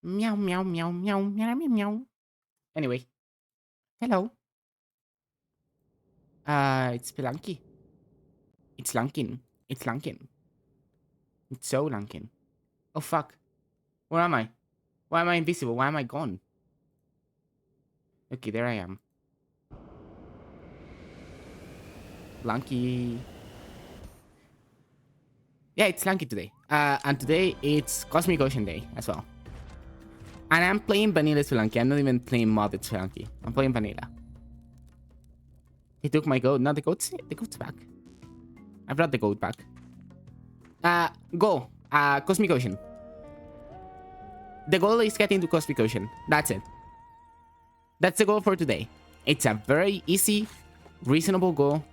Meow, meow, meow, meow, meow, meow, meow. Anyway, hello. It's Spelunky. It's Lunkin. It's Lunkin. It's so Lunkin. Oh, fuck. Where am I? Why am I invisible? Why am I gone? Okay, there I am. Lunky. Yeah, it's Lunky today. And today it's Cosmic Ocean Day as well. And I'm playing Vanilla Spelunky. I'm not even playing modded Spelunky. I'm playing Vanilla. He took my goat. No, the goat's back. I brought the goat back. Go. Cosmic Ocean. The goal is getting to Cosmic Ocean. That's it. That's the goal for today. It's a very easy, reasonable goal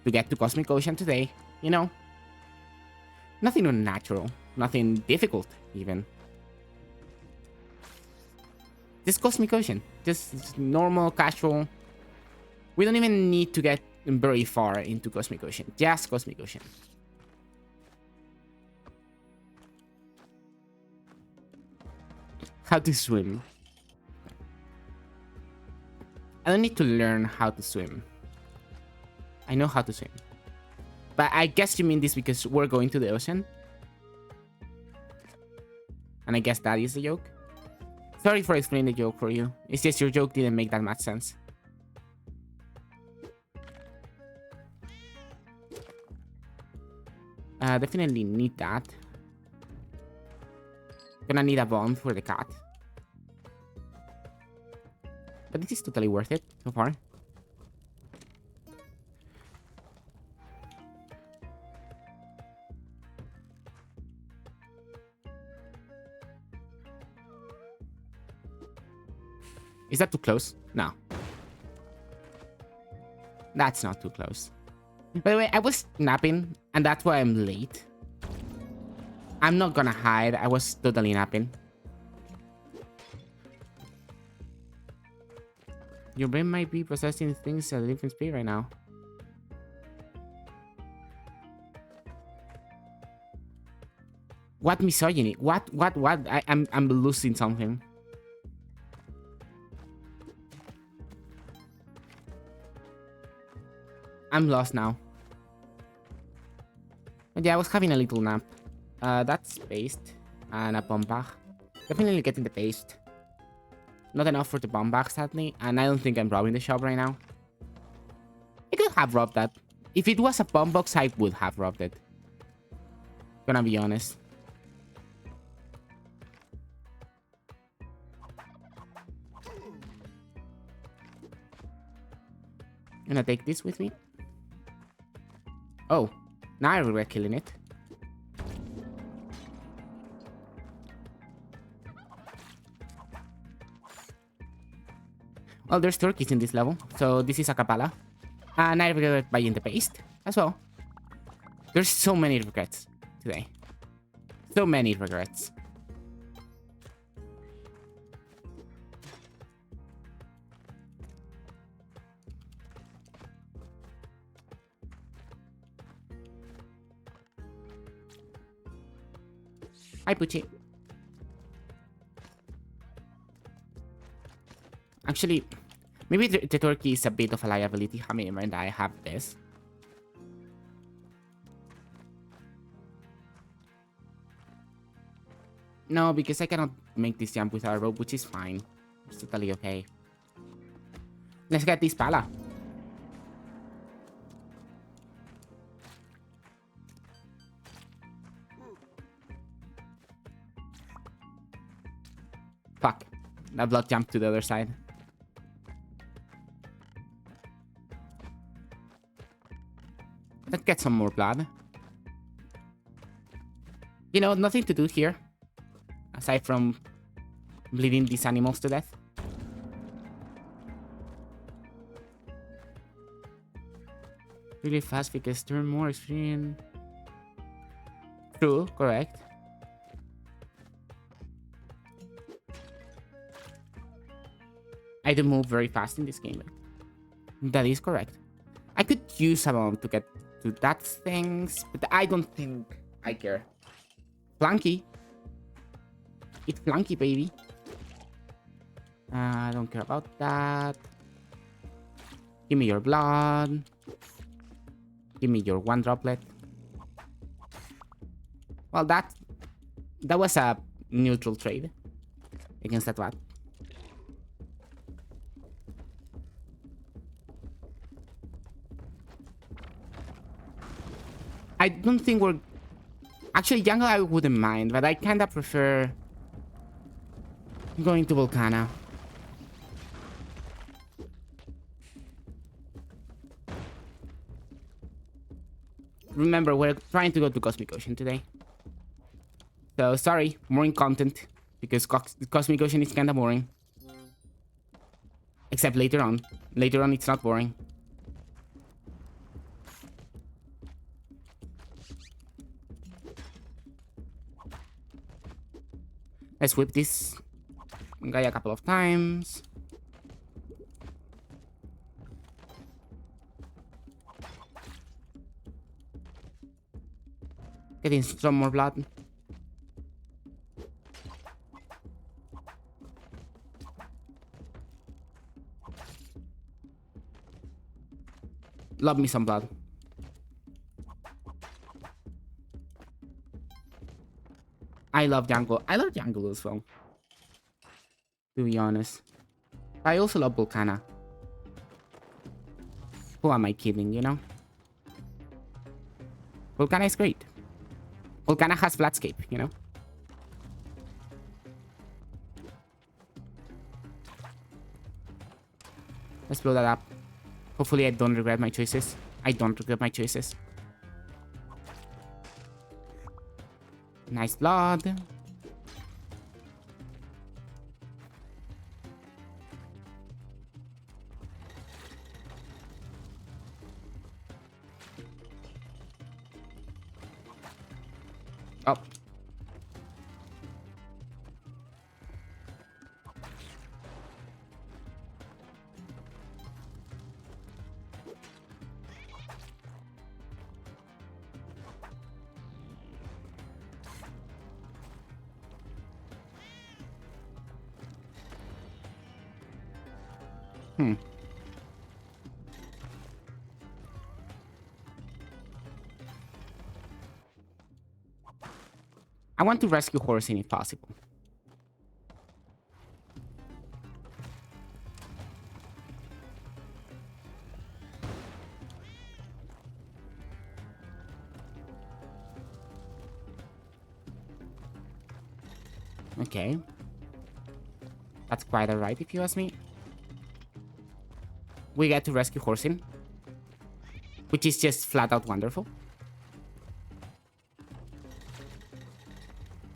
to get to Cosmic Ocean today. You know? Nothing unnatural. Nothing difficult, even. Just Cosmic Ocean. Just normal, casual. We don't even need to get very far into Cosmic Ocean. Just Cosmic Ocean. How to swim. I don't need to learn how to swim. I know how to swim. But I guess you mean this because we're going to the ocean? And I guess that is the joke? Sorry for explaining the joke for you. It's just your joke didn't make that much sense. Definitely need that. Gonna need a bone for the cat. But this is totally worth it so far. Is that too close? No. That's not too close. By the way, I was napping, and that's why I'm late. I'm not gonna hide. I was totally napping. Your brain might be processing things at a different speed right now. What misogyny? What? I'm losing something. I'm lost now. But yeah, I was having a little nap. That's paste. And a bomb bag. Definitely getting the paste. Not enough for the bomb bag, sadly. And I don't think I'm robbing the shop right now. I could have robbed that. If it was a bomb box, I would have robbed it. Gonna be honest. Gonna take this with me. Oh, now I regret killing it. Well, there's turkeys in this level, so this is a capella. And I regret buying the paste as well. There's so many regrets today. So many regrets. Hi, Pucci. Actually, maybe the turkey is a bit of a liability. I mean, when I have this. No, because I cannot make this jump without a rope, which is fine. It's totally okay. Let's get this pala. Fuck. That blood jumped to the other side. Let's get some more blood. You know, nothing to do here. Aside from bleeding these animals to death. Really fast because turn more experience. True, correct. I do move very fast in this game. That is correct. I could use a bomb to get to that things, but I don't think I care. Flunky. It's Flunky, baby. I don't care about that. Give me your blood. Give me your one droplet. Well, that was a neutral trade against that rat. I don't think we're... Actually, jungle I wouldn't mind, but I kinda prefer going to Volcana. Remember, we're trying to go to Cosmic Ocean today. So, sorry, boring content. Because Cosmic Ocean is kinda boring. Except later on. Later on, it's not boring. Let's whip this guy a couple of times. Getting some more blood. Love me some blood. I love jungle. I love jungle as well. To be honest. I also love Volcana. Who am I kidding, you know? Volcana is great. Volcana has Flatscape, you know? Let's blow that up. Hopefully I don't regret my choices. I don't regret my choices. Nice blood. Oh. I want to rescue Horsing if possible. Okay. That's quite alright if you ask me. We get to rescue Horsing, which is just flat out wonderful.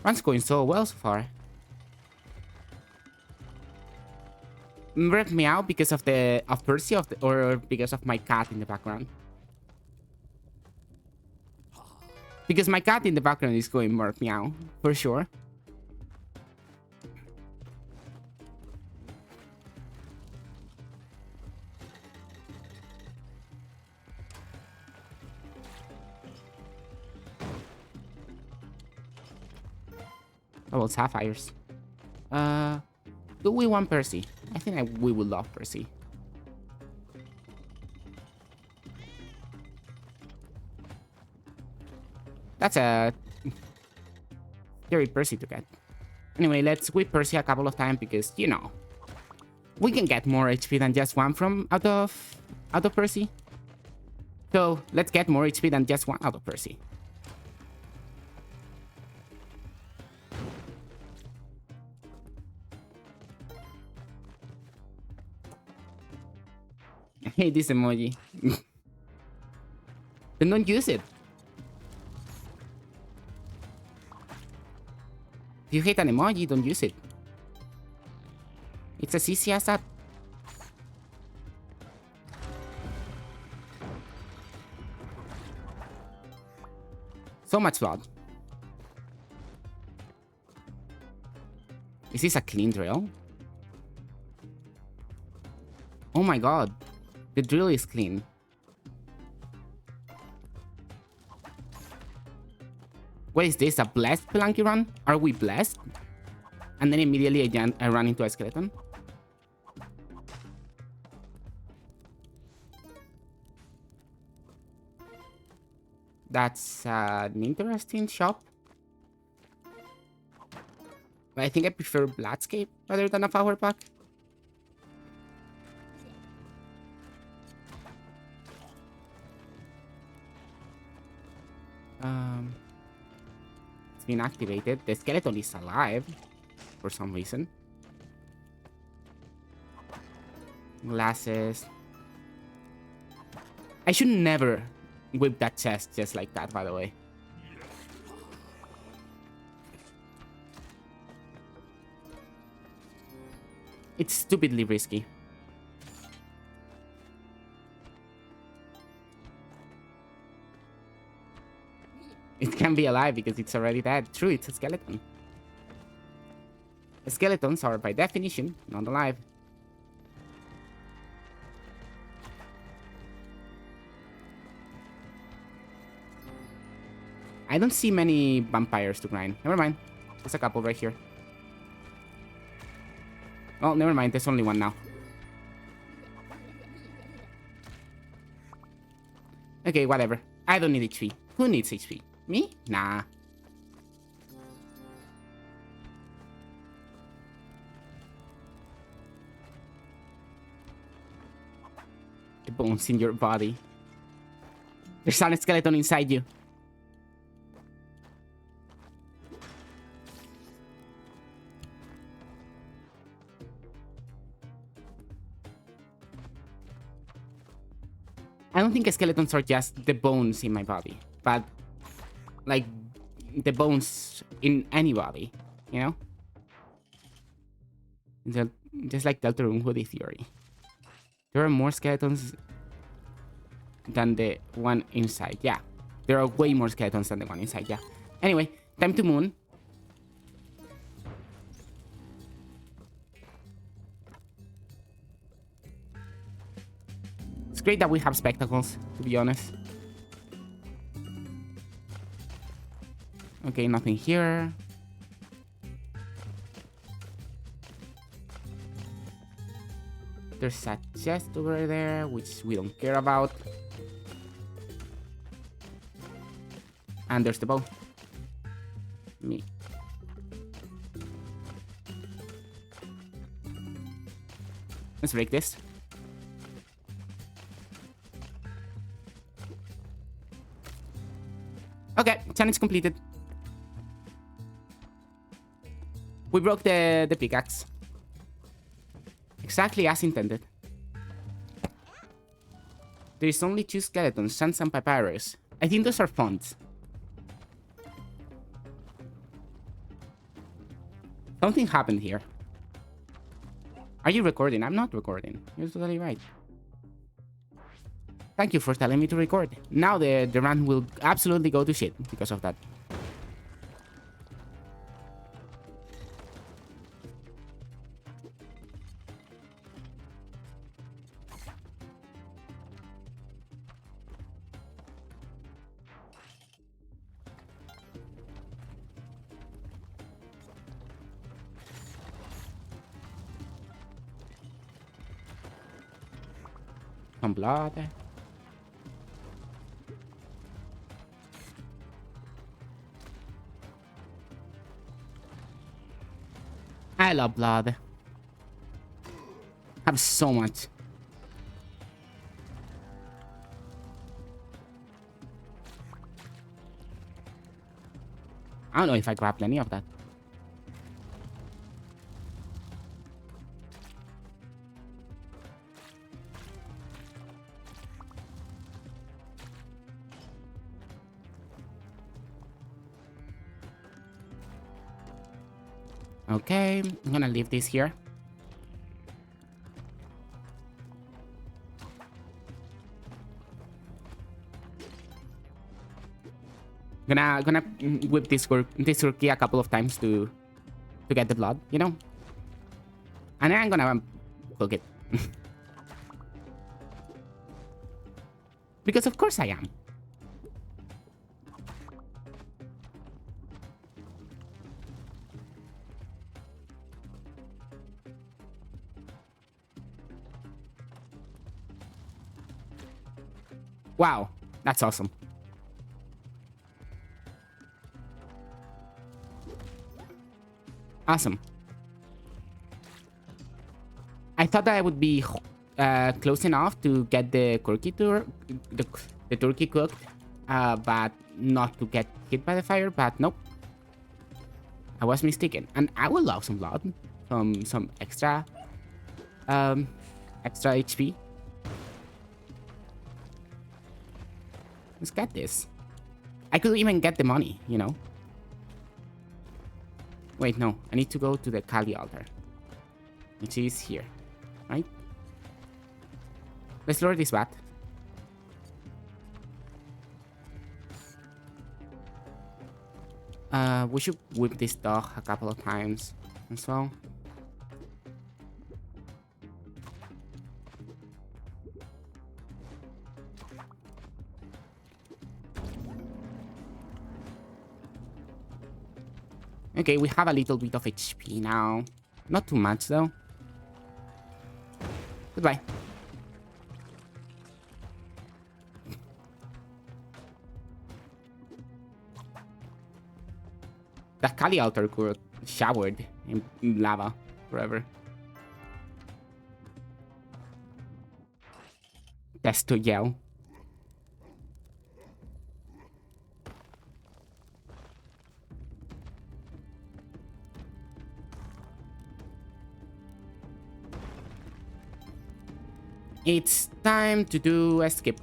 Run's going so well so far. Merc meow because of Percy or because of my cat in the background. Because my cat in the background is going merc meow for sure. Oh, well, sapphires. Do we want Percy? I think we would love Percy. That's a scary Percy to get. Anyway, let's whip Percy a couple of times because, you know, we can get more HP than just one from out of Percy. So let's get more HP than just one out of Percy. I hate this emoji. Then don't use it. If you hate an emoji, don't use it. It's as easy as that. So much blood. Is this a clean drill? Oh my god. The drill is clean. What is this? A blessed Spelunky run? Are we blessed? And then immediately I run into a skeleton. That's an interesting shop. But I think I prefer Bloodscape rather than a power pack. It's been activated. The skeleton is alive for some reason. Glasses. I should never whip that chest just like that, by the way. It's stupidly risky. It can be alive because it's already dead. True, it's a skeleton. Skeletons are, by definition, not alive. I don't see many vampires to grind. Never mind. There's a couple right here. Oh, never mind. There's only one now. Okay, whatever. I don't need HP. Who needs HP? Me? Nah. The bones in your body. There's an skeleton inside you. I don't think skeletons are just the bones in my body, but like the bones in anybody, you know? Just like Deltarune Hoodie theory. There are more skeletons than the one inside. Yeah, there are way more skeletons than the one inside. Yeah. Anyway, time to moon. It's great that we have spectacles, to be honest. Okay, nothing here. There's a chest over there, which we don't care about. And there's the bow. Let's break this. Okay, challenge completed. We broke the pickaxe. Exactly as intended. There is only 2 skeletons, Sans and Papyrus. I think those are fonts. Something happened here. Are you recording? I'm not recording. You're totally right. Thank you for telling me to record. Now the run will absolutely go to shit because of that. Some blood. I love blood. I have so much. I don't know if I grabbed any of that. Okay, I'm gonna leave this here. Gonna whip this turkey a couple of times to get the blood, you know? And then I'm gonna cook it. Because of course I am. Wow, that's awesome. Awesome. I thought that I would be close enough to get the turkey cooked, but not to get hit by the fire. But nope, I was mistaken. And I would love some blood, some extra HP. Let's get this. I could even get the money, you know. Wait, no. I need to go to the Kali altar, which is here, right? Let's lower this bat. We should whip this dog a couple of times as well. Okay, we have a little bit of HP now. Not too much, though. Goodbye. The Kali altar could showered in lava forever. That's to yell. It's time to do a skip.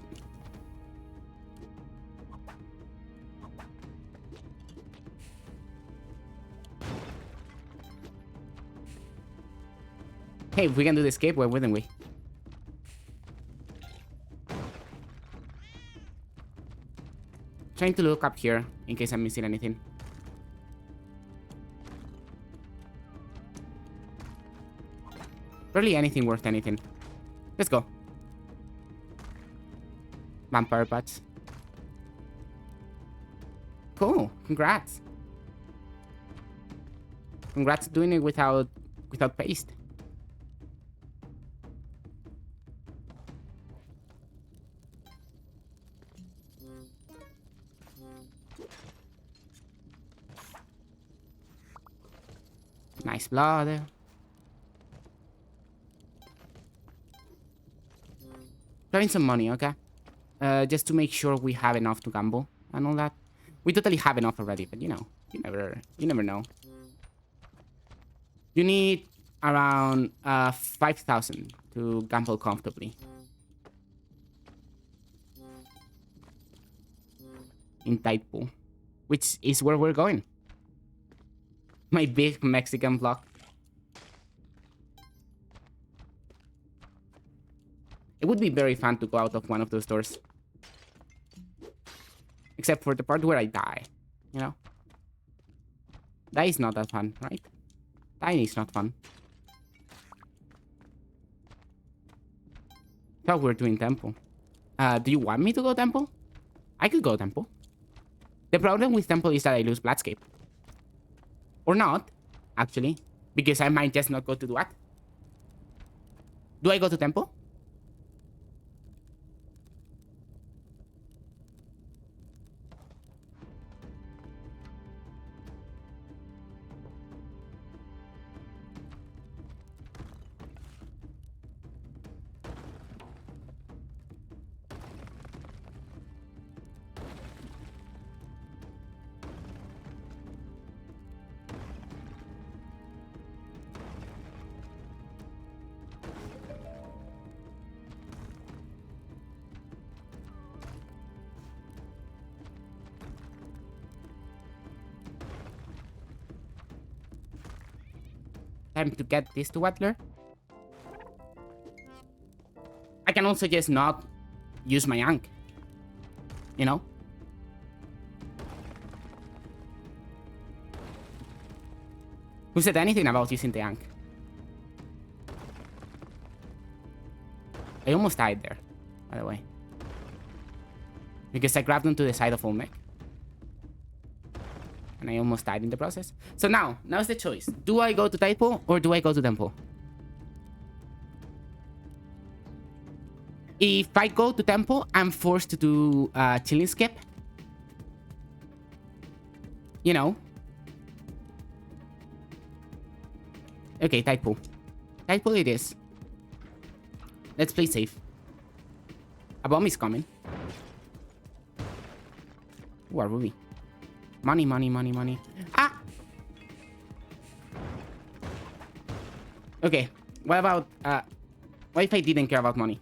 Hey, if we can do the escape, why wouldn't we? Trying to look up here in case I'm missing anything. Barely anything worth anything. Let's go. Vampire bats. Cool. Congrats. Congrats doing it without paste. Nice blood. Throwing some money, okay? Just to make sure we have enough to gamble and all that. We totally have enough already, but you know, you never know. You need around 5,000 to gamble comfortably. In Tide Pool, which is where we're going. My big Mexican vlog. It would be very fun to go out of one of those doors. Except for the part where I die, you know? That is not that fun, right? That is not fun. Thought we're doing temple. Do you want me to go temple? I could go temple. The problem with temple is that I lose Bloodscape. Or not, actually. Because I might just not go to do that. Do I go to temple? Time to get this to Wattler. I can also just not use my Ankh. You know? Who said anything about using the Ankh? I almost died there, by the way. Because I grabbed onto the side of Olmec. And I almost died in the process. So now's the choice. Do I go to Taipo or do I go to Tempo? If I go to Tempo, I'm forced to do Chilling Skip. You know. Okay, Taipo. Taipo it is. Let's play safe. A bomb is coming. Ooh, a ruby. Money, money, money, money. Ah! Okay, what about, what if I didn't care about money?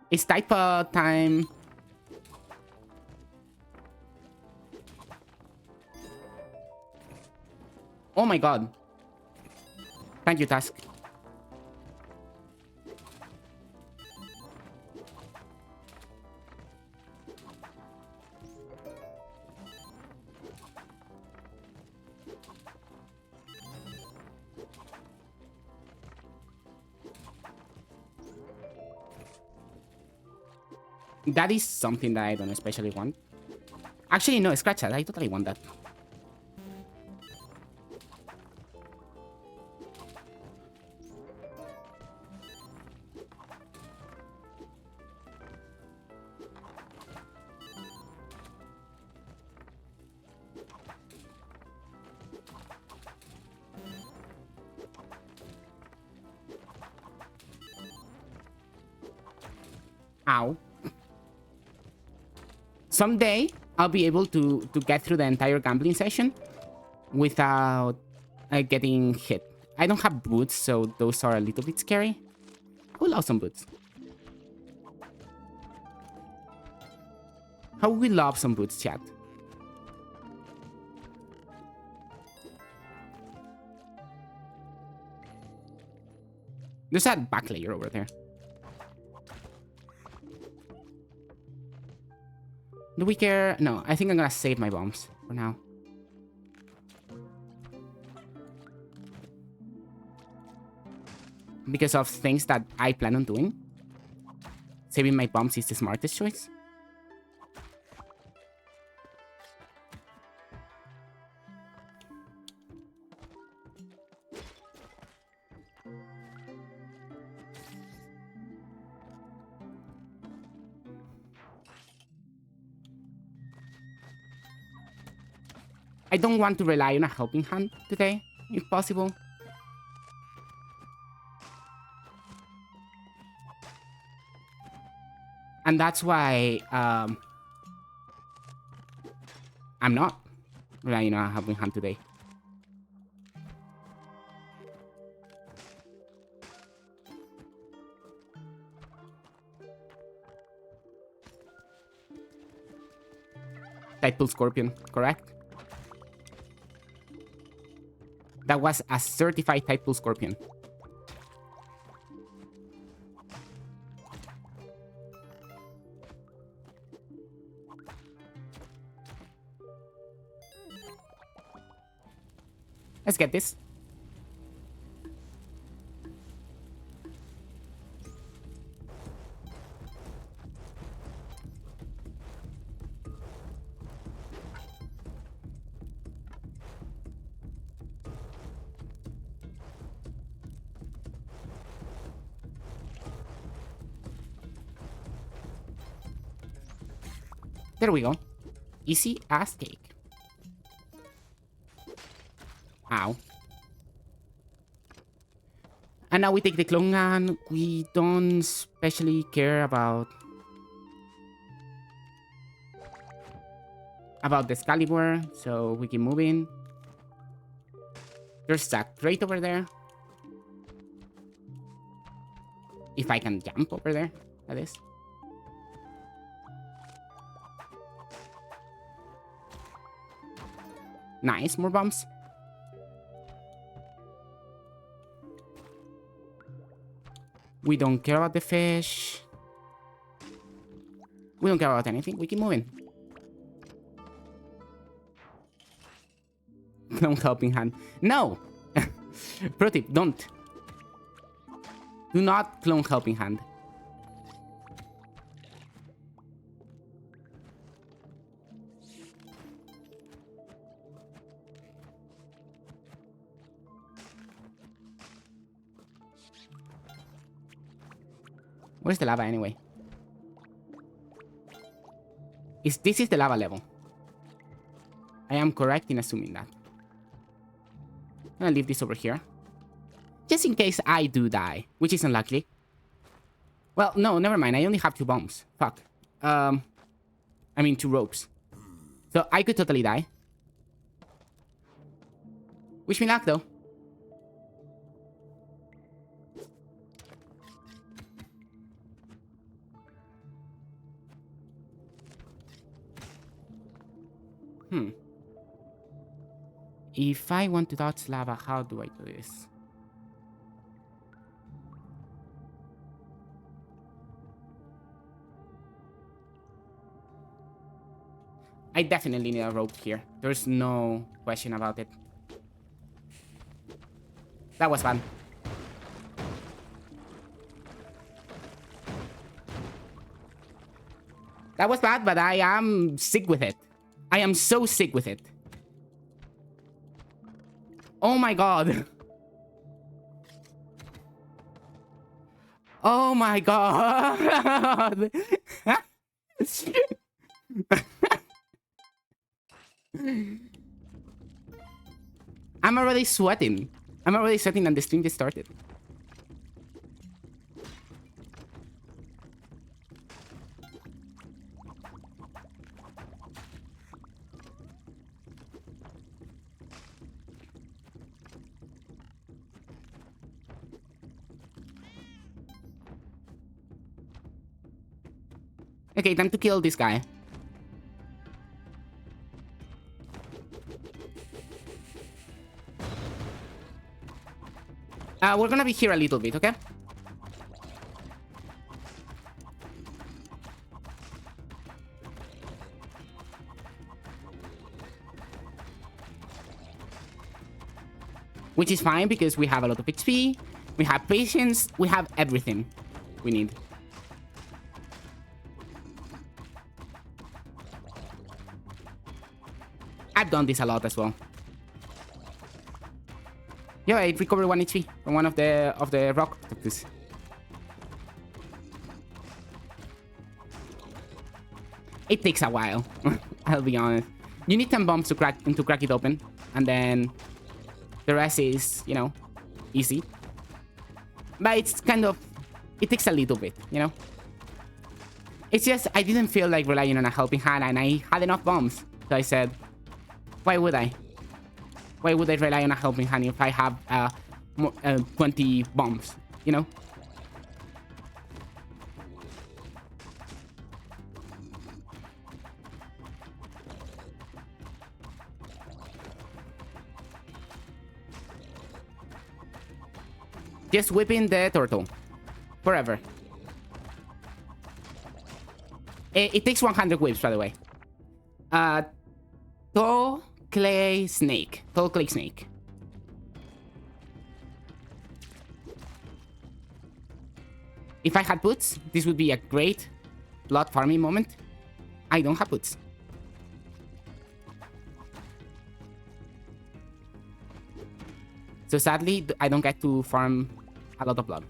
It's type time. Oh my god. Thank you, Task. That is something that I don't especially want. Actually, no, scratch that. I totally want that. Ow. Someday, I'll be able to get through the entire gambling session without getting hit. I don't have boots, so those are a little bit scary. I would love some boots. How would we love some boots, chat? There's a back layer over there. Do we care? No, I think I'm gonna save my bombs for now. Because of things that I plan on doing. Saving my bombs is the smartest choice. I don't want to rely on a helping hand today, if possible. And that's why I'm not relying on helping hand today. Tidepool Scorpion, correct? That was a certified Tidepool Scorpion. Let's get this. There we go. Easy as cake. Ow. And now we take the clone gun. We don't especially care about the Excalibur, so we keep moving. There's a crate over there. If I can jump over there, that is. Nice, more bombs. We don't care about the fish. We don't care about anything. We keep moving. Clone helping hand. No! Pro tip, don't. Do not clone helping hand. Where's the lava anyway? This is the lava level. I am correct in assuming that. I'm gonna leave this over here. Just in case I do die, which is unlikely. Well, no, never mind. I only have 2 bombs. Fuck. I mean 2 ropes. So I could totally die. Wish me luck though. If I want to dodge lava, how do I do this? I definitely need a rope here. There's no question about it. That was fun. That was bad, but I am sick with it. I am so sick with it. Oh my god. Oh my god. I'm already sweating. I'm already sweating and the stream just started. Okay, time to kill this guy. We're gonna be here a little bit, okay? Which is fine because we have a lot of HP, we have patience, we have everything we need. I've done this a lot as well. Yeah, I recovered 1 HP from one of the rock octopus. It takes a while. I'll be honest. You need 10 bombs to crack it open, and then The rest is, you know, easy. But it's kind of... It takes a little bit, you know? It's just, I didn't feel like relying on a helping hand, and I had enough bombs. So I said, why would I? Why would I rely on a helping hand if I have 20 bombs, you know? Just whipping the turtle. Forever. It takes 100 whips, by the way. Tall clay snake. Tall clay snake. If I had boots, this would be a great blood farming moment. I don't have boots. So sadly, I don't get to farm a lot of blood.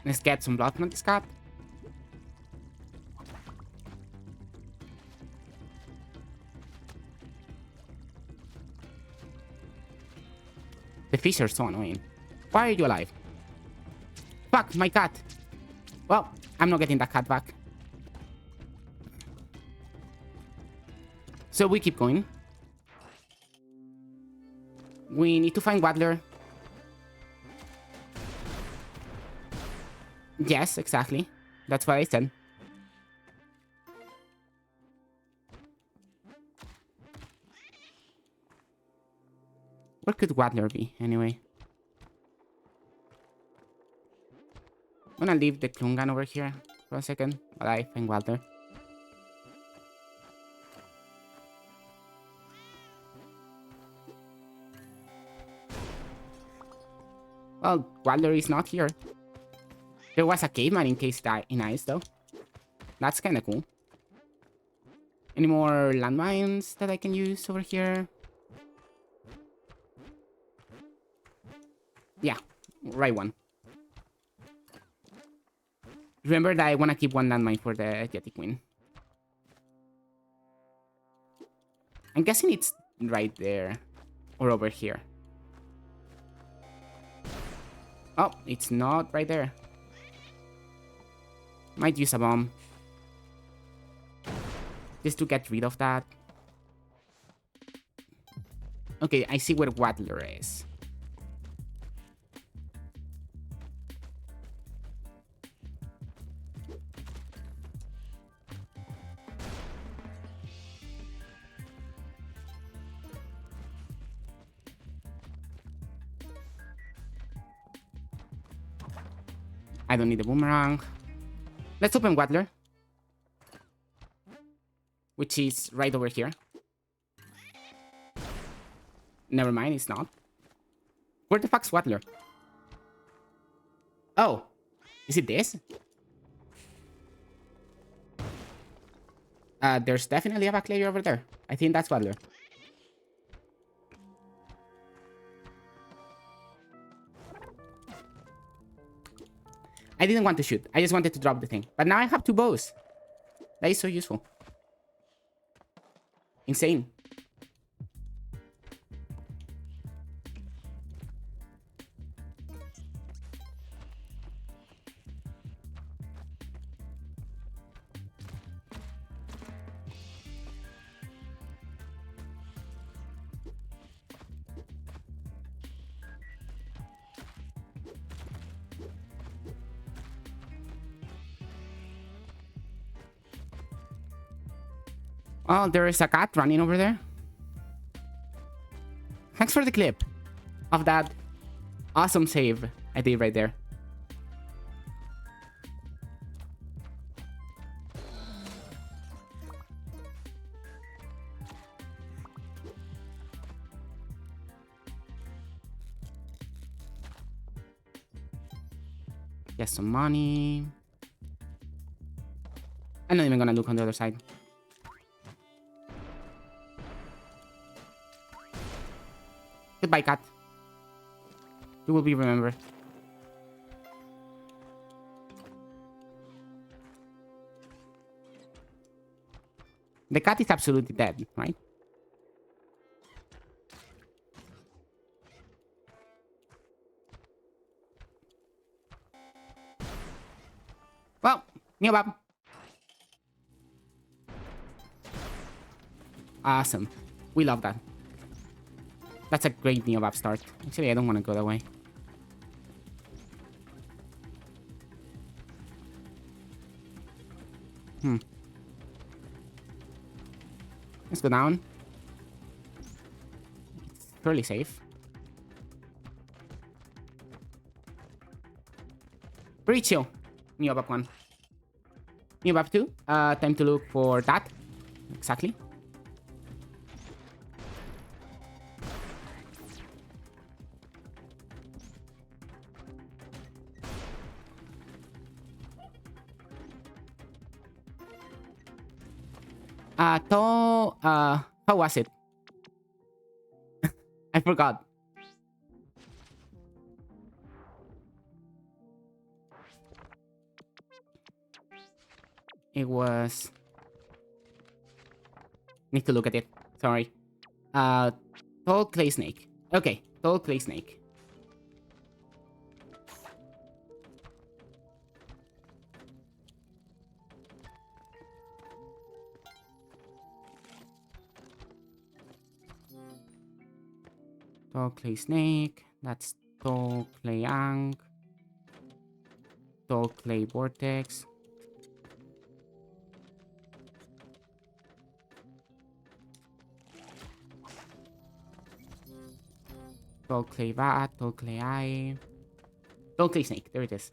Let's get some blood from this cat. The fish are so annoying. Why are you alive? Fuck, my cat. Well, I'm not getting that cat back. So we keep going. We need to find Waddler. Yes, exactly. That's what I said. Where could Waddler be, anyway? I'm gonna leave the clone gun over here for a second while I find Waddler. Well, Waddler is not here. There was a caveman encased in ice, though. That's kind of cool. Any more landmines that I can use over here? Yeah, right one. Remember that I want to keep one landmine for the Yeti Queen. I'm guessing it's right there. Or over here. Oh, it's not right there. Might use a bomb. Just to get rid of that. Okay, I see where Waddler is. I don't need a boomerang. Let's open Waddler. Which is right over here. Never mind, it's not. Where the fuck's Waddler? Oh, is it this? There's definitely a back layer over there. I think that's Waddler. I didn't want to shoot. I just wanted to drop the thing. But now I have 2 bows. That is so useful. Insane. Oh, there is a cat running over there. Thanks for the clip of that awesome save I did right there. Get some money. I'm not even gonna look on the other side. Goodbye, cat. You will be remembered. The cat is absolutely dead, right? Well, Neobab. Awesome. We love that. That's a great Neobab start. Actually, I don't want to go that way. Let's go down. It's fairly safe. Pretty chill. Neobab 1. Neobab 2. Time to look for that. Exactly. How was it? I forgot. It was... Need to look at it. Sorry. Tall clay snake. Okay, tall clay snake. Tall clay snake. That's tall clay ang. Tall clay vortex. Tall clay vat. Tall clay eye. Tall clay snake. There it is.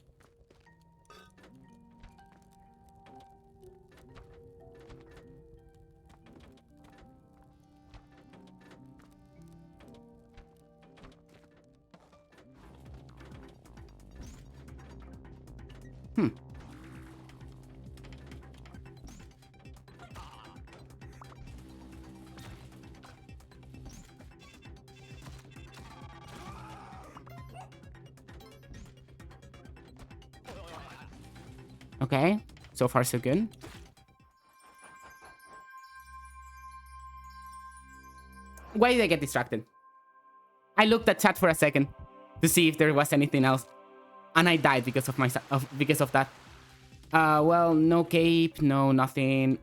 Okay, so far so good. Why did I get distracted? I looked at chat for a second to see if there was anything else, and I died because of because of that. Well, no cape, no nothing.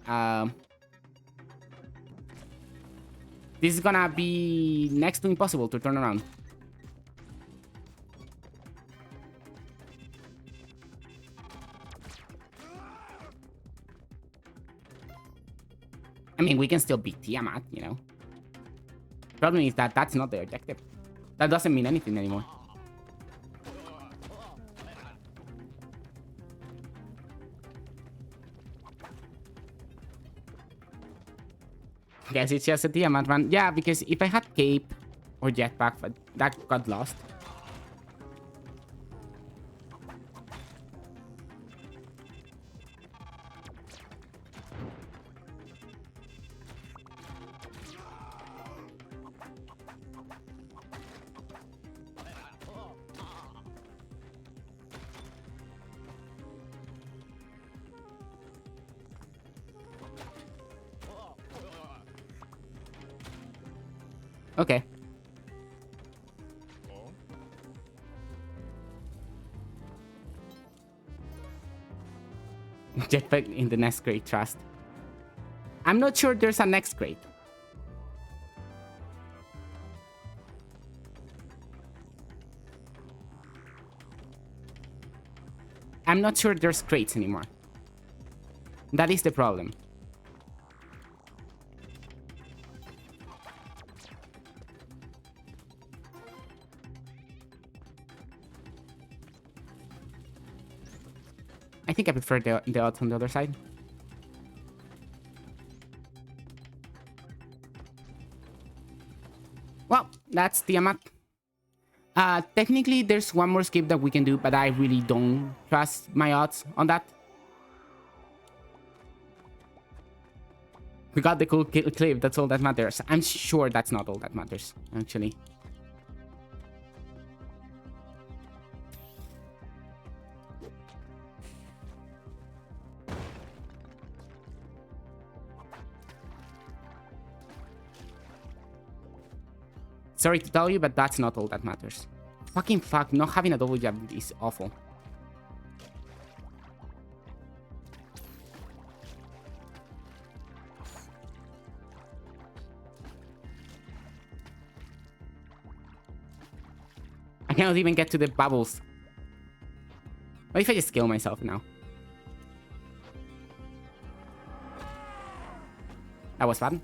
This is gonna be next to impossible to turn around. I mean, we can still beat Tiamat, you know. Problem is that that's not the objective. That doesn't mean anything anymore. Guess it's just a Tiamat run. Yeah, because if I had cape or jetpack, but that got lost. Okay. Jetpack in the next crate, trust. I'm not sure there's a next crate. I'm not sure there's crates anymore. That is the problem. I think I prefer the odds on the other side. Well, that's Tiamat. Technically, there's one more skip that we can do, but I really don't trust my odds on that. We got the cool clip, that's all that matters. I'm sure that's not all that matters, actually. Sorry to tell you, but that's not all that matters. Fucking fuck, not having a double jab is awful. I cannot even get to the bubbles. What if I just kill myself now? That was fun.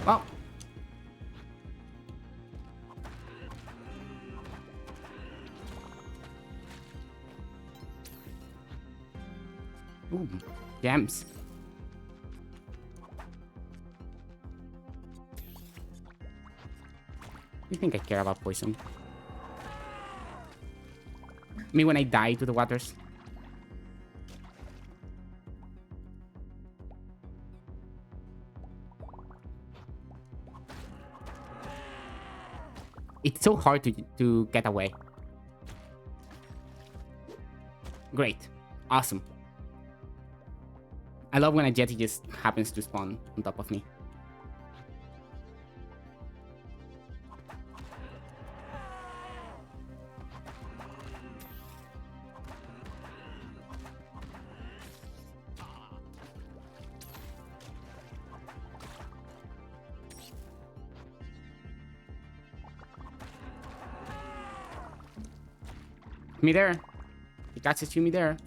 Well. Ooh, gems. You think I care about poison? Me when I die to the waters. It's so hard to get away. Great. Awesome. I love when a jetty just happens to spawn on top of me. Me there. He catches you me there.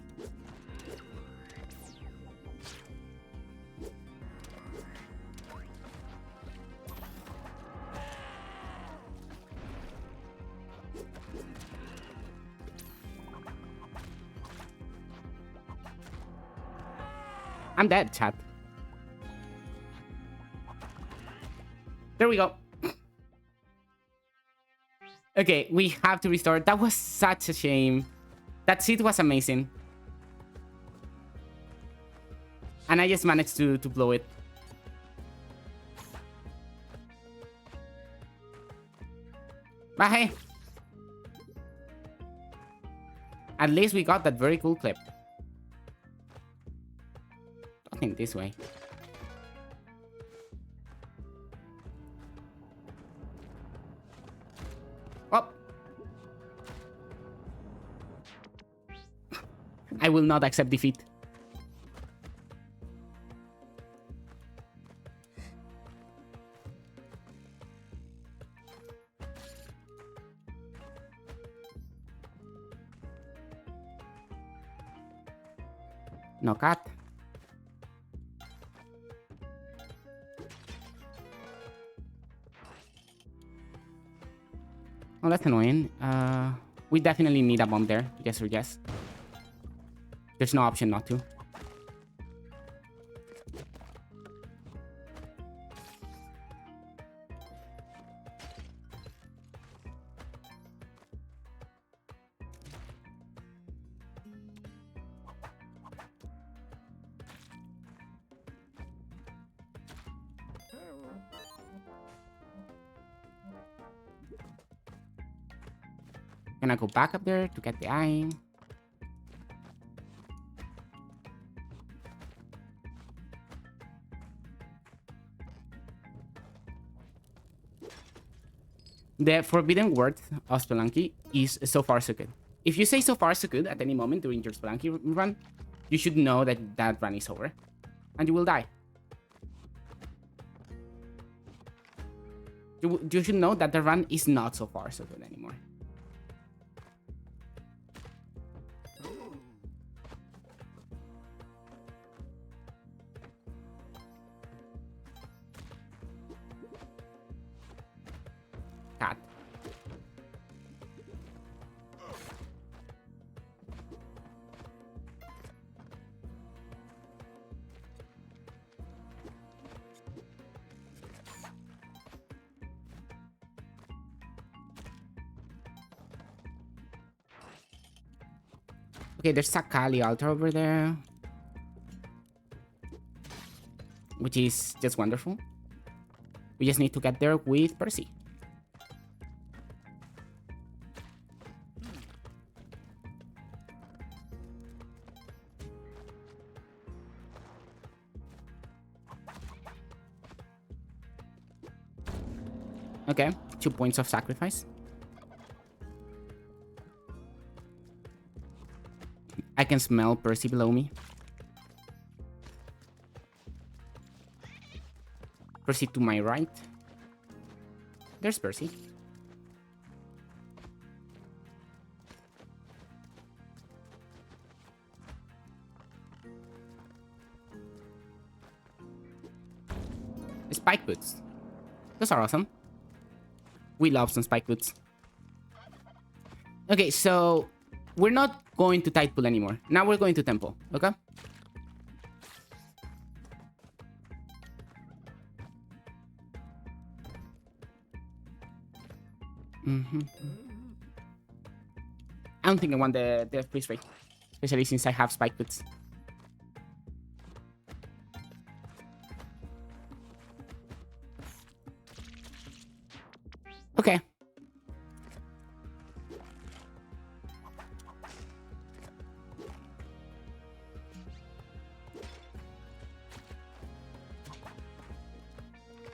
I'm dead, chat. There we go. Okay, we have to restart. That was such a shame. That seed was amazing. And I just managed to blow it. But hey. At least we got that very cool clip. I think this way. Oh. I will not accept defeat. No cat. Oh, that's annoying. We definitely need a bomb there. Yes or yes. There's no option not to. Can I go back up there to get the eye? The forbidden word of Spelunky is so far so good. If you say so far so good at any moment during your Spelunky run, you should know that that run is over. And you will die. You should know that the run is not so far so good anymore. Cat. Okay, there's a Kali altar over there, which is just wonderful. We just need to get there with Percy. Okay, 2 points of sacrifice. I can smell Percy below me. Percy to my right. There's Percy. Spike boots. Those are awesome. We love some spike boots. Okay, so we're not going to Tide Pool anymore. Now we're going to Temple, okay? I don't think I want the freeze ray, especially since I have spike boots. Okay.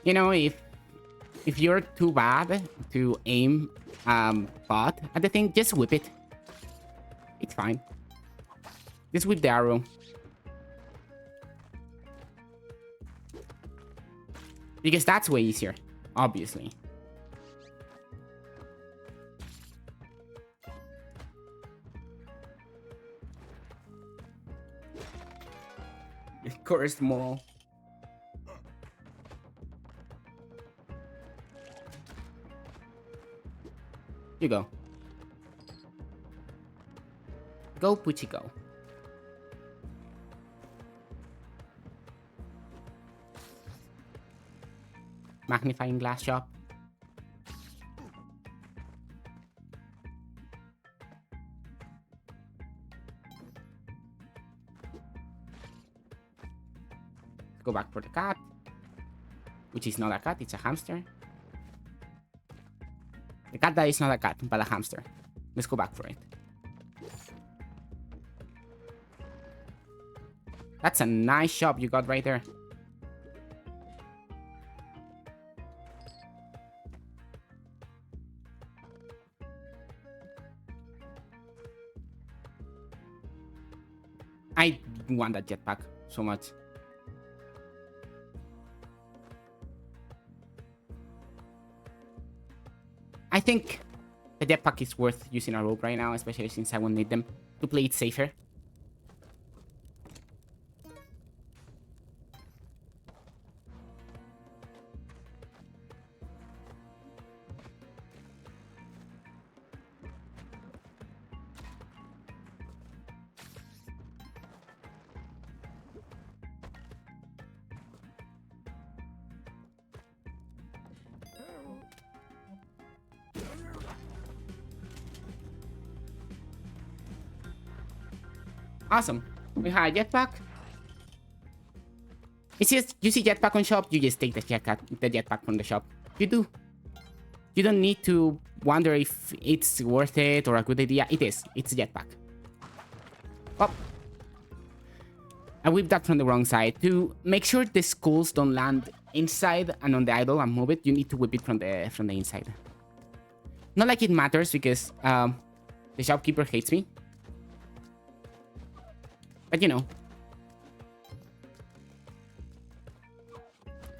You know, if you're too bad to aim bot at the thing, just whip it. It's fine. Just whip the arrow. Because that's way easier, obviously. Cursed moral. You go. Go, Pucci, go. Magnifying glass shop. Go back for the cat. Which is not a cat, it's a hamster. The cat that is not a cat, but a hamster. Let's go back for it. That's a nice shop you got right there. I want that jetpack so much. I think the jetpack is worth using a rope right now, especially since I won't need them to play it safer. Awesome. We have a jetpack. It's just, you see jetpack on shop, you just take the jetpack from the shop. You do. You don't need to wonder if it's worth it or a good idea. It is. It's a jetpack. Oh. I whipped that from the wrong side. To make sure the skulls don't land inside and on the idol and move it, you need to whip it from the inside. Not like it matters because the shopkeeper hates me. But you know.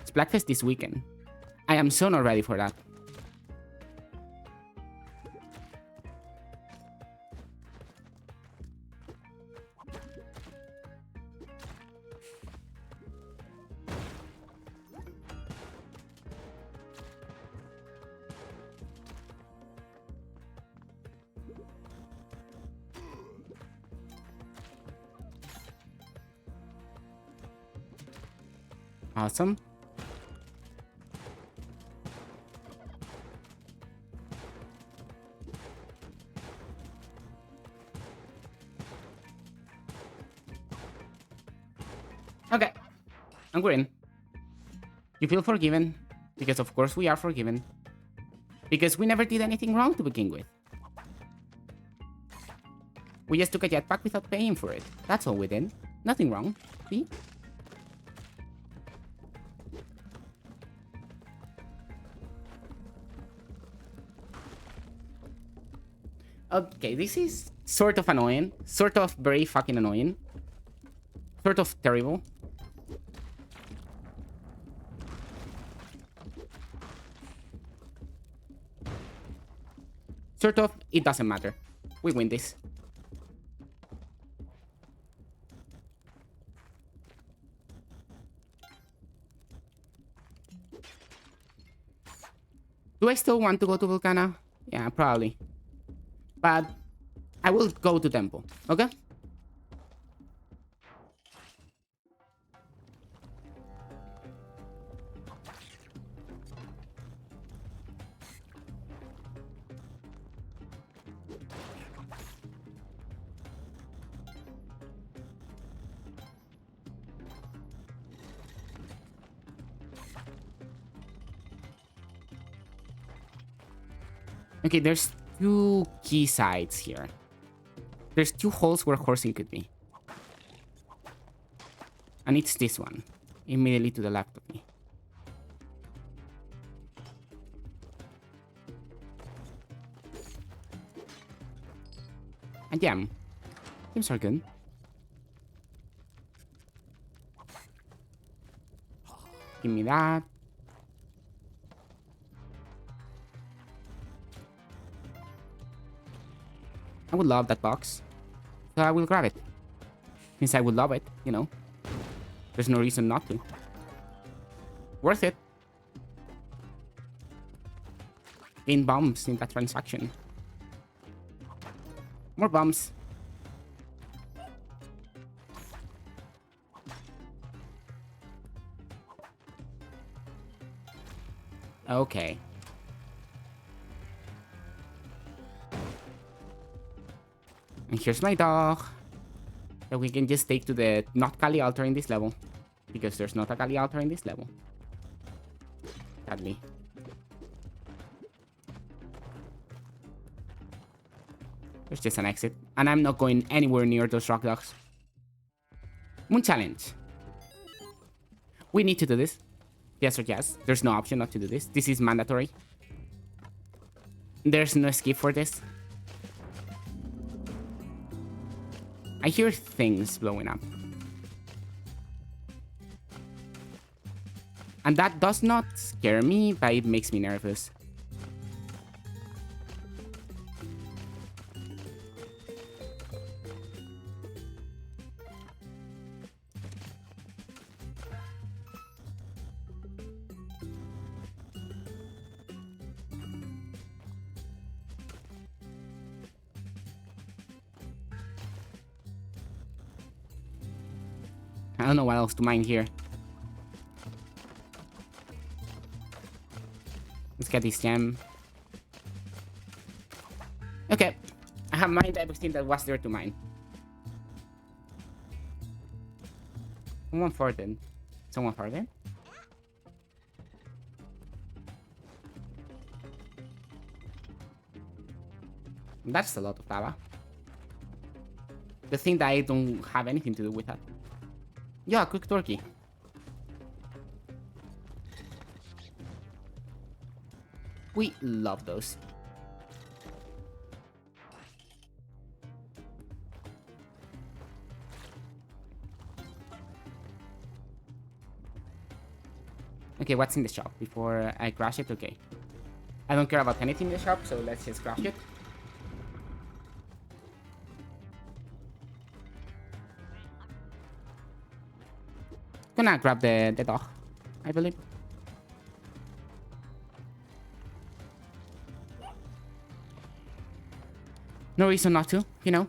It's Blackfest this weekend. I am so not ready for that. Awesome. Okay. And we're in. You feel forgiven. Because of course we are forgiven. Because we never did anything wrong to begin with. We just took a jetpack without paying for it. That's all we did. Nothing wrong. See? Okay, this is sort of annoying. Sort of very fucking annoying. Sort of terrible. Sort of, it doesn't matter. We win this. Do I still want to go to Volcana? Yeah, probably. But I will go to Temple, okay? Okay, there's two key sides here. There's two holes where horsing could be. And it's this one. Immediately to the left of me. And yeah, teams are good. Give me that. I would love that box. So I will grab it. Since I would love it, you know. There's no reason not to. Worth it. Gain bombs in that transaction. More bombs. Okay. And here's my dog. That we can just take to the not Kali altar in this level. Because there's not a Kali altar in this level. Sadly. There's just an exit. And I'm not going anywhere near those rock dogs. Moon challenge. We need to do this. Yes or yes. There's no option not to do this. This is mandatory. There's no skip for this. I hear things blowing up. And that does not scare me, but it makes me nervous. I don't know what else to mine here. Let's get this gem. Okay. I have mined everything that was there to mine. Someone farted. Someone farted? That's a lot of lava. The thing that I don't have anything to do with that. Yeah, cooked turkey. We love those. Okay, what's in the shop before I crash it? Okay. I don't care about anything in the shop, so let's just crash it. Gonna grab the dog, I believe. No reason not to, you know.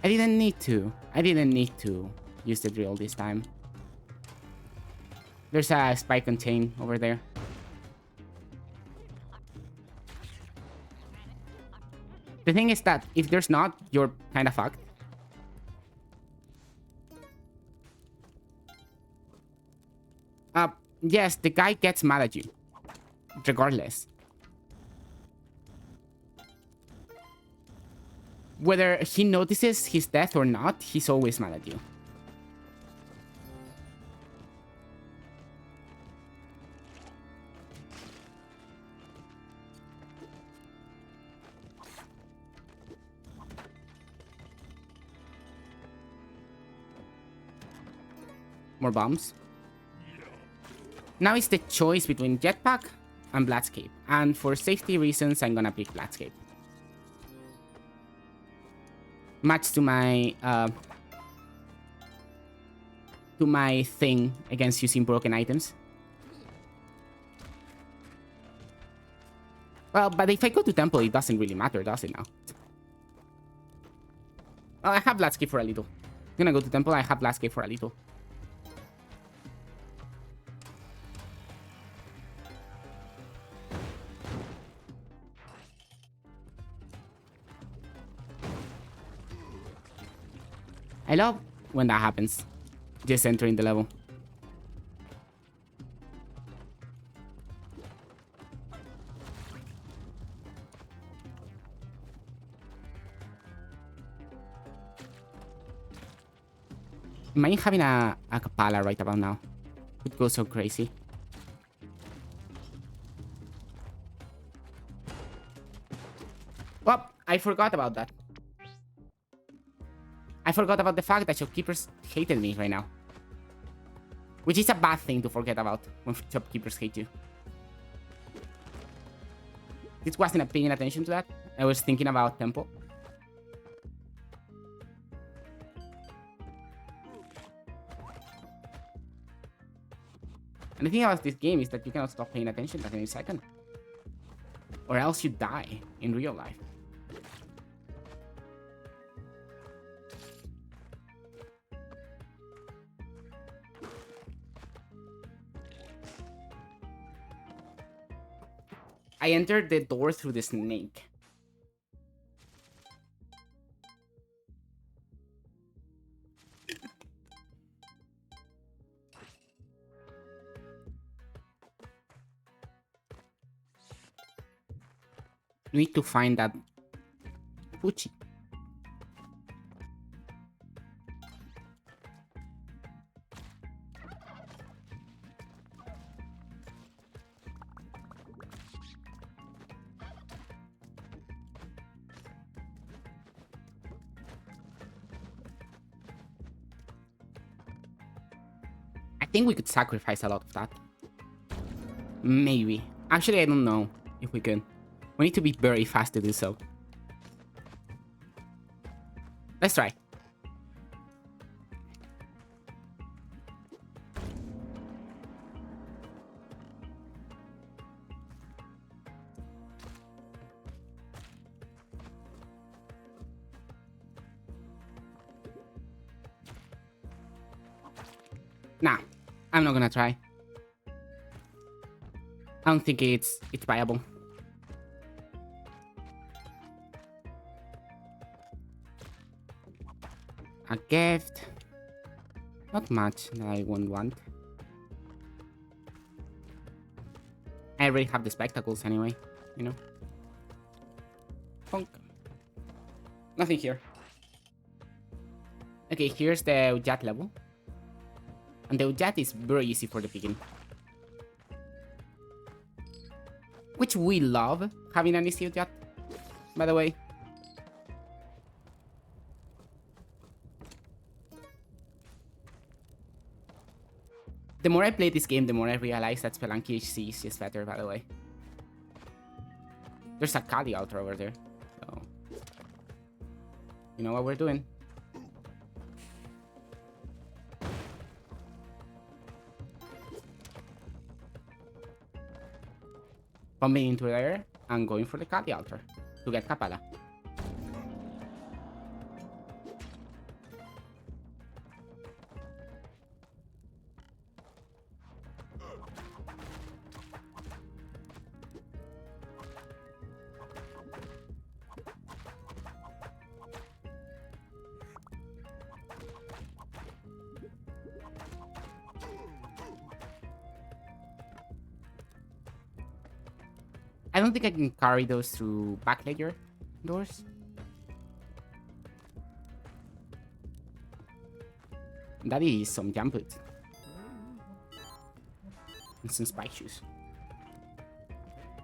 I didn't need to. I didn't need to use the drill this time. There's a spike on chain over there. The thing is that if there's not, you're kind of fucked. Yes, the guy gets mad at you. Regardless. Whether he notices his death or not, he's always mad at you. More bombs. Now it's the choice between jetpack and Bladscape. And for safety reasons, I'm gonna pick Bladscape. Match to my thing against using broken items. Well, but if I go to temple, it doesn't really matter, does it now? Well, I have Bladscape for a little. I'm gonna go to temple, I have Bladscape for a little. I love when that happens. Just entering the level. Imagine having a Kapala right about now. It would go so crazy. Well, I forgot about that. I forgot about the fact that shopkeepers hated me right now. Which is a bad thing to forget about when shopkeepers hate you. This wasn't paying attention to that. I was thinking about tempo. And the thing about this game is that you cannot stop paying attention at any second. Or else you die in real life. I entered the door through the snake. We need to find that Pucci. I think we could sacrifice a lot of that. Maybe. Actually, I don't know if we could. We need to be very fast to do so. Let's try. Nah, I'm not gonna try. I don't think it's viable. A gift. Not much that I won't want. I already have the spectacles anyway, you know. Honk. Nothing here. Okay, here's the Ujat level. And the Ujat is very easy for the beginning. Which we love, having an easy Ujat, by the way. The more I play this game, the more I realize that Spelunky HC is just better, by the way. There's a Kali altar over there. So, you know what we're doing. Pumping into the air and going for the Kali altar to get Kapala. don't think I can carry those through back ledger doors. That is some jump boots. And some spike shoes.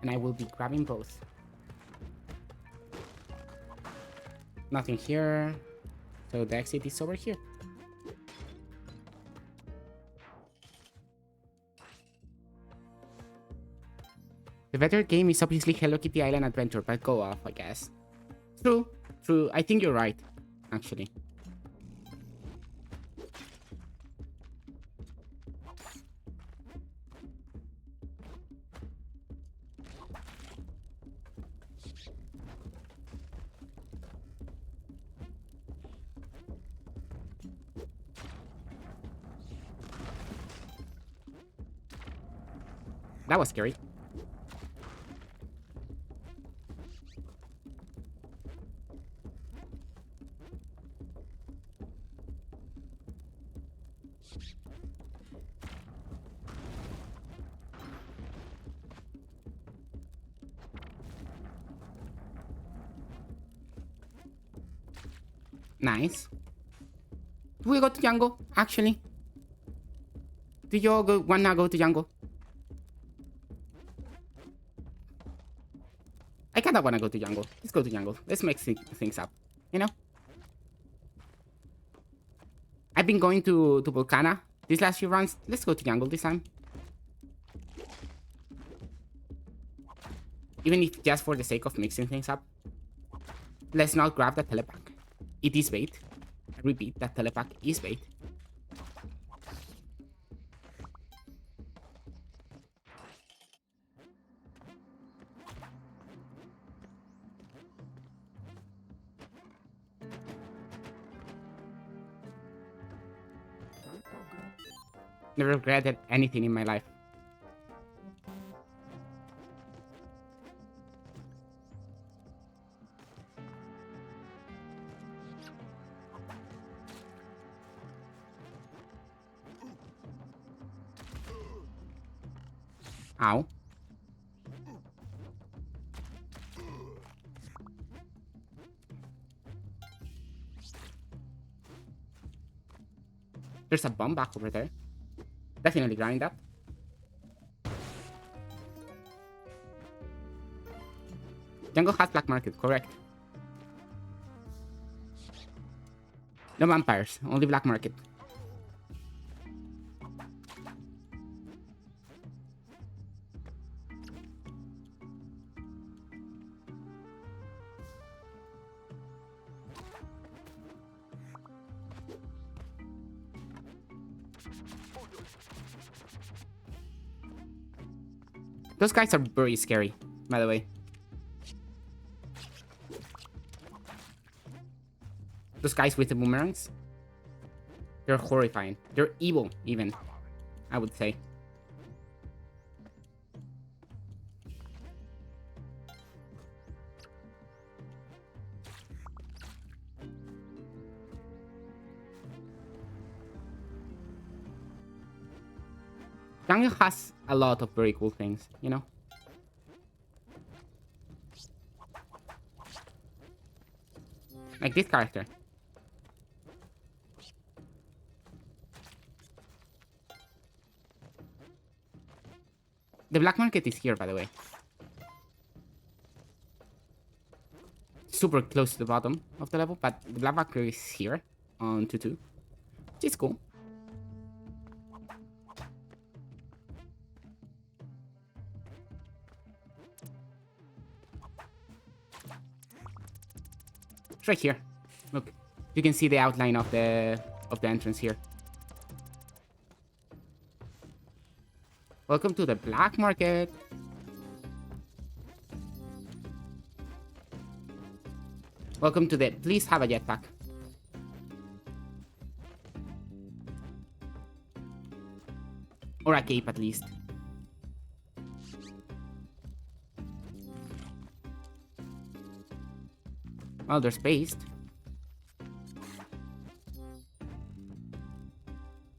And I will be grabbing both. Nothing here. So the exit is over here. The better game is obviously Hello Kitty Island Adventure, but go off, I guess. True, true. I think you're right, actually. That was scary. Nice. Do we go to jungle, actually? Do you all wanna go to jungle? I kinda wanna go to jungle. Let's go to jungle. Let's make things up, you know? I've been going to Volcana these last few runs. Let's go to jungle this time. Even if just for the sake of mixing things up. Let's not grab the telepack. It is bait. I repeat, that telepack is bait. Never regretted anything in my life. Ow. There's a bomb back over there. Definitely grind that. Jungle has black market, correct. No vampires, only black market. Those guys are very scary, by the way. Those guys with the boomerangs. They're horrifying. They're evil, even, I would say. Jungle has a lot of very cool things, you know? Like this character. The black market is here, by the way. Super close to the bottom of the level, but the black market is here on 2-2. Which is cool. It's right here. Look, you can see the outline of the entrance here. Welcome to the black market. Welcome to the please have a jetpack. Or a cape at least. Well, they're spaced.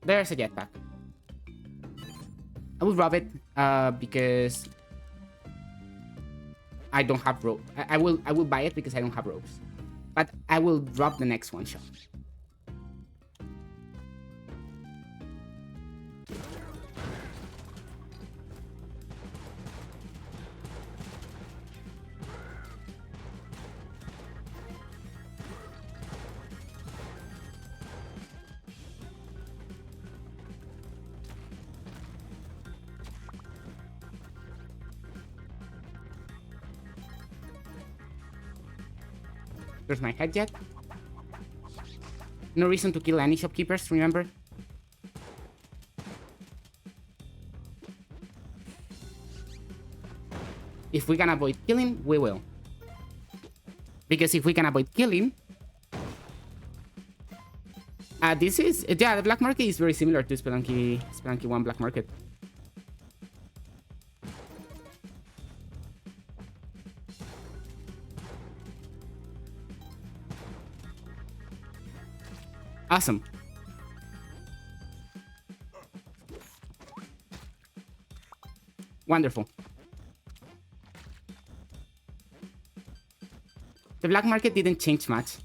There's a jetpack. I would rob it because I don't have rope. I will buy it because I don't have ropes. But I will drop the next one shot. There's my head yet. No reason to kill any shopkeepers, remember? If we can avoid killing, we will. Because if we can avoid killing... this is... yeah, the black market is very similar to Spelunky 1 black market. Awesome. Wonderful. The black market didn't change much.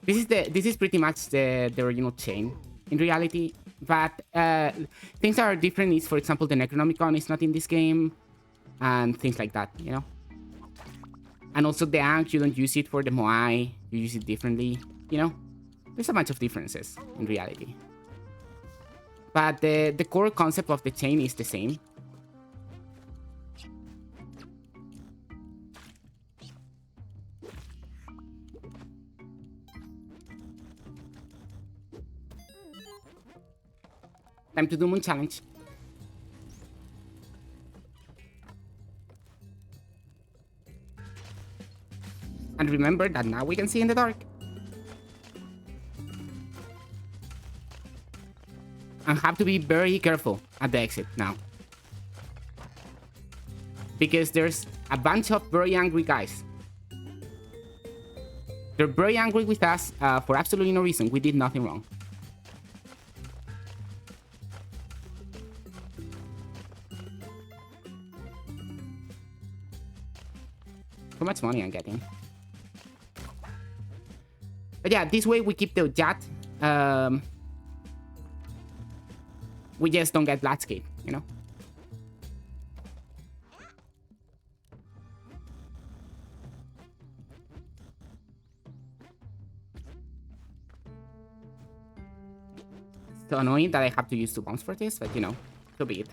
This is pretty much the original chain in reality, but things that are different is, for example, the Necronomicon is not in this game, and things like that, you know. And also the Ankh, you don't use it for the Moai, you use it differently, you know. There's a bunch of differences in reality, but the core concept of the chain is the same. Time to do Moon Challenge. And remember that now we can see in the dark. And have to be very careful at the exit now. Because there's a bunch of very angry guys. They're very angry with us for absolutely no reason. We did nothing wrong. How much money I'm getting. But yeah, this way we keep the Jat. We just don't get Blackscape, you know? So annoying that I have to use 2 bombs for this, but you know, so be it.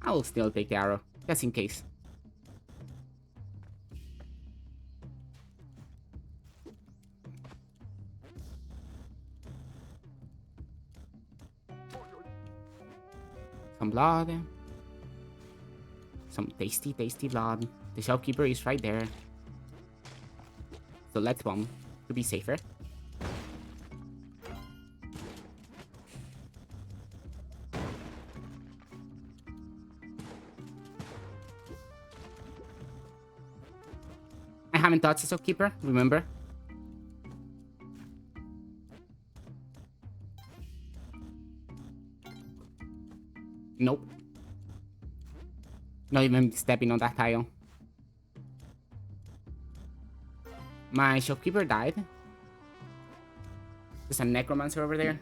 I will still take the arrow, just in case. Some blood. Some tasty, tasty blood. The shopkeeper is right there. So let's bomb to be safer. I haven't touched the shopkeeper, remember? Nope. Not even stepping on that tile. My shopkeeper died. There's a necromancer over there.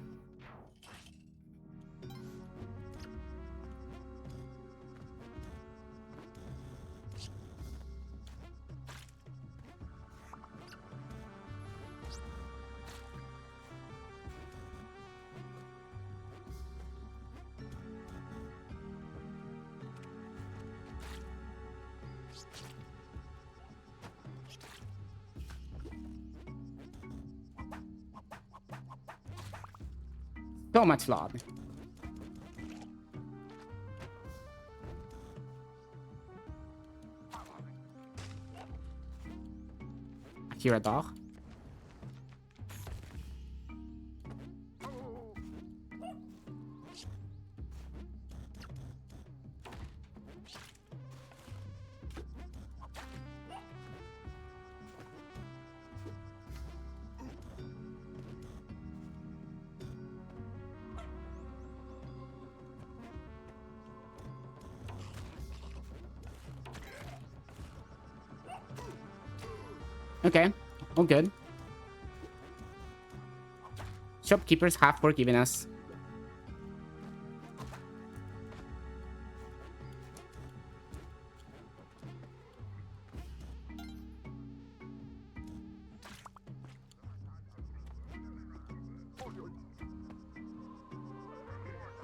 So much blood. I hear a dog. Okay, all good. Shopkeepers have forgiven us.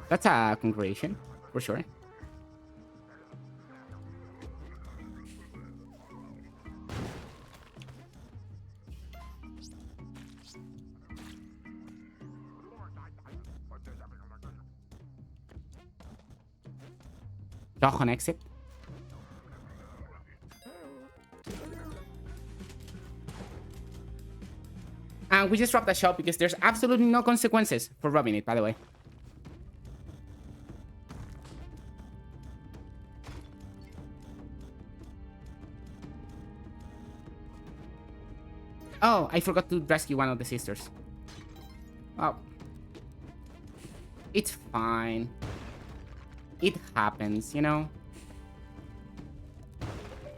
That's a congratulation, for sure. Dog on exit. And we just dropped the shop because there's absolutely no consequences for robbing it, by the way. Oh, I forgot to rescue one of the sisters. Oh. It's fine. It happens, you know?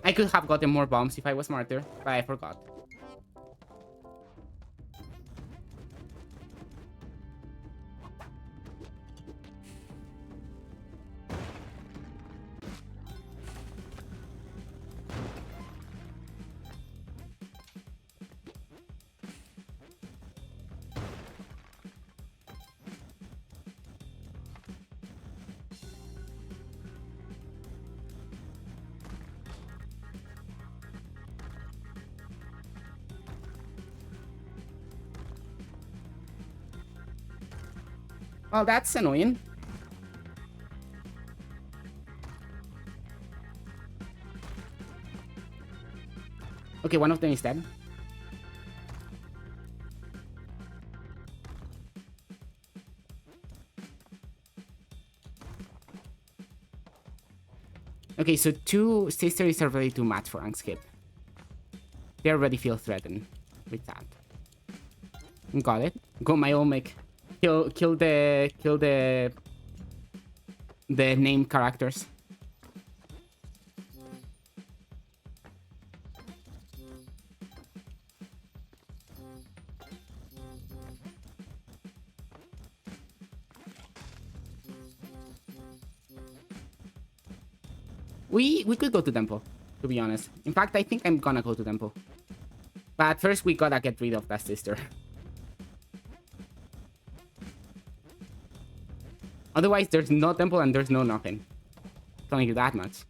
I could have gotten more bombs if I was smarter, but I forgot. Well, that's annoying. Okay, one of them is dead. Okay, so two sisters are ready to match for skip. They already feel threatened with that. Got it. Go my own make. Kill the name characters. We could go to temple, to be honest. In fact, I think I'm gonna go to temple. But first we gotta get rid of that sister. Otherwise, there's no temple and there's no nothing. Telling you that much.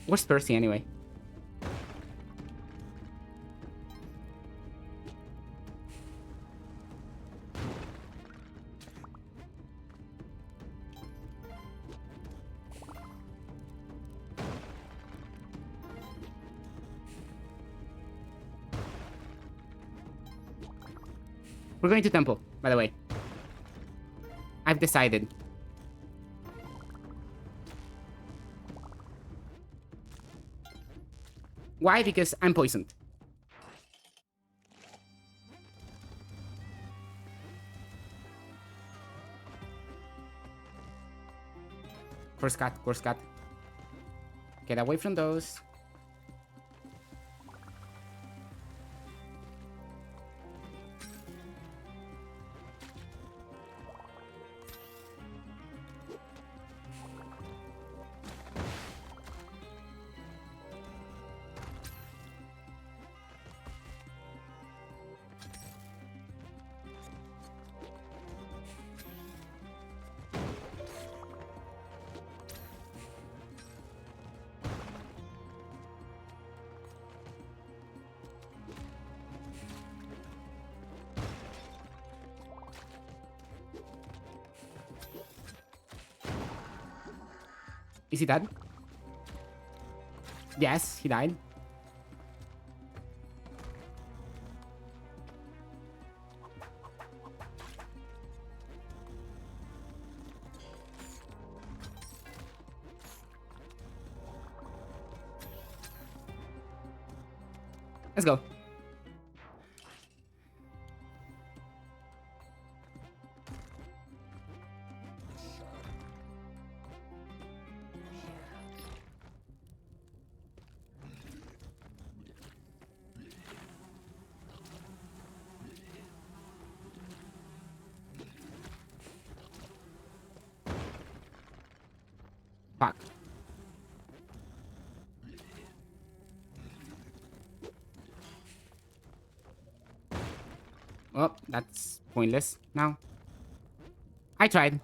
Where's Percy anyway? We're going to temple, by the way. I've decided. Why? Because I'm poisoned. Course cut, course cut. Get away from those. Is he dead? Yes, he died. Let's go. Fuck. Oh, that's pointless now. I tried.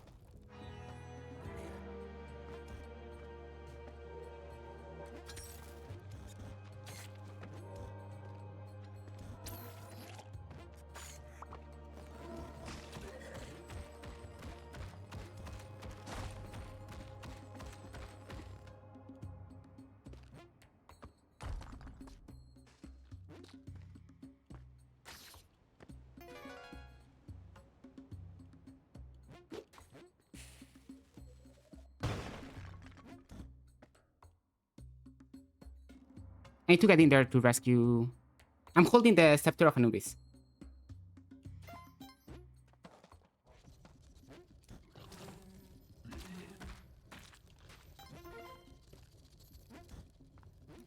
I need to get in there to rescue. I'm holding the Scepter of Anubis.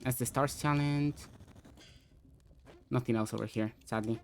That's the Stars Challenge. Nothing else over here, sadly.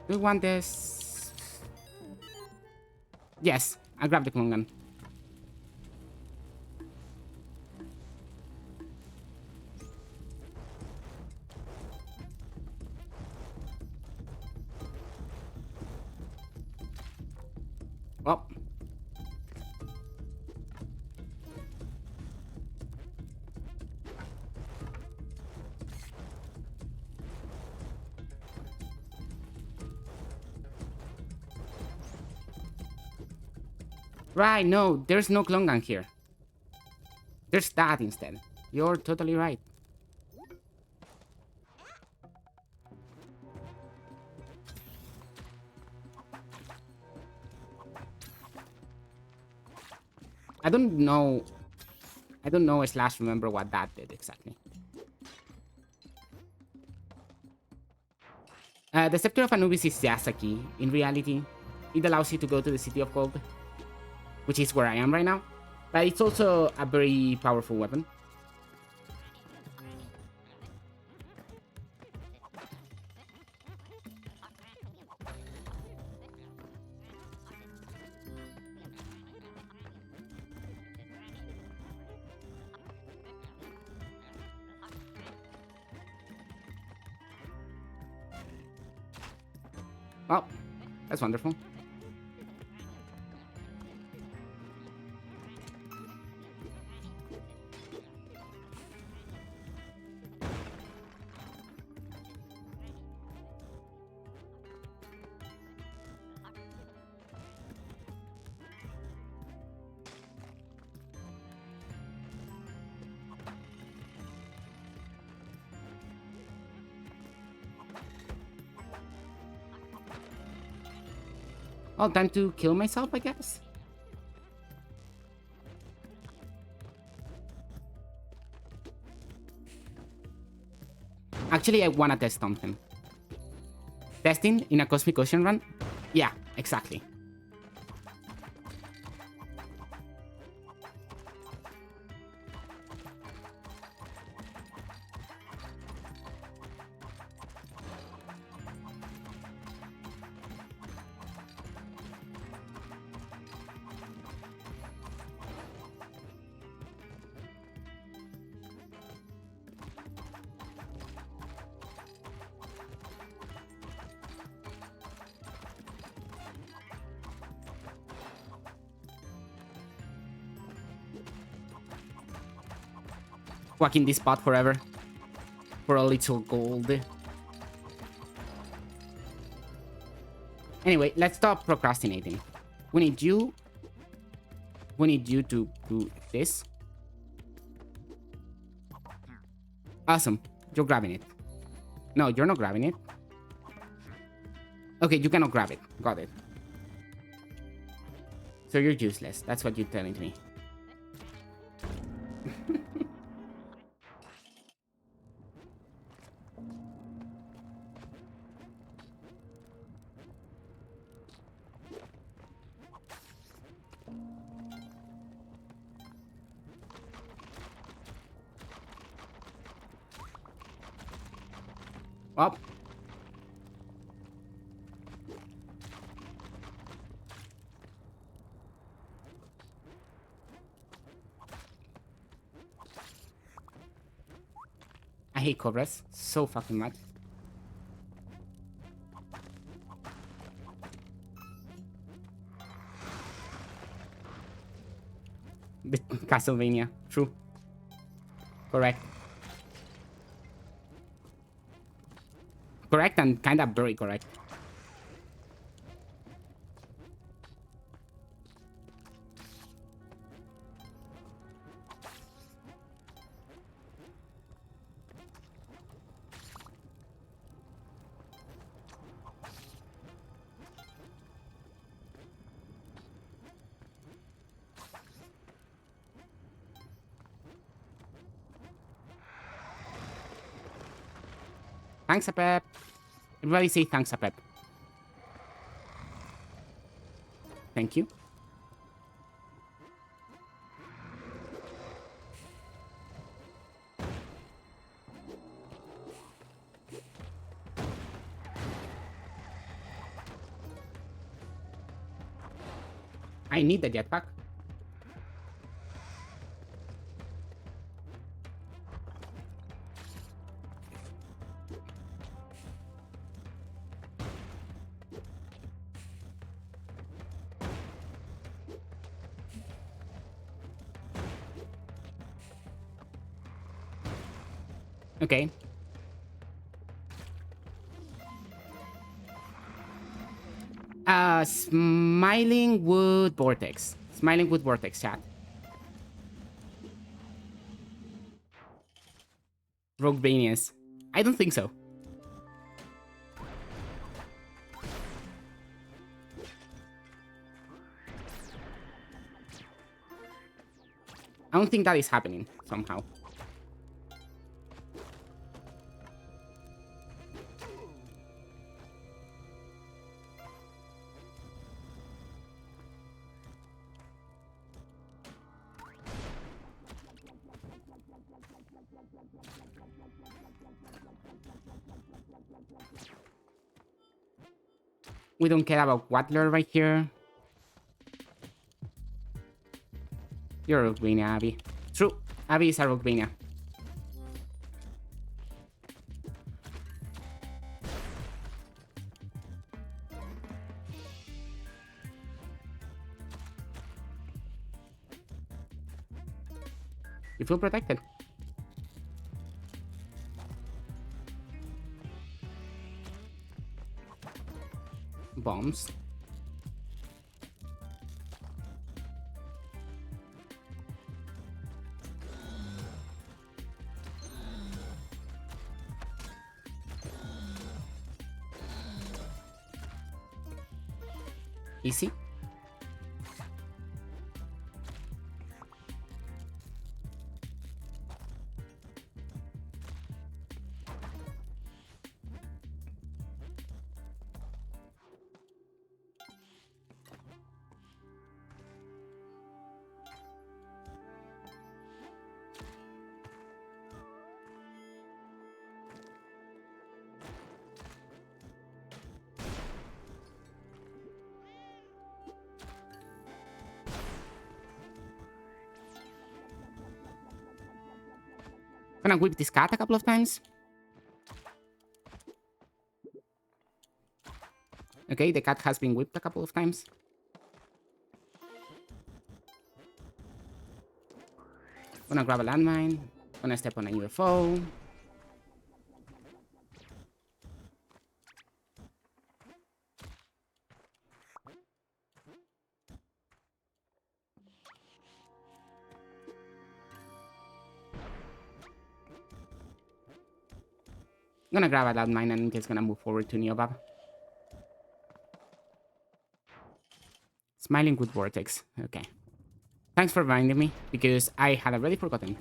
Do you want this? Yes, I grabbed the clone gun. Oh. Right, no, there's no clone gun here. There's that instead. You're totally right. I don't know slash remember what that did exactly. The Scepter of Anubis is just a key. In reality, it allows you to go to the City of Gold, which is where I am right now. But it's also a very powerful weapon. Well, that's wonderful. Well, time to kill myself, I guess. Actually, I wanna test something. Testing in a Cosmic Ocean run? Yeah, exactly. Walking this spot forever. For a little gold. Anyway, let's stop procrastinating. We need you. We need you to do this. Awesome. You're grabbing it. No, you're not grabbing it. Okay, you cannot grab it. Got it. So you're useless. That's what you're telling me. Up. I hate cobras so fucking much. The Castlevania. True. Correct. Correct and kind of very correct. Thanks, Pep. Everybody say thanks, Pep. Thank you. I need the jetpack. Okay. Smiling Wood Vortex. Smiling Wood Vortex, chat. Rogue Banias. I don't think so. I don't think that is happening somehow. We don't care about Wattler right here. You're a Roguebania, Abby. True. Abby is a Roguebania. You feel protected. Bombs. Easy. Gonna whip this cat a couple of times. Okay, the cat has been whipped a couple of times. Gonna grab a landmine. Gonna step on a UFO. Gonna grab a landmine and just gonna move forward to Neobab. Smiling with Vortex. Okay. Thanks for reminding me, because I had already forgotten.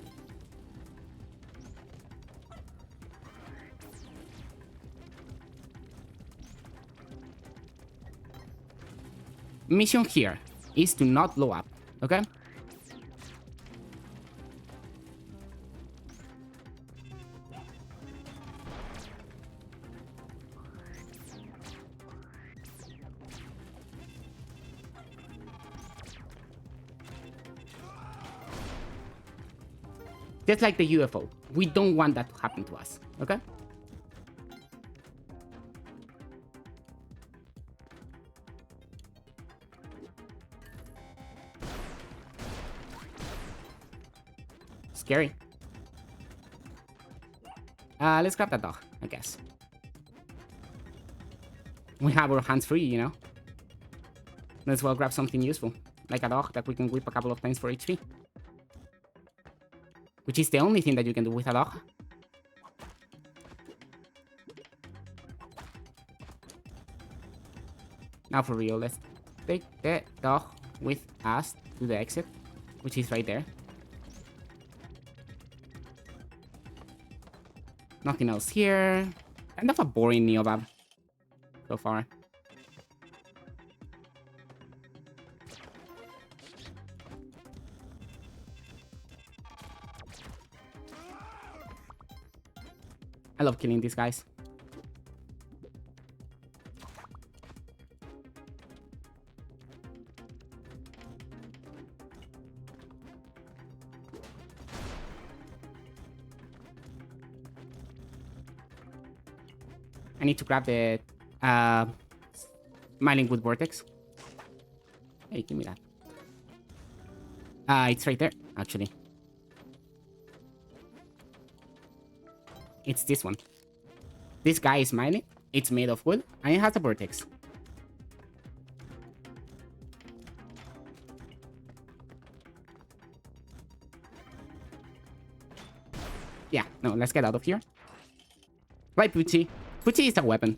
Mission here is to not blow up, okay? Just like the UFO. We don't want that to happen to us, okay? Scary. Let's grab that dog, I guess. We have our hands free, you know? Let's well grab something useful, like a dog that we can whip a couple of times for HP. Which is the only thing that you can do with a dog. Now for real, let's take the dog with us to the exit, which is right there. Nothing else here. Kind of a boring Neobab so far. I love killing these guys. I need to grab the Smiling Wood Vortex. Hey, give me that. It's right there, actually. It's this one. This guy is smiling. It's made of wood, and it has a vortex. Yeah, no, let's get out of here. Right, Pucci. Pucci is a weapon.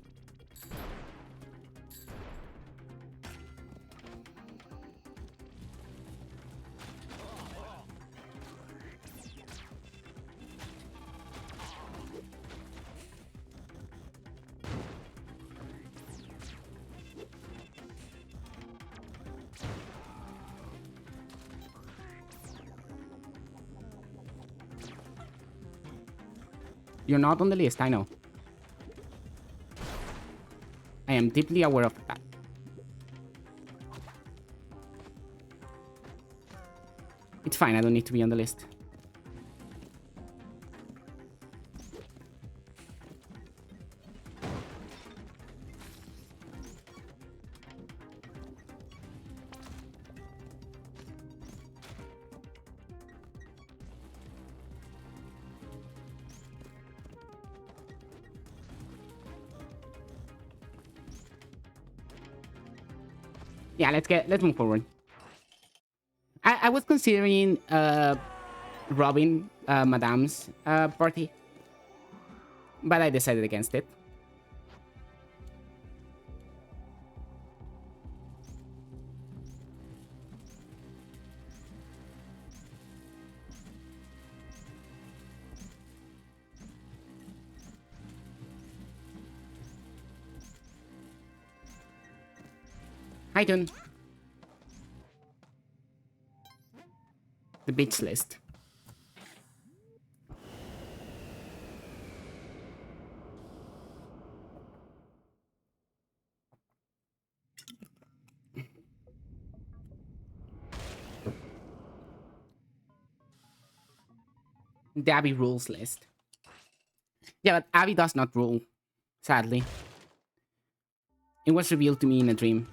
You're not on the list, I know. I am deeply aware of that. It's fine, I don't need to be on the list. Yeah, let's move forward. I was considering robbing Madame's party, but I decided against it. Hi, Toon. The bitch list. the Abby rules list. Yeah, but Abby does not rule, sadly. It was revealed to me in a dream.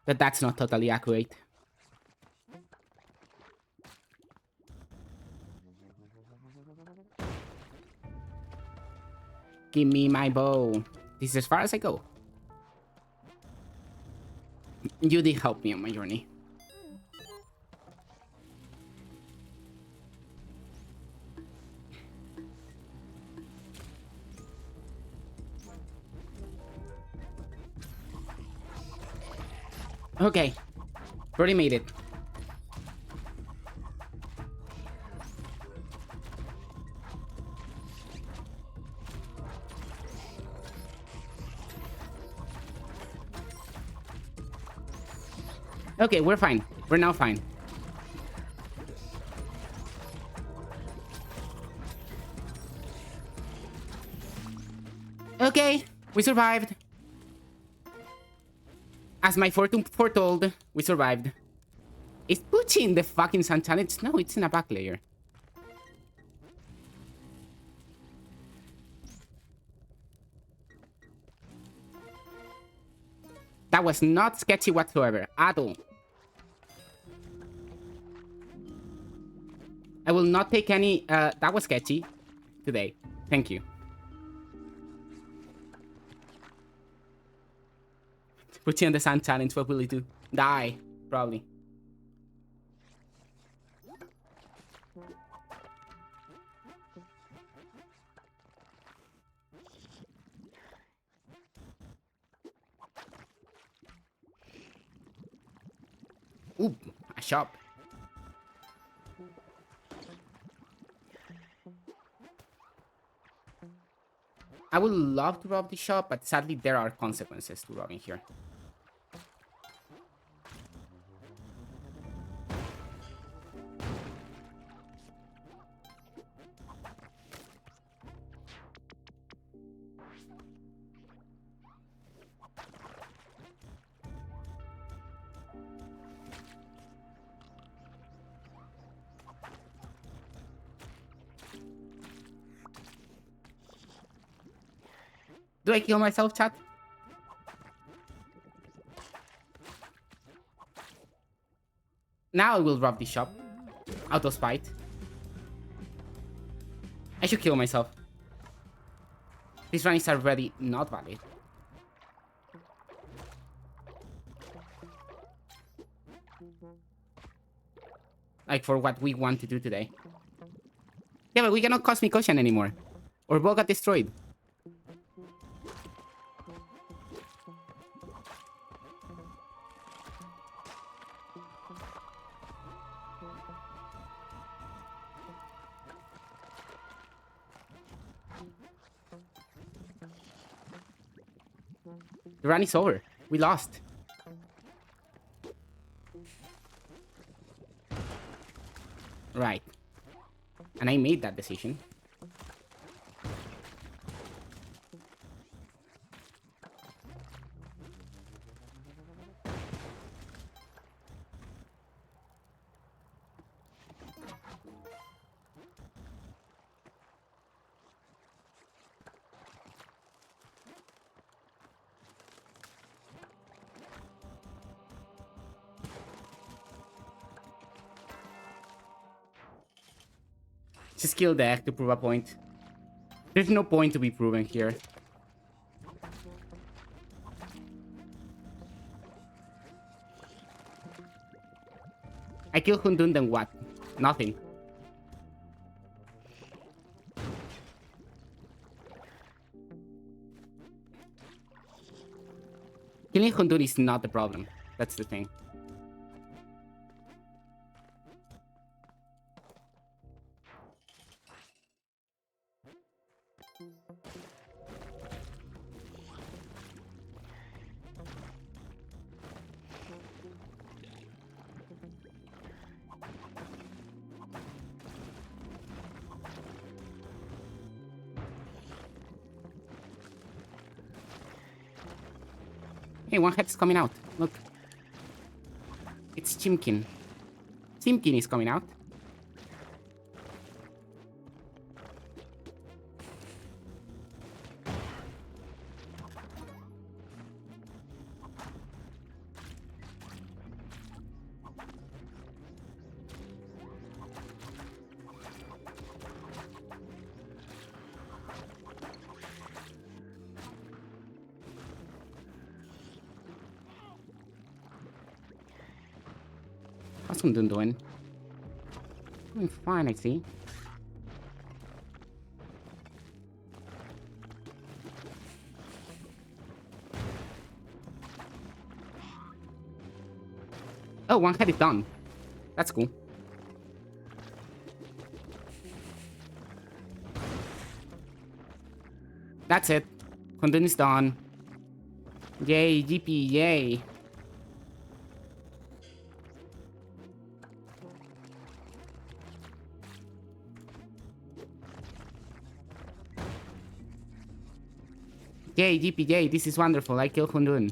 But that's not totally accurate. Give me my bow. This is as far as I go. You did help me on my journey. Okay. Already made it. Okay, we're fine. We're now fine. Okay, we survived. As my fortune foretold, we survived. Is Pucci in the fucking Sun Challenge? No, it's in a back layer. That was not sketchy whatsoever, at all. I will not take any, that was sketchy today. Thank you. Pucci on the Sun Challenge, what will he do? Die, probably. Ooh, a shop. I would love to rob the shop, but sadly there are consequences to robbing here. Do I kill myself, chat? Now I will rob the shop. Out of spite. I should kill myself. These runs are already not valid. Like for what we want to do today. Yeah, but we cannot Cosmic Ocean anymore. Or both got destroyed. The run is over. We lost. Right. And I made that decision. Just kill the egg to prove a point. There's no point to be proven here. I kill Hundun, then what? Nothing. Killing Hundun is not the problem. That's the thing. Hey, one head's coming out. Look. It's Chimkin. Chimkin is coming out. What's Kundun doing? Doing fine, I see. Oh, one head is done. That's cool. That's it. Kundun is done. Yay, GP, yay. Yay, GP, yay, this is wonderful. I kill Kundun.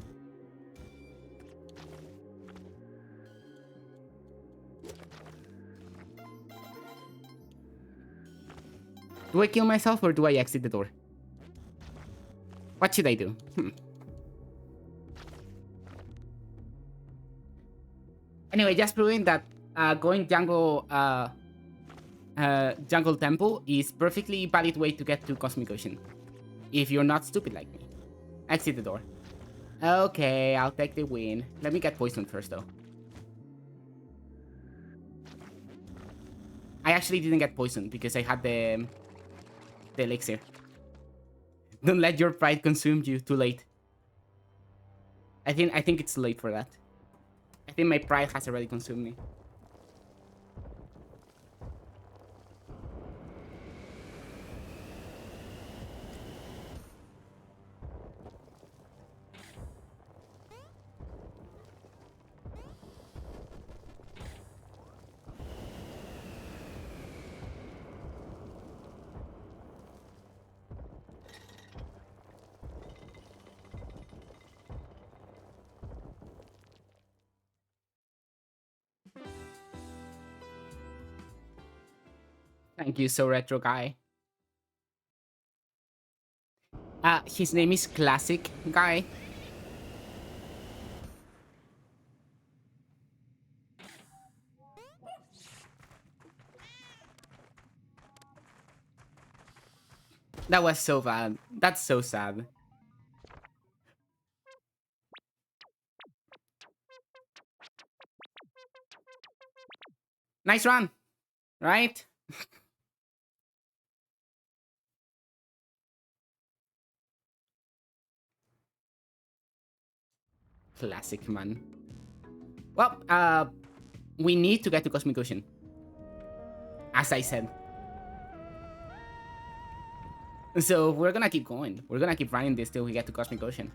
Do I kill myself or do I exit the door? What should I do? Anyway, just proving that going jungle jungle temple is perfectly valid way to get to Cosmic Ocean. If you're not stupid like me. Exit the door. Okay, I'll take the win. Let me get poisoned first though. I actually didn't get poisoned because I had the elixir. Don't let your pride consume you. Too late. I think it's late for that. I think my pride has already consumed me. Thank you, so retro guy. His name is Classic Guy. That was so bad. That's so sad. Nice run, right? Classic, man. Well, we need to get to Cosmic Ocean. As I said. So we're gonna keep going. We're gonna keep running this till we get to Cosmic Ocean.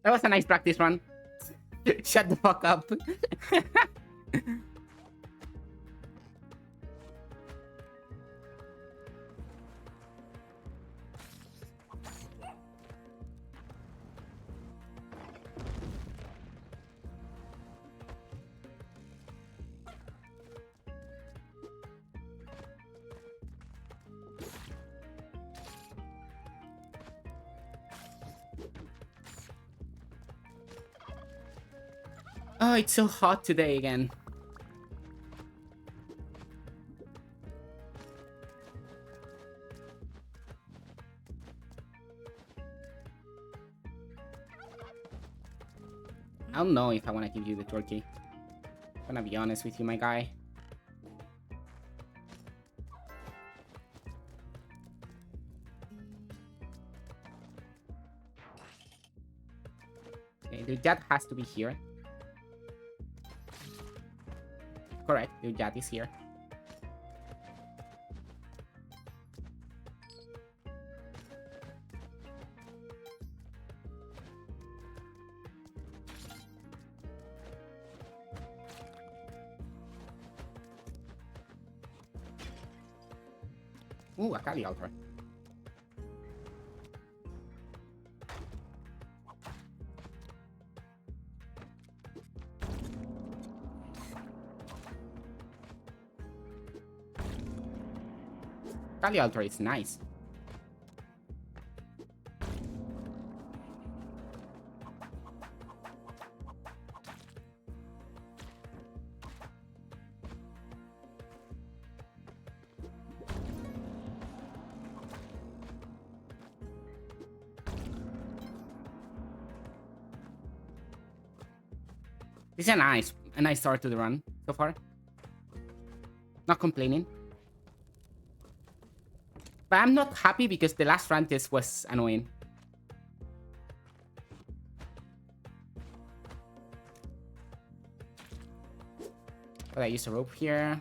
That was a nice practice run. Shut the fuck up. Oh, it's so hot today again. I don't know if I want to give you the turkey. I'm gonna be honest with you, my guy. Okay, the jet has to be here. Correct, the jet is here. Ooh, a Kali altar. Kali altar is nice. This is a nice start to the run so far. Not complaining. But I'm not happy because the last run just was annoying. But I use a rope here.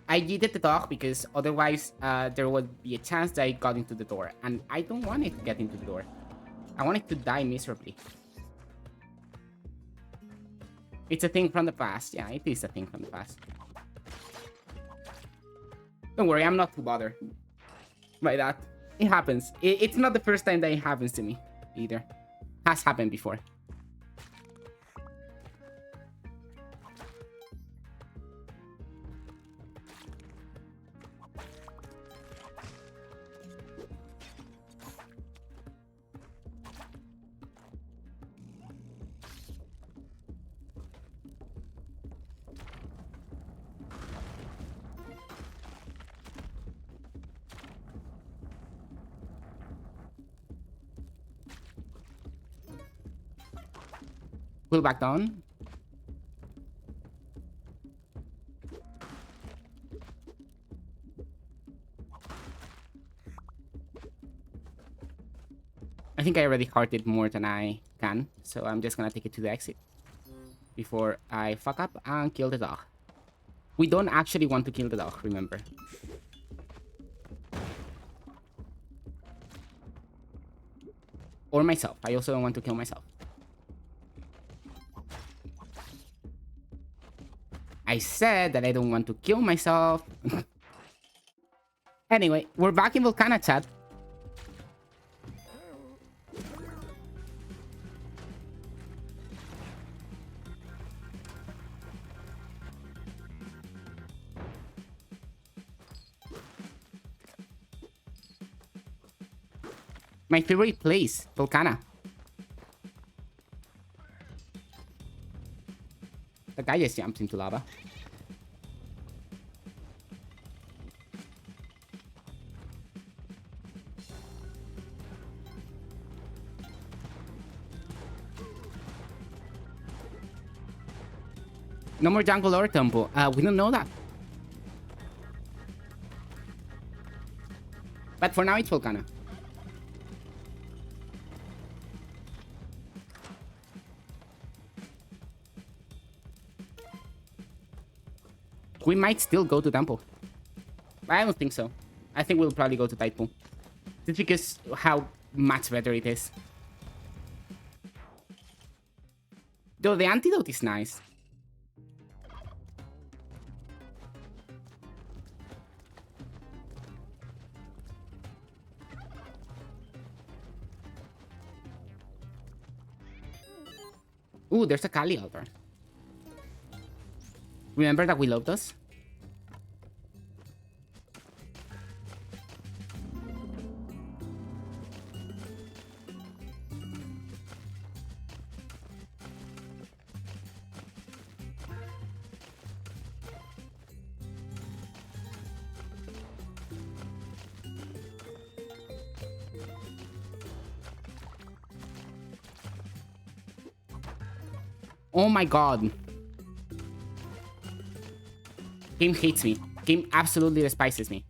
I yeeted the dog because otherwise there would be a chance that I got into the door. And I don't want it to get into the door. I want it to die miserably. It's a thing from the past. Yeah, it is a thing from the past. Don't worry, I'm not too bothered by that. It happens. It's not the first time that it happens to me either. Has happened before. Pull back down. I think I already hearted more than I can, so I'm just gonna take it to the exit before I fuck up and kill the dog. We don't actually want to kill the dog, remember. Or myself. I also don't want to kill myself. I said that I don't want to kill myself. Anyway, we're back in Volcana, chat. My favorite place, Volcana. The guy just jumps into lava. No more jungle or temple. We don't know that. But for now, it's Volcana. We might still go to temple. I don't think so. I think we'll probably go to tide pool. Just because how much better it is. Though the antidote is nice. Ooh, there's a Kali altar. Remember that we love those? Oh my god. Game hates me. Game absolutely despises me.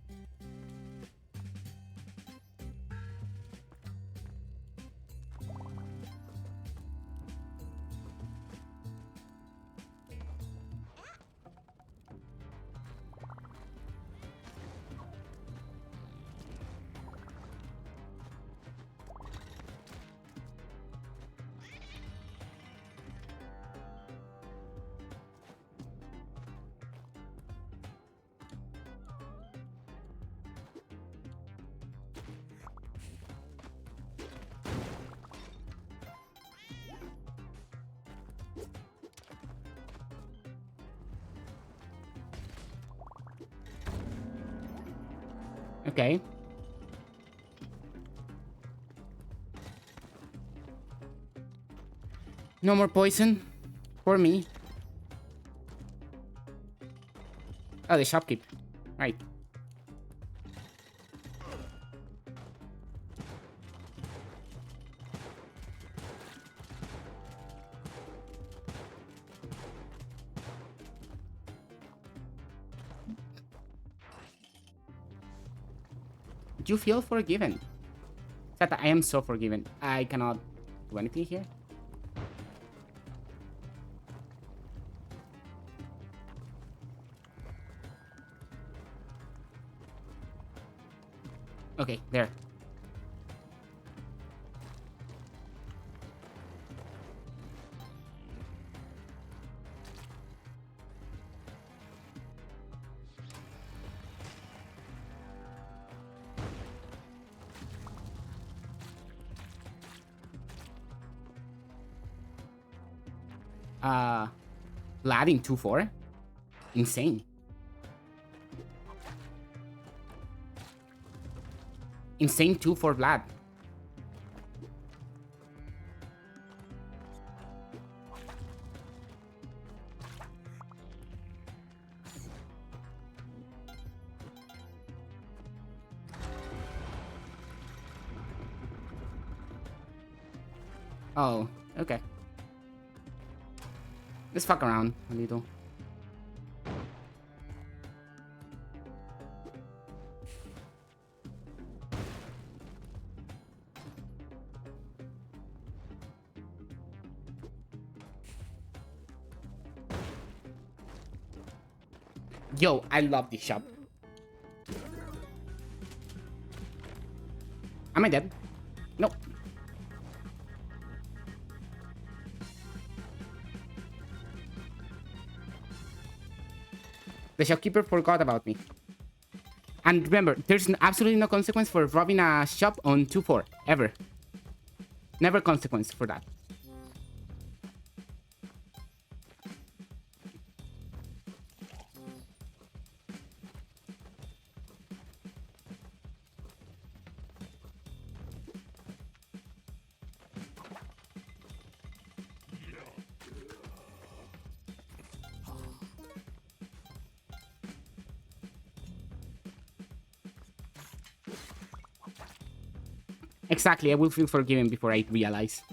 Okay. No more poison for me. Oh, the shopkeep. Right. Should you feel forgiven? Sata, I am so forgiven. I cannot do anything here. Okay, there. Vlad in 2-4? Insane. Insane 2-4 Vlad. Oh, okay. Let's fuck around a little. Yo, I love this shop. Am I dead? Nope. The shopkeeper forgot about me. And remember, there's absolutely no consequence for robbing a shop on 2-4, ever. Never consequence for that. Exactly, I will feel forgiven before I realize.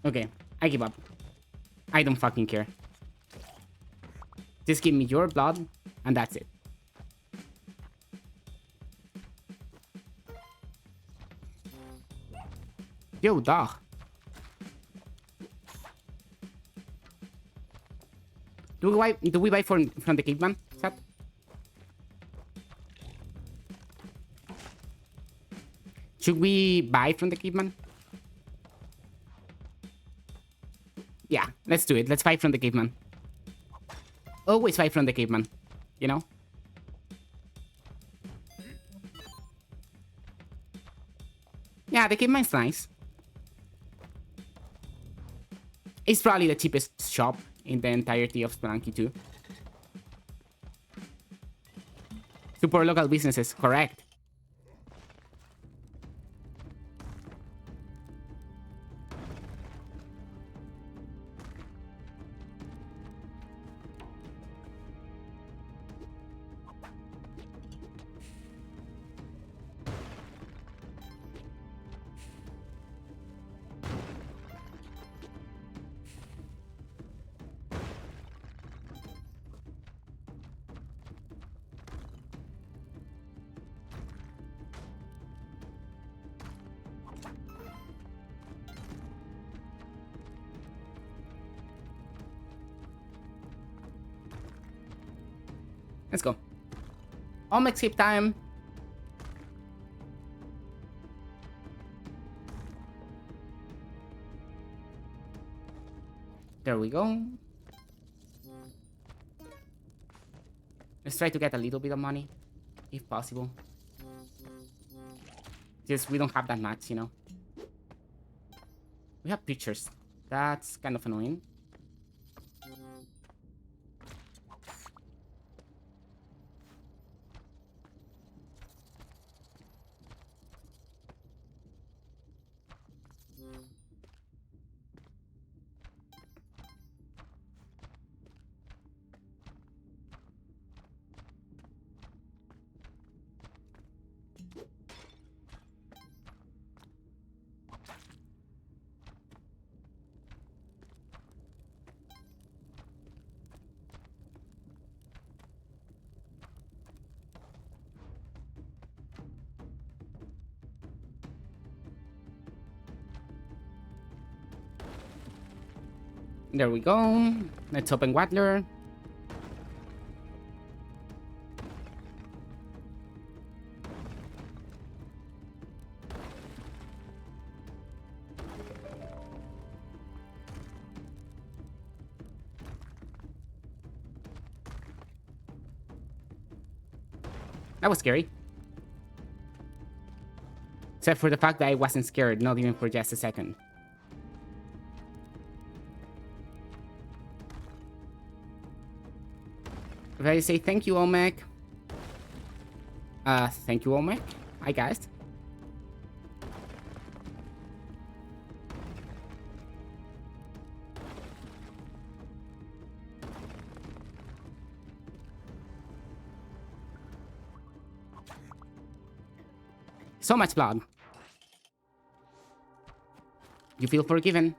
Okay, I give up. I don't fucking care. Just give me your blood, and that's it. Yo, dog. Do we buy from the caveman? Chat? Should we buy from the caveman? Yeah, let's do it. Let's fight from the caveman. Always fight from the caveman, you know? Yeah, the caveman's nice. It's probably the cheapest shop in the entirety of Spelunky 2. Support local businesses, correct. Let's go. Home escape time. There we go. Let's try to get a little bit of money, if possible. Just we don't have that much, you know. We have pictures. That's kind of annoying. There we go. Let's open Waddler. That was scary. Except for the fact that I wasn't scared, not even for just a second. If I say thank you, Olmec. Thank you, Olmec, I guess. So much blood. You feel forgiven.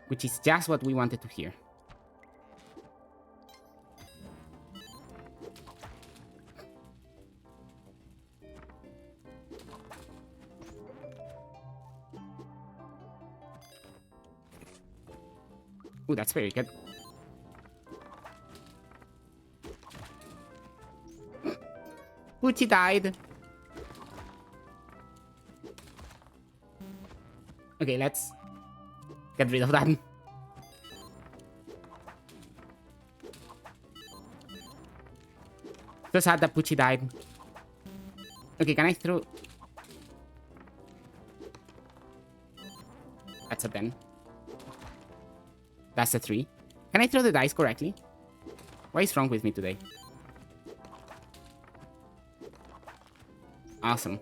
Which is just what we wanted to hear. Ooh, that's very good. Uchi died. Okay, let's get rid of that. So sad that Pucci died. Okay, can I throw... That's a 10. That's a 3. Can I throw the dice correctly? What is wrong with me today? Awesome.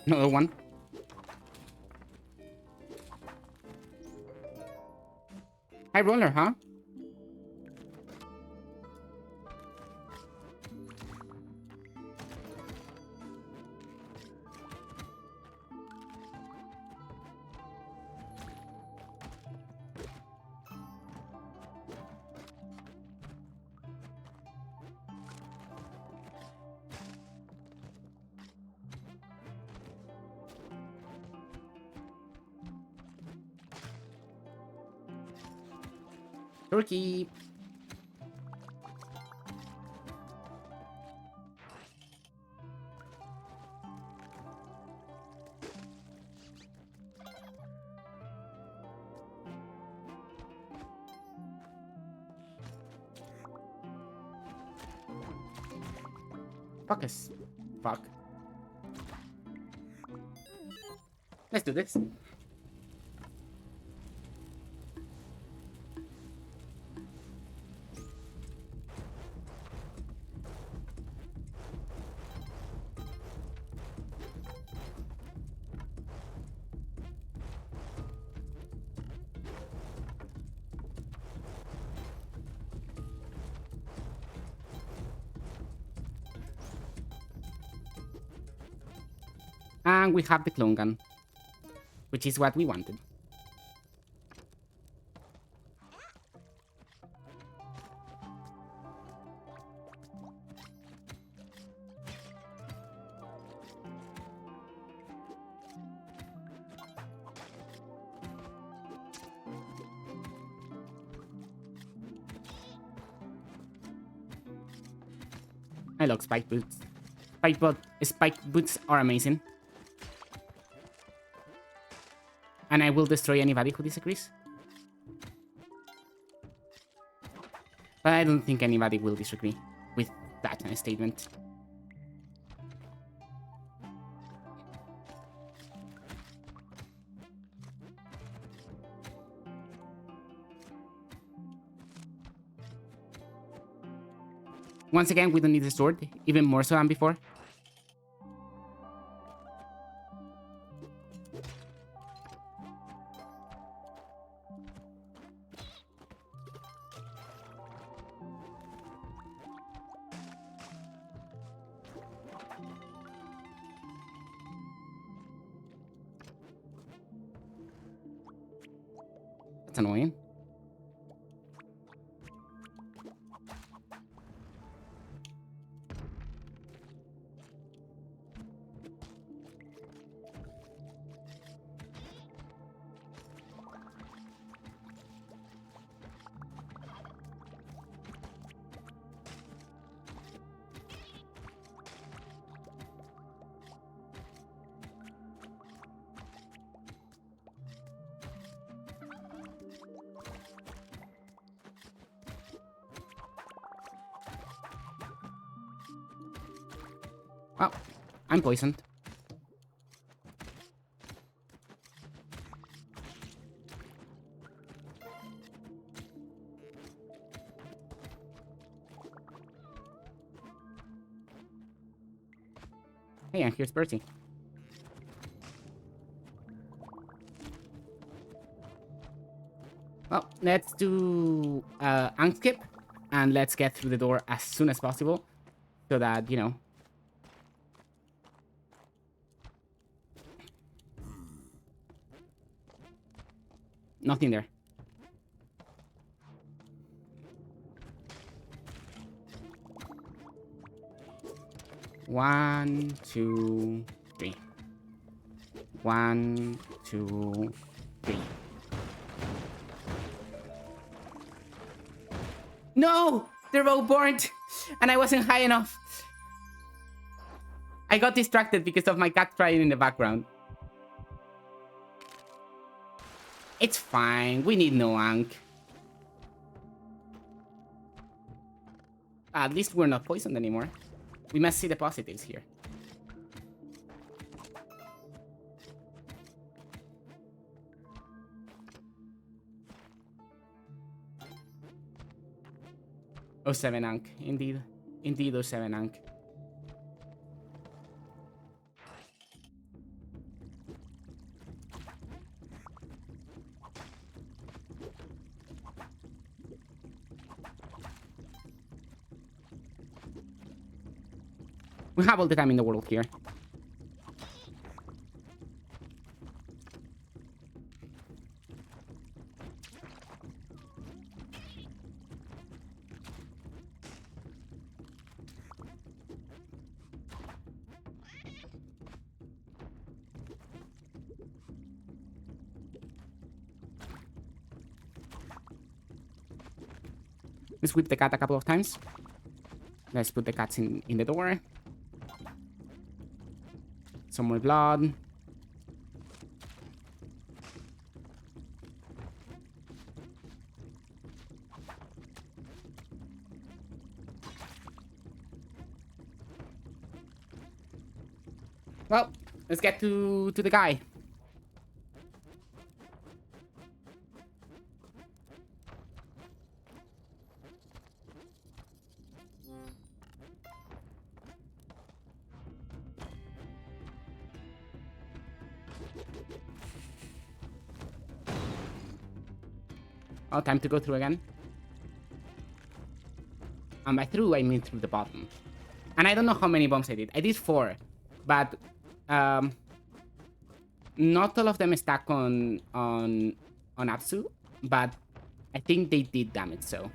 Another one. High roller, huh? Turkey. Focus. Fuck. Let's do this. And we have the clone gun, which is what we wanted. I love spike boots. Spike boots are amazing. And I will destroy anybody who disagrees. But I don't think anybody will disagree with that statement. Once again, we don't need the sword, even more so than before. That's annoying. Oh, I'm poisoned. Hey, and here's Bertie. Well, let's do unskip, and let's get through the door as soon as possible, so that, you know. Nothing there. One, two, three. 1, 2, 3. No! They're both burnt! And I wasn't high enough. I got distracted because of my cat crying in the background. It's fine. We need no Ankh. At least we're not poisoned anymore. We must see the positives here. Oh, 7 Ankh. Indeed. Indeed, oh, 7 Ankh. We have all the time in the world here. Let's whip the cat a couple of times. Let's put the cats in the door. Some more blood. Well, let's get to the guy. Oh, time to go through again. And by through, I mean through the bottom. And I don't know how many bombs I did. I did 4. But not all of them stack on Apsu. But I think they did damage, so.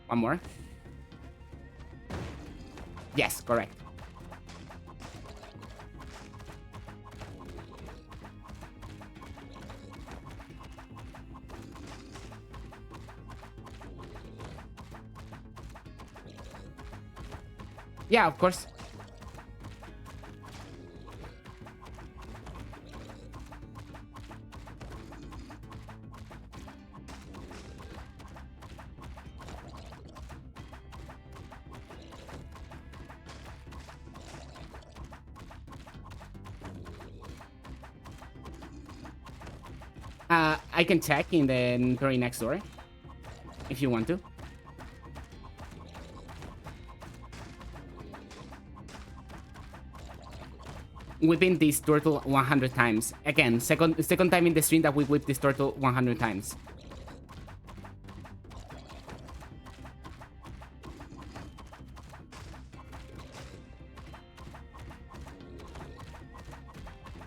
One more. Yes, correct. Yeah, of course. I can check in the very next door, if you want to. Whipping this turtle 100 times. Again, second time in the stream that we whip this turtle 100 times.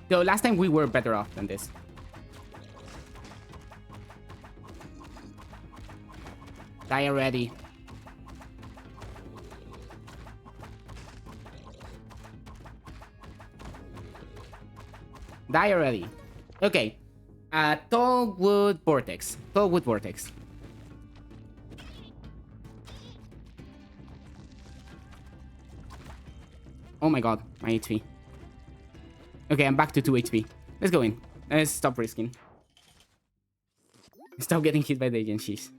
So last time we were better off than this. Die already. Die already. Okay. Tall wood vortex. Tall wood vortex. Oh my god, my HP. Okay, I'm back to 2 HP. Let's go in. Let's stop risking. Stop getting hit by the agencies.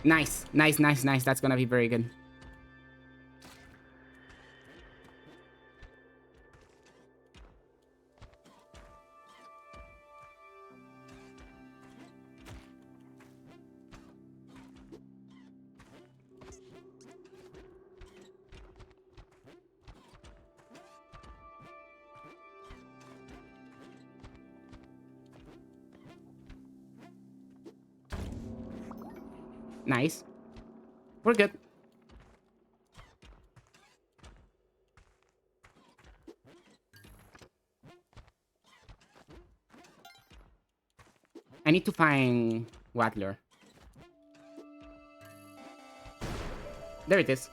Nice, nice, nice, nice. That's gonna be very good. Nice. We're good. I need to find Waddler. There it is.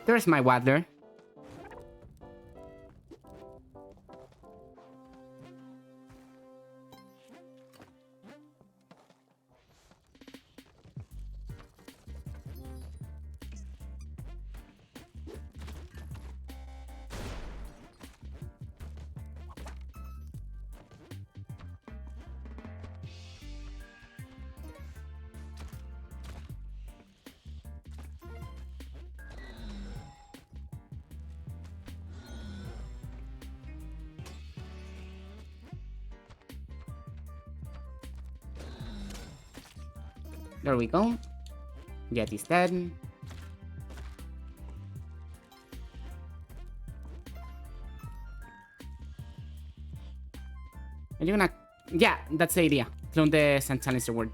There's my Waddler. There we go. Get is dead. Are you gonna... Yeah, that's the idea. Clone the St. Silencer word.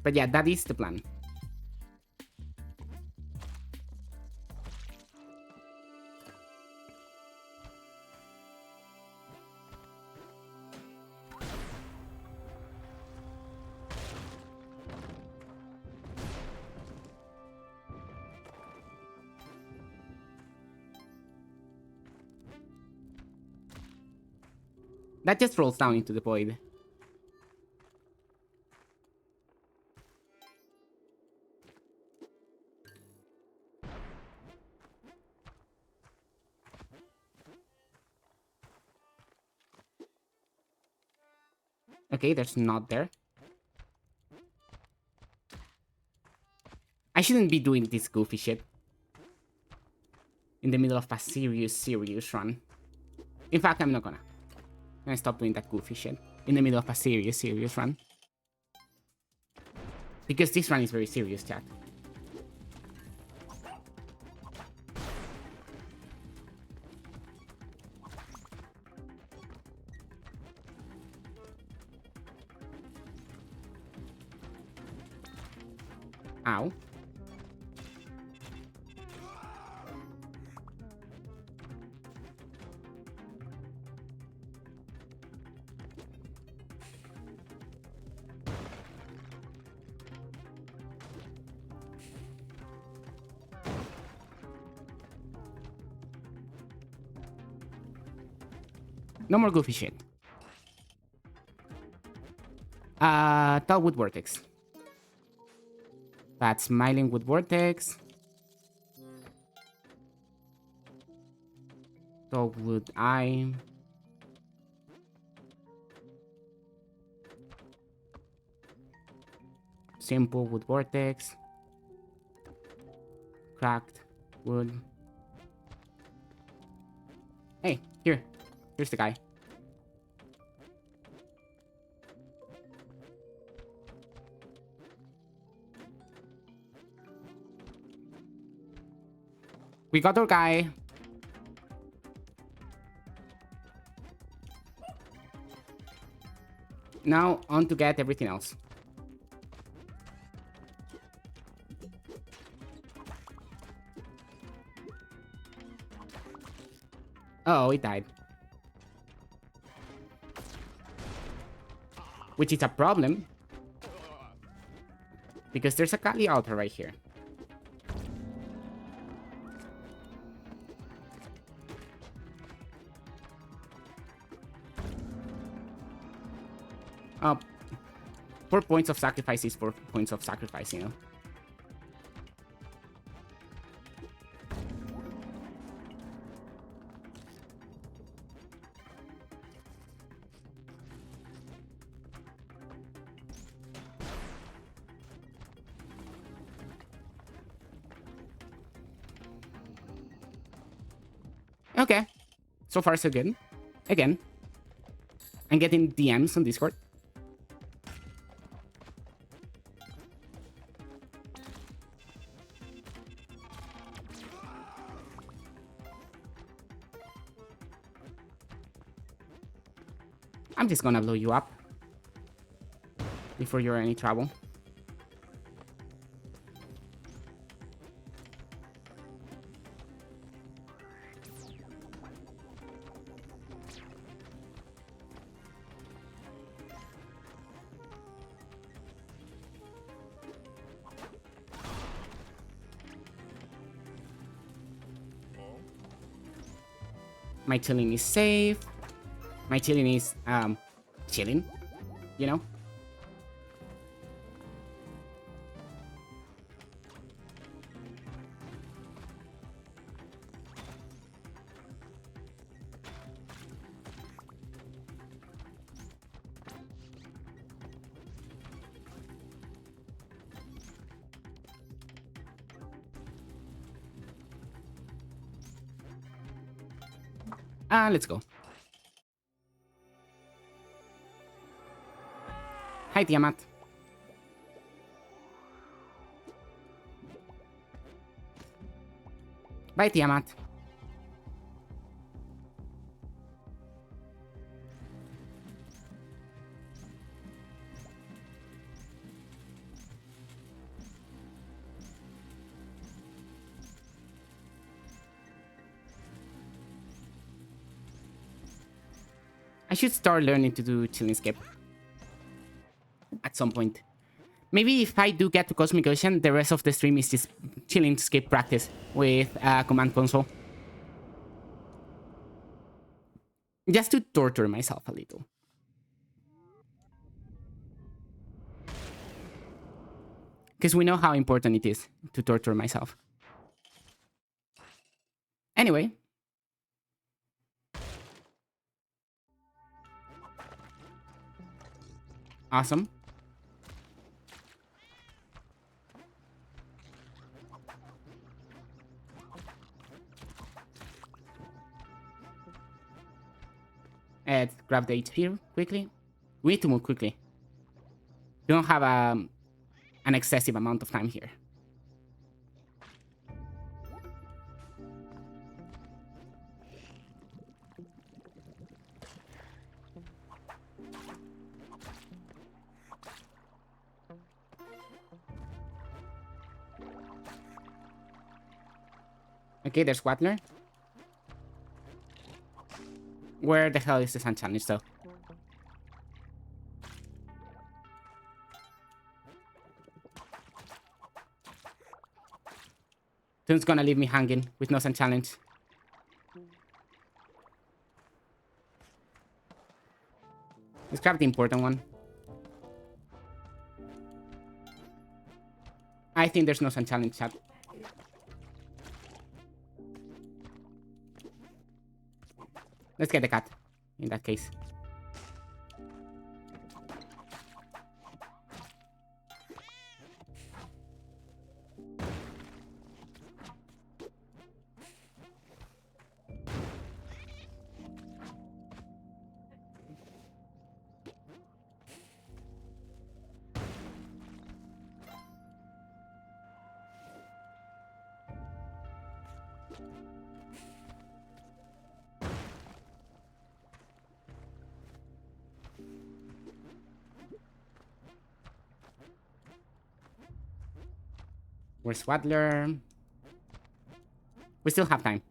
But yeah, that is the plan. That just rolls down into the void. Okay, there's not there. I shouldn't be doing this goofy shit in the middle of a serious run. In fact, I'm not gonna. I'm gonna stop doing that goofy shit in the middle of a serious run. Because this run is very serious, chat. Ow. No more goofy shit. Tallwood Vortex. That's Smiling with Vortex. Dogwood Eye. Simple with Vortex. Cracked wood. Hey, here. Here's the guy. We got our guy. Now on to get everything else. Oh, it died. Which is a problem. Because there's a Kali altar right here. Uh, 4 points of sacrifice is 4 points of sacrifice, you know. Okay. So far, so good. Again, I'm getting DMs on Discord. I'm just gonna blow you up before you're in any trouble. My chilling is safe. My chilling is, chilling, you know? Let's go. Hi, Tiamat. Bye, Tiamat. I should start learning to do chilling skip at some point. Maybe if I do get to Cosmic Ocean, the rest of the stream is just chilling skip practice with Command Console. Just to torture myself a little. Because we know how important it is to torture myself. Anyway. Awesome. And grab the HP quickly. We need to move quickly. We don't have an excessive amount of time here. Okay, there's Wattler. Where the hell is the Sun Challenge, though? Toon's gonna leave me hanging with no Sun Challenge. Let's grab the important one. I think there's no Sun Challenge, chat. Let's get the cat, in that case. Where's Waddler? We still have time.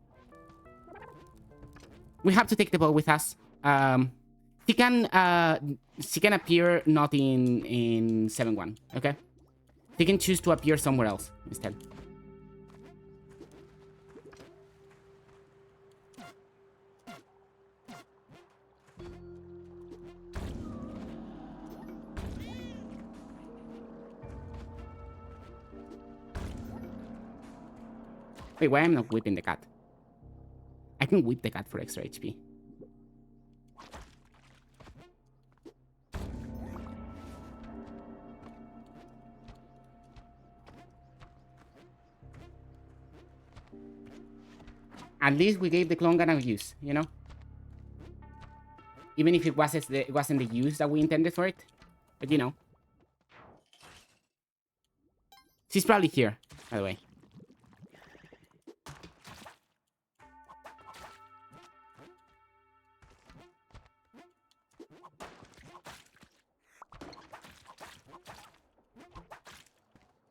We have to take the ball with us. She can appear not in 7-1, okay? She can choose to appear somewhere else instead. Wait, why am I not whipping the cat? I can whip the cat for extra HP. At least we gave the clone gun a use, you know? Even if it wasn't the use that we intended for it. But you know. She's probably here, by the way.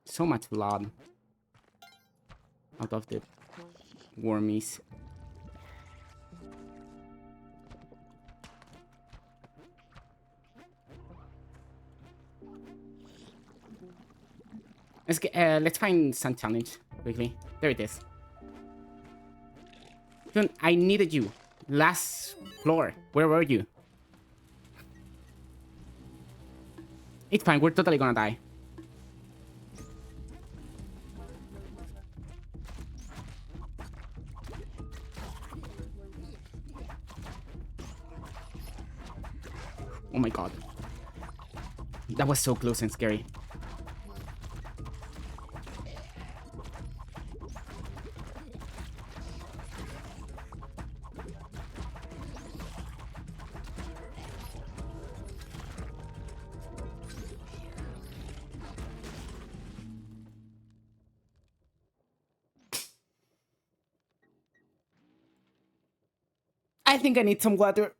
So much blood out of the wormies. Let's find some challenge quickly. There it is. Dude, I needed you. Last floor. Where were you? It's fine. We're totally gonna die. Oh my god. That was so close and scary. I think I need some water.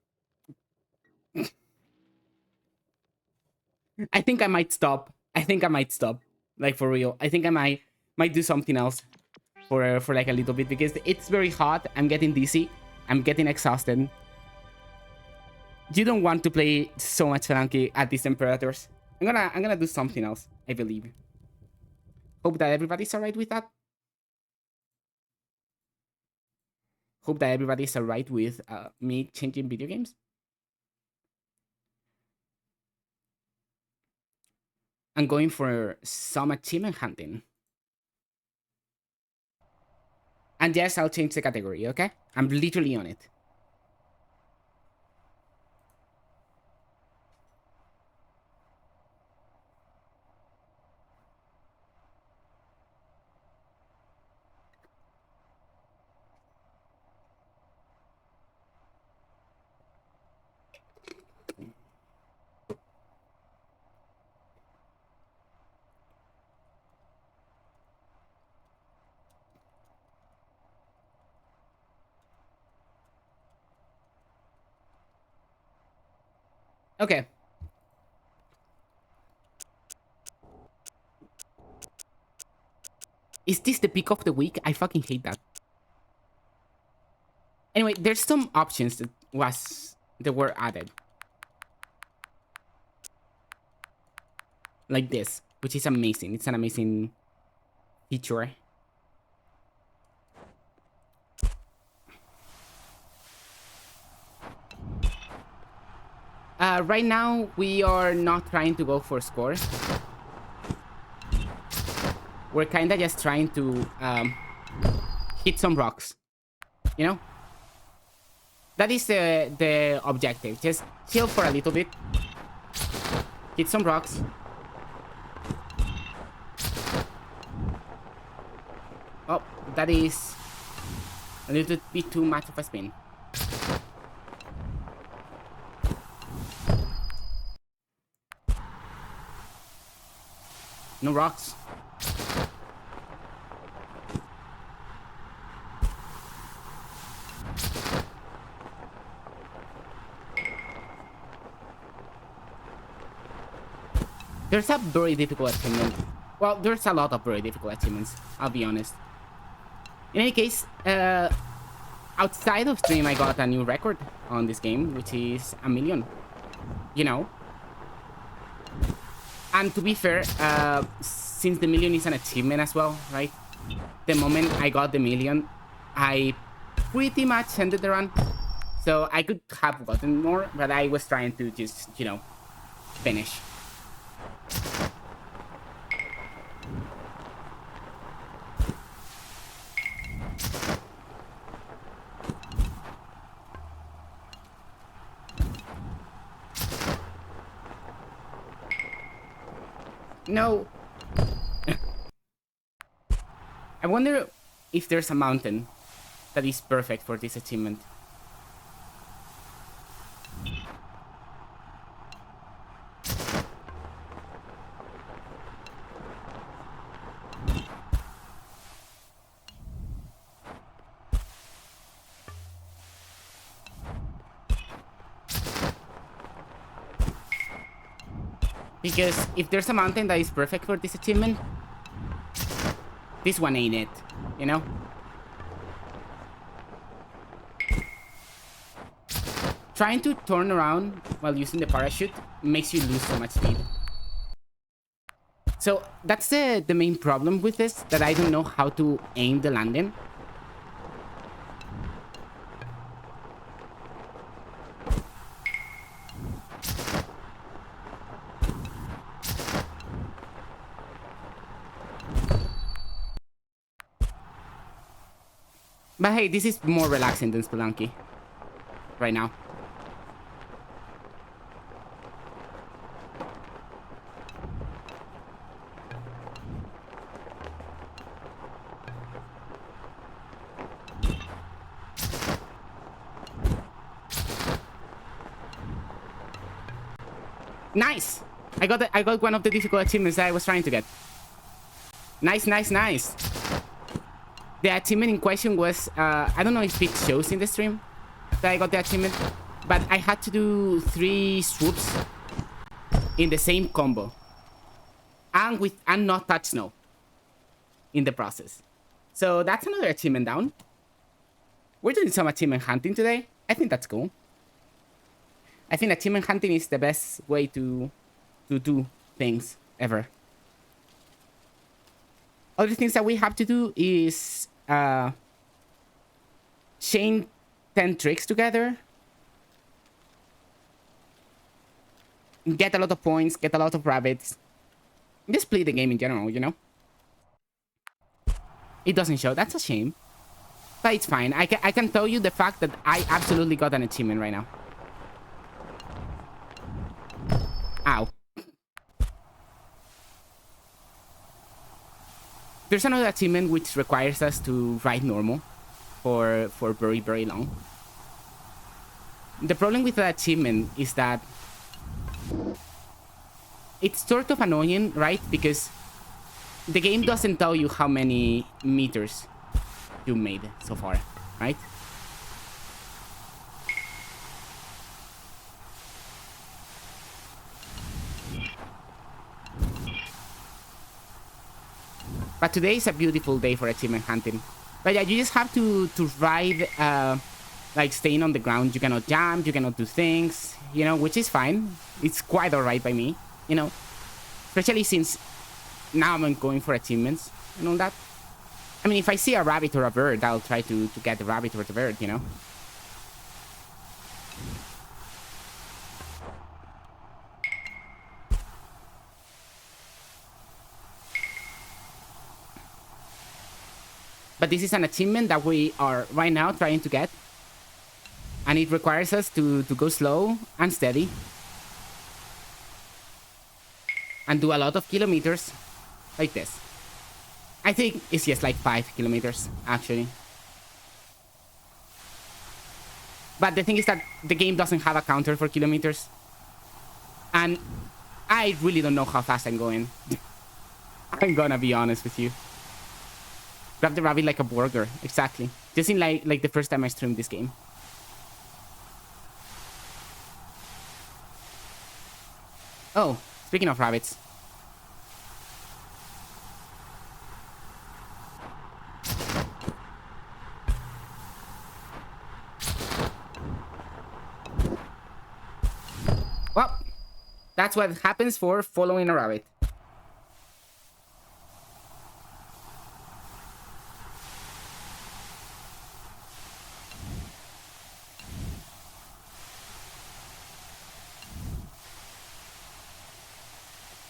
I think I might stop. Like, for real. I think I might do something else for like a little bit, because it's very hot. I'm getting dizzy. I'm getting exhausted. You don't want to play so much Spelunky at these temperatures. I'm gonna do something else, I believe. Hope that everybody's alright with that. Hope that everybody's alright with me changing video games. I'm going for some achievement hunting. And yes, I'll change the category, okay? I'm literally on it. Okay. Is this the pick of the week? I fucking hate that. Anyway, there's some options that were added. Like this, which is amazing. It's an amazing feature. Right now, we are not trying to go for scores. We're kind of just trying to hit some rocks, you know? That is the objective. Just chill for a little bit. Hit some rocks. Oh, that is a little bit too much of a spin. No rocks. There's a very difficult achievement. Well, there's a lot of very difficult achievements, I'll be honest. In any case, outside of stream, I got a new record on this game, which is 1 million. You know? And to be fair, since the 1 million is an achievement as well, right? The moment I got the 1 million, I pretty much ended the run. So I could have gotten more, but I was trying to just, you know, finish. No. I wonder if there's a mountain that is perfect for this achievement. Because if there's a mountain that is perfect for this achievement, this one ain't it, you know? Trying to turn around while using the parachute makes you lose so much speed. So that's the main problem with this, that I don't know how to aim the landing. But hey, this is more relaxing than Spelunky right now. Nice! I got one of the difficult achievements that I was trying to get. Nice, nice, nice. The achievement in question was, I don't know if it shows in the stream that I got the achievement, but I had to do 3 swoops in the same combo. And not touch snow in the process. So that's another achievement down. We're doing some achievement hunting today. I think that's cool. I think achievement hunting is the best way to do things ever. Other things that we have to do is chain 10 tricks together, get a lot of points, get a lot of rabbits, just play the game in general, you know? It doesn't show. That's a shame. But it's fine. I can tell you the fact that I absolutely got an achievement right now. Ow. There's another achievement which requires us to ride normal for very, very long. The problem with that achievement is that it's sort of annoying, right? Because the game doesn't tell you how many meters you made so far, right? But today is a beautiful day for achievement hunting. But yeah, you just have to ride, like staying on the ground. You cannot jump, you cannot do things, you know, which is fine. It's quite alright by me, you know. Especially since now I'm going for achievements and all that. I mean, if I see a rabbit or a bird, I'll try to get the rabbit or the bird, you know. But this is an achievement that we are right now trying to get. And it requires us to go slow and steady. And do a lot of kilometers like this. I think it's just like 5 kilometers, actually. But the thing is that the game doesn't have a counter for kilometers. And I really don't know how fast I'm going. I'm gonna be honest with you. Grab the rabbit like a burger, exactly. Just in like the first time I streamed this game. Oh, speaking of rabbits. Well, that's what happens for following a rabbit.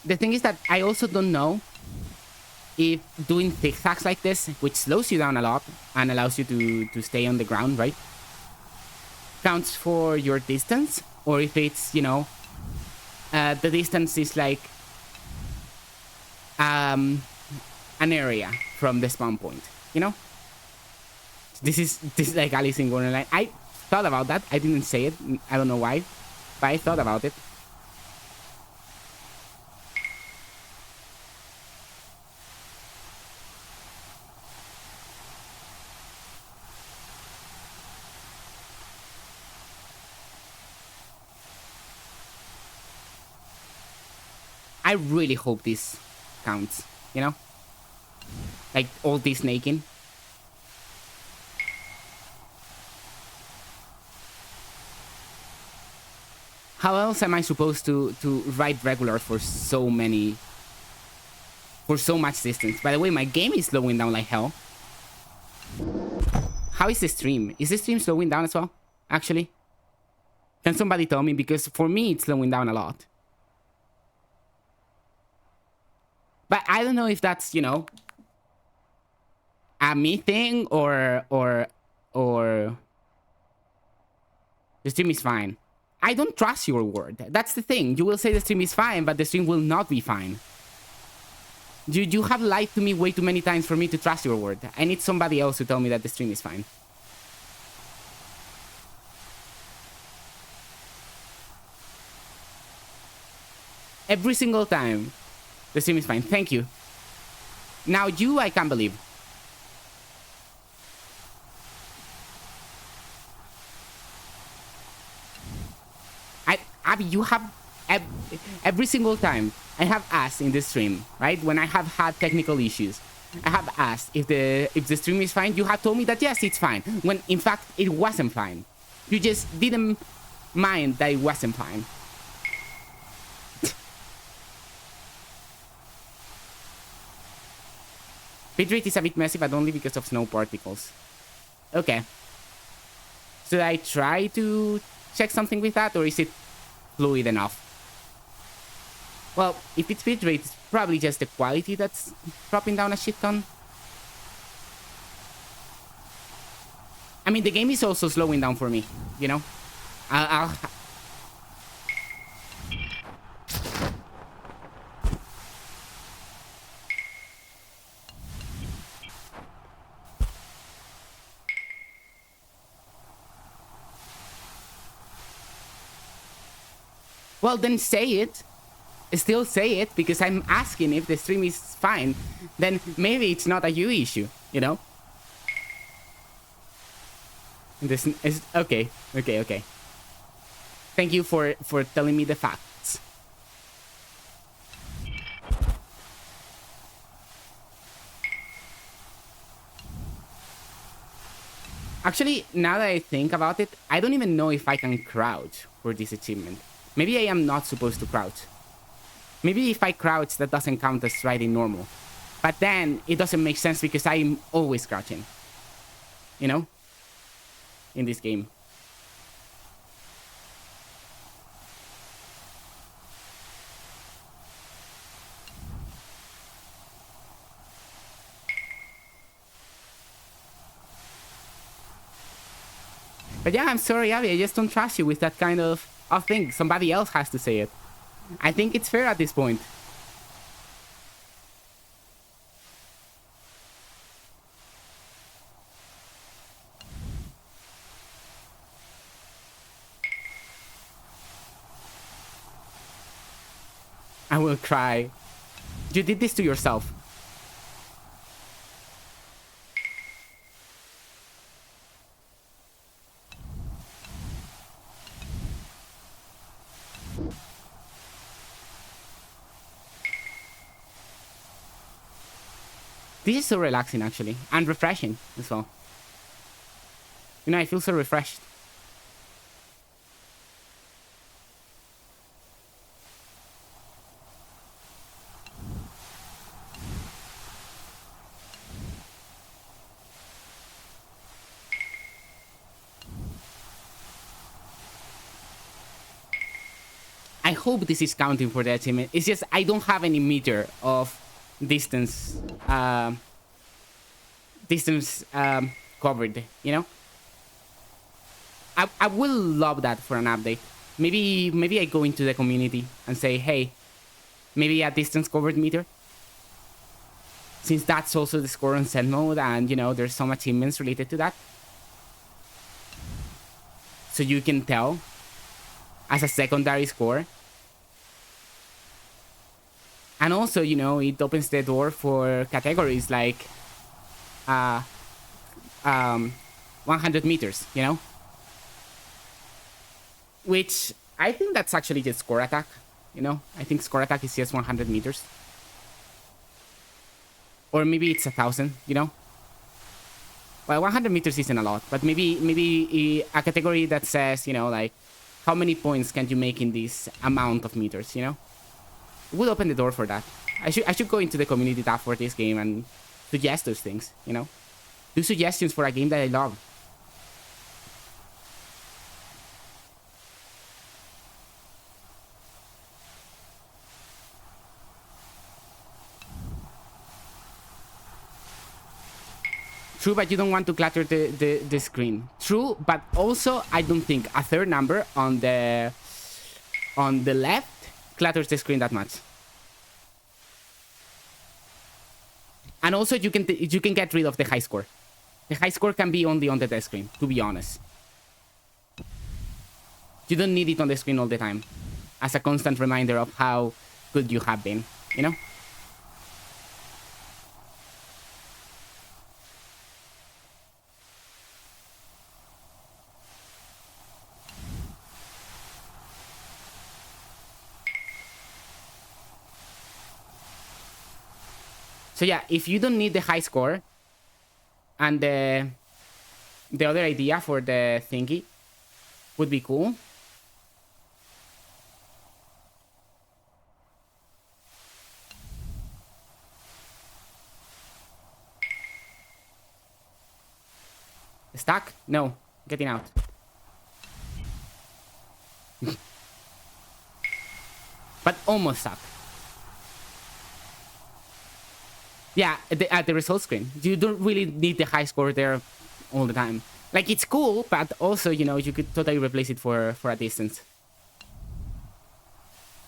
The thing is that I also don't know if doing zigzags like this, which slows you down a lot and allows you to stay on the ground, right? Counts for your distance, or if it's, you know, the distance is like an area from the spawn point, you know? This is like Alice in Wonderland. I thought about that. I didn't say it. I don't know why, but I thought about it. I really hope this counts, you know? Like, all this snaking. How else am I supposed to ride regular for so many... for so much distance? By the way, my game is slowing down like hell. How is the stream? Is the stream slowing down as well, actually? Can somebody tell me? Because for me, it's slowing down a lot. But I don't know if that's, you know, a me thing or the stream is fine. I don't trust your word. That's the thing. You will say the stream is fine, but the stream will not be fine. You have lied to me way too many times for me to trust your word. I need somebody else to tell me that the stream is fine. Every single time. The stream is fine. Thank you. Now you, I can't believe. Abby, you have... every single time I have asked in the stream, right? When I have had technical issues, I have asked if the stream is fine. You have told me that yes, it's fine. When in fact, it wasn't fine. You just didn't mind that it wasn't fine. Bitrate is a bit messy, but only because of snow particles. Okay. Should I try to check something with that, or is it fluid enough? Well, if it's bitrate, it's probably just the quality that's dropping down a shit ton. I mean, the game is also slowing down for me, you know? I'll Well, then say it. Still say it, because I'm asking if the stream is fine. Then maybe it's not a you issue, you know? This is... Okay. Thank you for telling me the facts. Actually, now that I think about it, I don't even know if I can crouch for this achievement. Maybe I am not supposed to crouch. Maybe if I crouch, that doesn't count as riding normal. But then, it doesn't make sense because I'm always crouching. You know? In this game. But yeah, I'm sorry, Abby. I just don't trust you with that kind of thing. Somebody else has to say it. I think it's fair at this point. I will cry. You did this to yourself. This is so relaxing, actually. And refreshing as well. You know, I feel so refreshed. I hope this is counting for the achievement. It's just I don't have any meter of distance covered, you know? I will love that for an update. Maybe I go into the community and say, hey, maybe a distance covered meter. since that's also the score on Zen mode, and you know, there's some achievements related to that. So you can tell as a secondary score. And also, you know, it opens the door for categories like 100 meters, you know? Which I think that's actually just score attack, you know? I think score attack is just 100 meters. Or maybe it's 1,000, you know? Well, 100 meters isn't a lot, but maybe a category that says, you know, like, how many points can you make in this amount of meters, you know? It would open the door for that. I should go into the community tab for this game and suggest those things, you know? Do suggestions for a game that I love. True, but you don't want to clutter the screen. True, but also I don't think a third number on the left clutters the screen that much. And also you can get rid of the high score. The high score can be only on the desk screen, to be honest. You don't need it on the screen all the time as a constant reminder of how good you have been, you know? So yeah, if you don't need the high score, and the other idea for the thingy would be cool. Stuck? No, getting out. But almost stuck. Yeah, at the result screen. You don't really need the high score there all the time. Like, it's cool, but also, you know, you could totally replace it for a distance.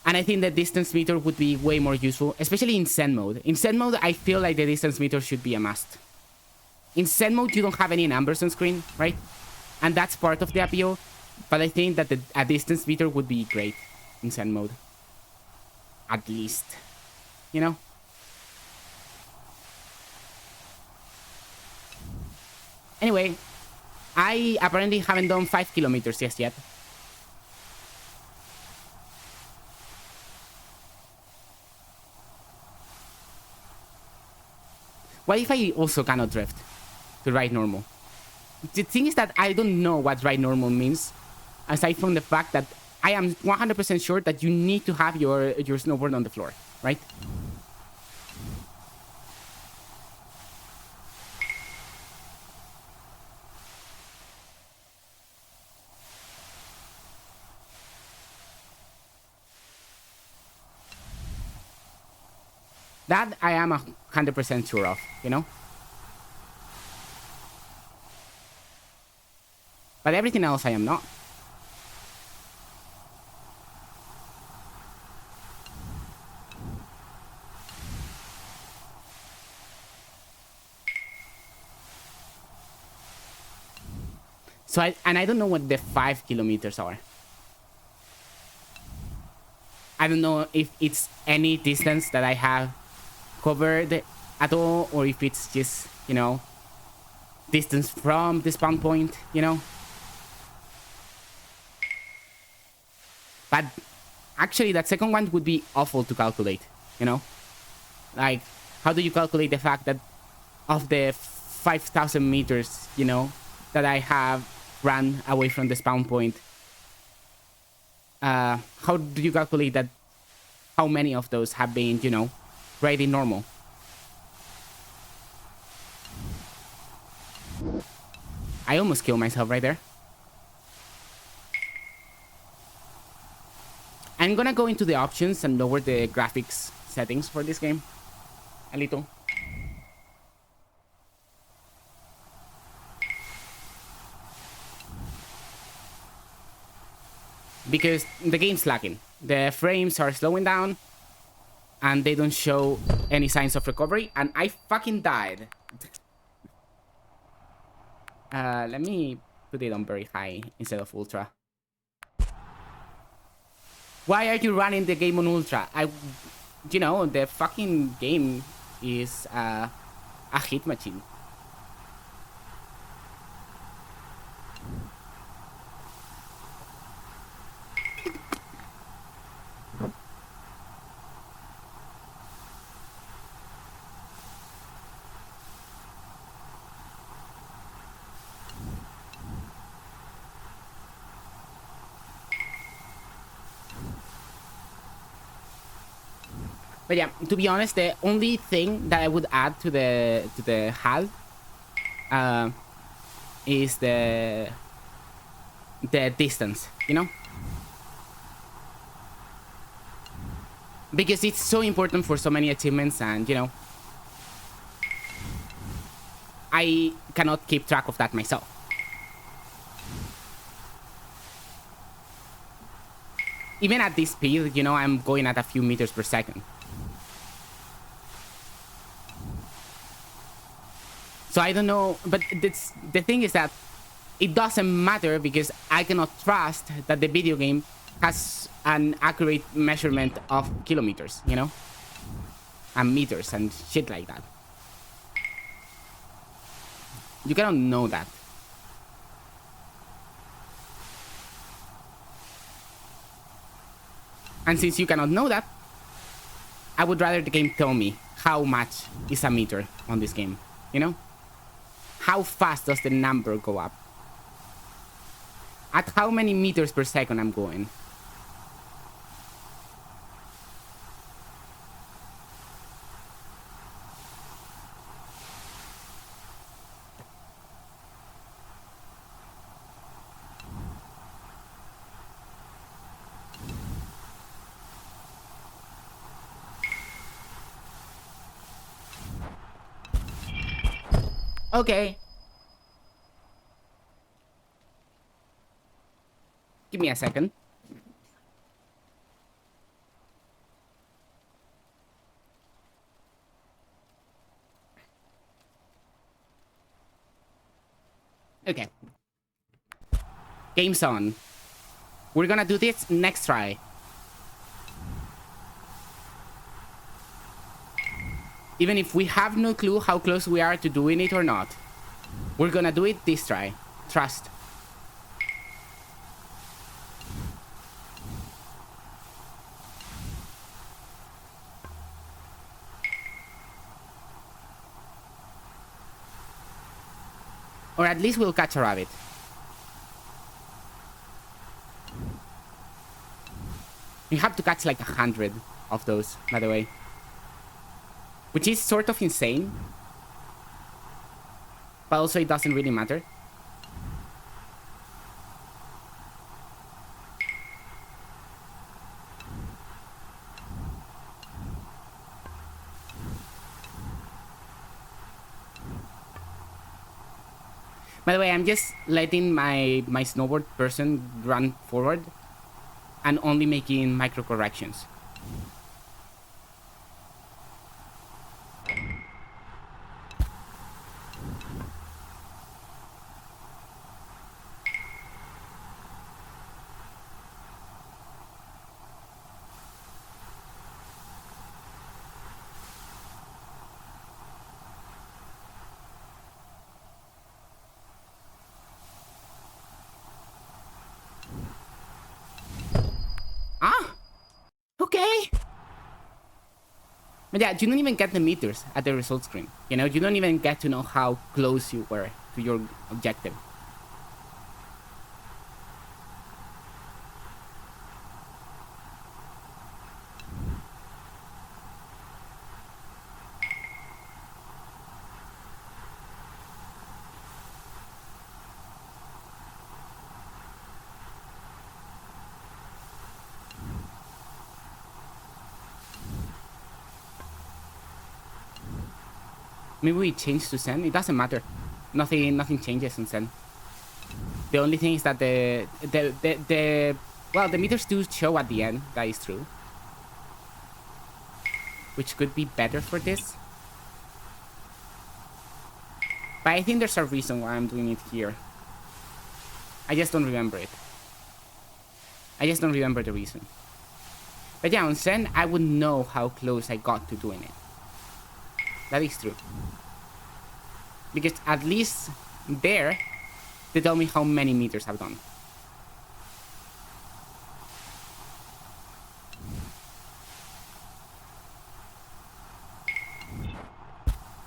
And I think the distance meter would be way more useful, especially in Zen mode. In Zen mode, I feel like the distance meter should be a must. In Zen mode, you don't have any numbers on screen, right? And that's part of the appeal. But I think that a distance meter would be great in Zen mode. At least. You know? Anyway, I apparently haven't done 5 kilometers just yet. What if I also cannot drift to ride normal? The thing is that I don't know what ride normal means, aside from the fact that I am 100% sure that you need to have your snowboard on the floor, right? That I am 100% sure of, you know? But everything else I am not. So I don't know what the 5 kilometers are. I don't know if it's any distance that I have covered at all, or if it's just, you know, distance from the spawn point, you know. But actually that second one would be awful to calculate, you know. Like, how do you calculate the fact that of the 5,000 meters, you know, that I have run away from the spawn point, how do you calculate that? How many of those have been, you know, riding normal? I almost killed myself right there. I'm gonna go into the options and lower the graphics settings for this game a little. Because the game's lagging. The frames are slowing down. and they don't show any signs of recovery, and I fucking died. Let me put it on very high instead of ultra. Why are you running the game on ultra? You know, the fucking game is a hit machine. But yeah, to be honest, the only thing that I would add to the HAL is the distance, you know? Because it's so important for so many achievements, and you know, I cannot keep track of that myself. Even at this speed, you know, I'm going at a few meters per second. So I don't know, but the thing is that it doesn't matter because I cannot trust that the video game has an accurate measurement of kilometers, you know? And meters and shit like that. You cannot know that. And since you cannot know that, I would rather the game tell me how much is a meter on this game, you know? How fast does the number go up? At how many meters per second I'm going? Okay. Give me a second. Okay. Game's on. We're gonna do this next try. Even if we have no clue how close we are to doing it or not. We're gonna do it this try. Trust. Or at least we'll catch a rabbit. You have to catch like 100 of those, by the way. Which is sort of insane. But also it doesn't really matter. By the way, I'm just letting my snowboard person run forward and only making micro corrections. But yeah, you don't even get the meters at the result screen. You know, you don't even get to know how close you were to your objective. Maybe we change to Zen. It doesn't matter. Nothing changes in Zen. The only thing is that well, the meters do show at the end. That is true. which could be better for this. But I think there's a reason why I'm doing it here. I just don't remember it. I just don't remember the reason. But yeah, on Zen, I would know how close I got to doing it. That is true. Because at least there, they tell me how many meters I've done.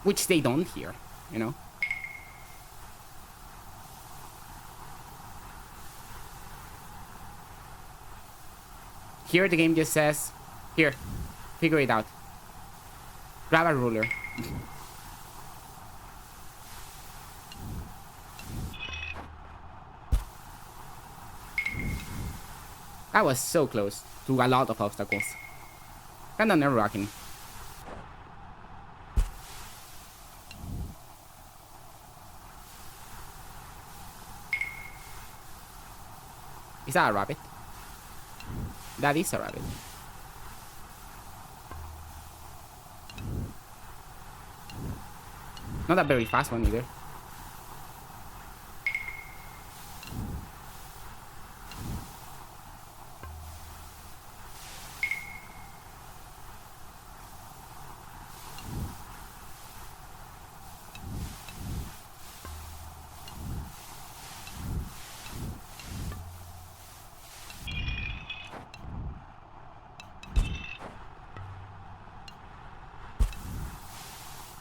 Which they don't here, you know? Here the game just says, here, figure it out. Grab a ruler. That was so close to a lot of obstacles. Kinda nerve-wracking. Is that a rabbit? That is a rabbit. Not a very fast one either.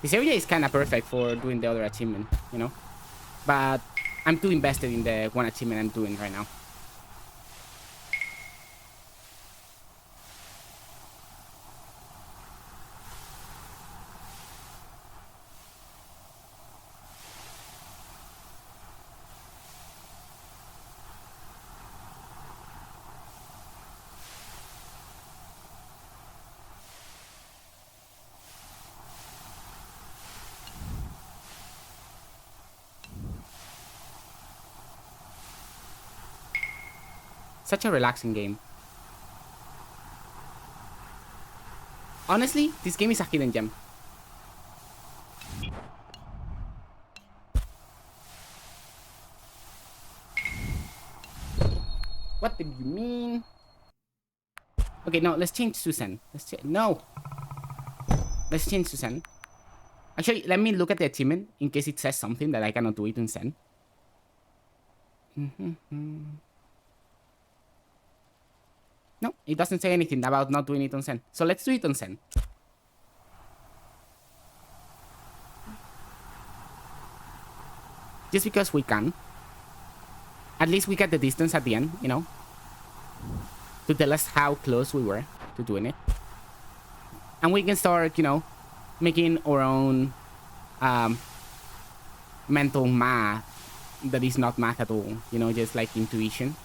This area is kind of perfect for doing the other achievement, you know? But I'm too invested in the one achievement I'm doing right now. Such a relaxing game. Honestly, this game is a hidden gem. What did you mean? Okay, no, let's change to Zen. No. Let's change to Zen. Actually, let me look at the achievement in case it says something that I cannot do it in Zen. No, it doesn't say anything about not doing it on Zen. So let's do it on Zen. Just because we can. At least we get the distance at the end, you know? To tell us how close we were to doing it. And we can start, you know, making our own mental math that is not math at all. You know, just like intuition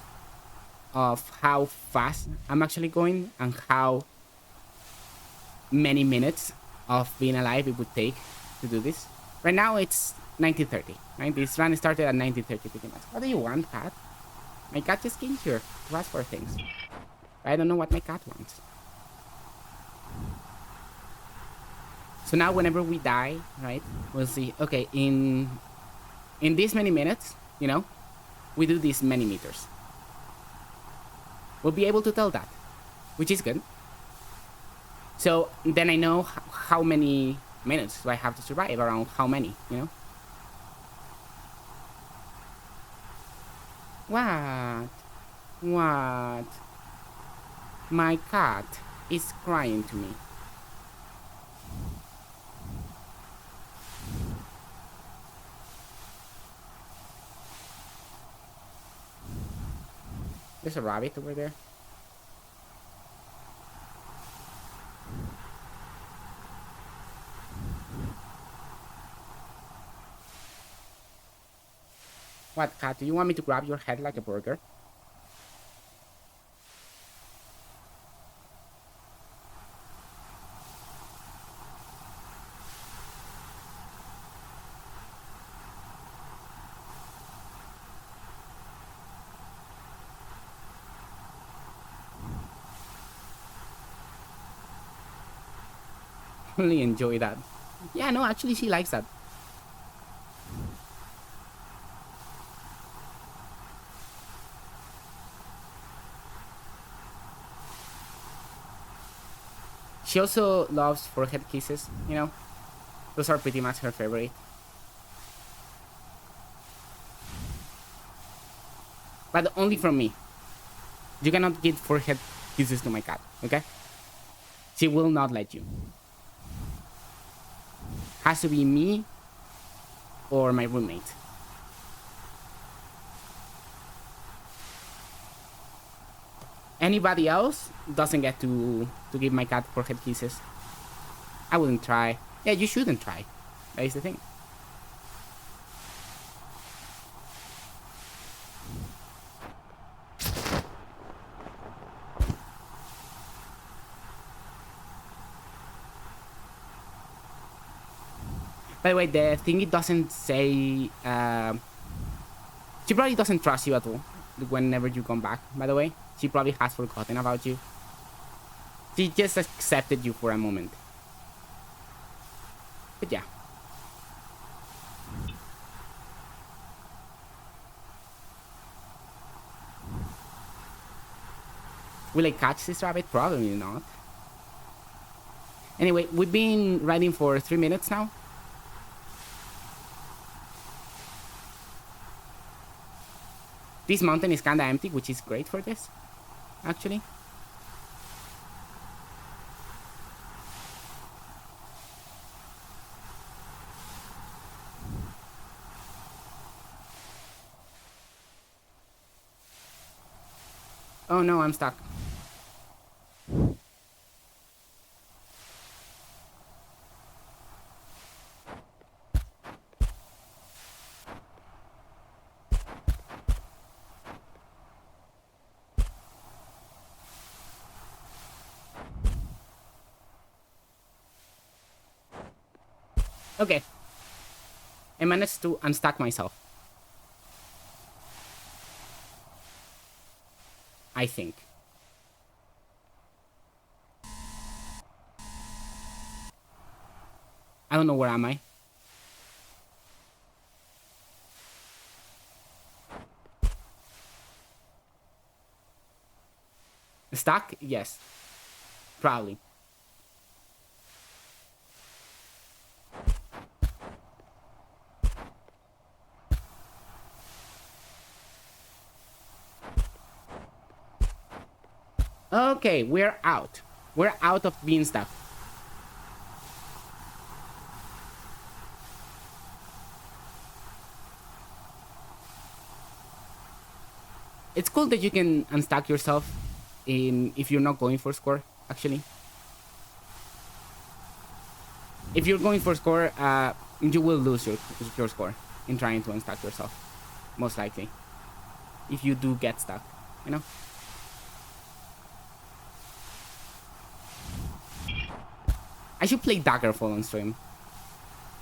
of how fast I'm actually going and how many minutes of being alive it would take to do this. Right now it's 1930, right? This run started at 1930 pretty much. What do you want, cat? My cat just came here to ask for things. I don't know what my cat wants. So now whenever we die, right, we'll see, okay, in this many minutes, you know, we do these many meters. We'll be able to tell that, which is good. So then I know how many minutes do I have to survive, around how many, you know? What? My cat is crying to me. There's a rabbit over there. What, cat? Do you want me to grab your head like a burger? really enjoy that. Yeah, no, actually, she likes that. She also loves forehead kisses, you know? Those are pretty much her favorite. But only from me. You cannot give forehead kisses to my cat, okay? She will not let you. Has to be me or my roommate. Anybody else doesn't get to give my cat forehead kisses. I wouldn't try. Yeah, you shouldn't try. That is the thing. By the way, the thing it doesn't say. She probably doesn't trust you at all whenever you come back. By the way, she probably has forgotten about you. She just accepted you for a moment. But yeah. Will I catch this rabbit? Probably not. Anyway, we've been riding for 3 minutes now. This mountain is kinda empty, which is great for this, actually. Oh no, I'm stuck. Okay. I managed to unstuck myself. I think. I don't know where am I. Stuck? Yes. Probably. Okay, we're out. We're out of being stuck. It's cool that you can unstuck yourself if you're not going for score, actually. If you're going for score, you will lose your score in trying to unstuck yourself. Most likely. If you do get stuck, you know? I should play Daggerfall on stream.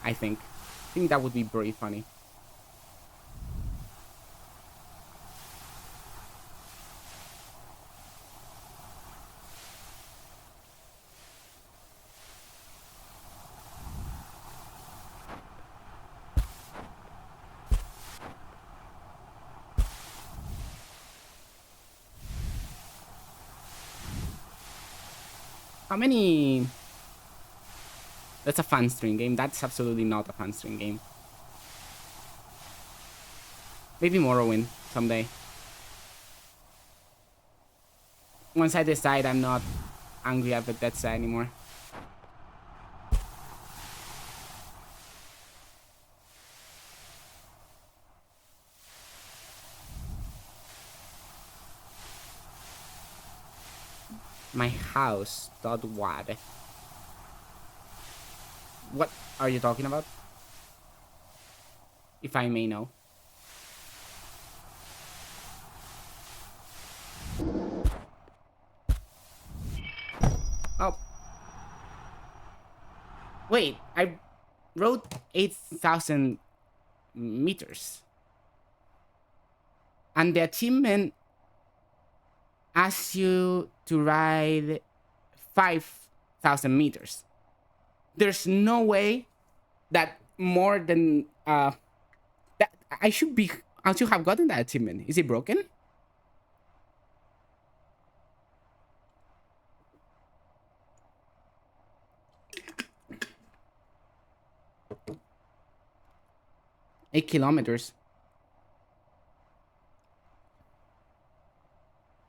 I think. I think that would be very funny. How many... That's a fun string game. That's absolutely not a fun string game. Maybe Morrowind someday. Once I decide I'm not angry at Bethesda anymore. My house. .wad. What are you talking about? If I may know. Oh. Wait, I wrote 8,000 meters. And the achievement asks you to ride 5,000 meters. There's no way that more than that I should have gotten that achievement. Is it broken? Eight kilometers.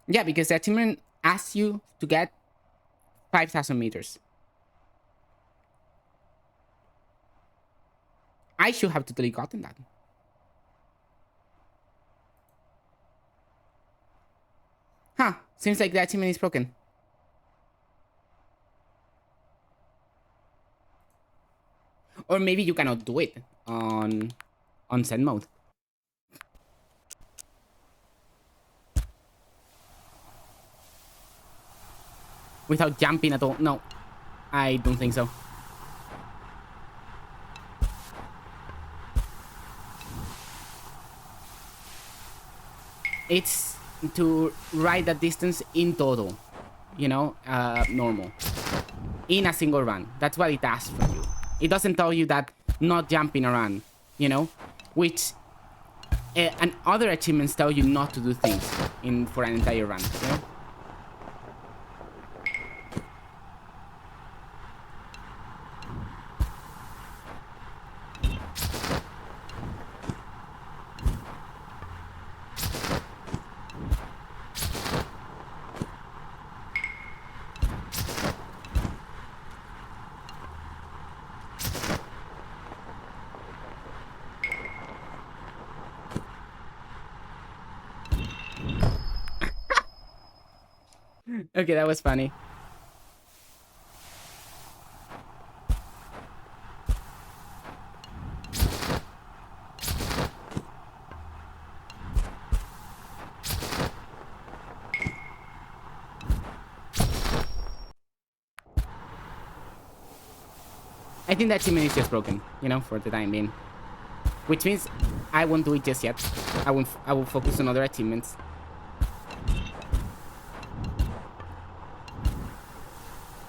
Yeah, because the achievement asks you to get 5,000 meters. I should have totally gotten that. Huh, seems like the achievement is broken. Or maybe you cannot do it on send mode. Without jumping at all. No, I don't think so. It's to ride that distance in total, you know, normal, in a single run. That's what it asks from you. It doesn't tell you that not jumping around, you know, which and other achievements tell you not to do things for an entire run, you know. Okay, that was funny. I think that achievement is just broken, you know, for the time being. Which means I won't do it just yet. I will focus on other achievements.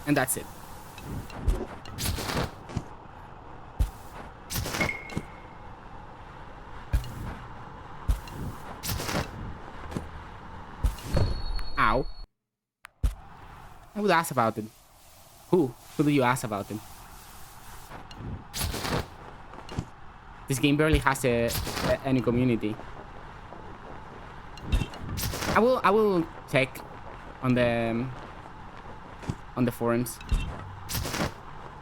And that's it. Ow. I would ask about it. Who? Who do you ask about it? This game barely has any community. I will check on the forums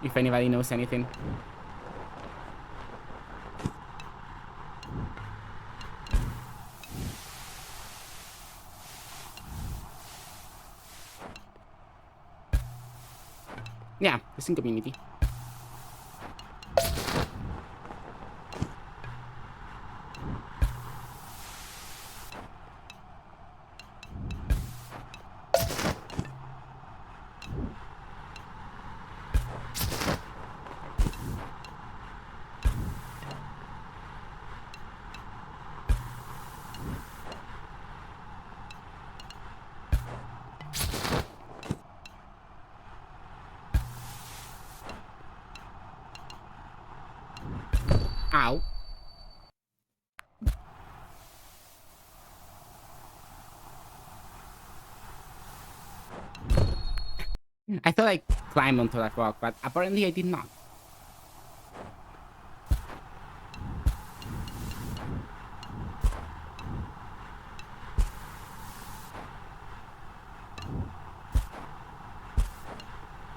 if anybody knows anything. Yeah, it's in community. Ow. I thought I climbed onto that rock, but apparently I did not.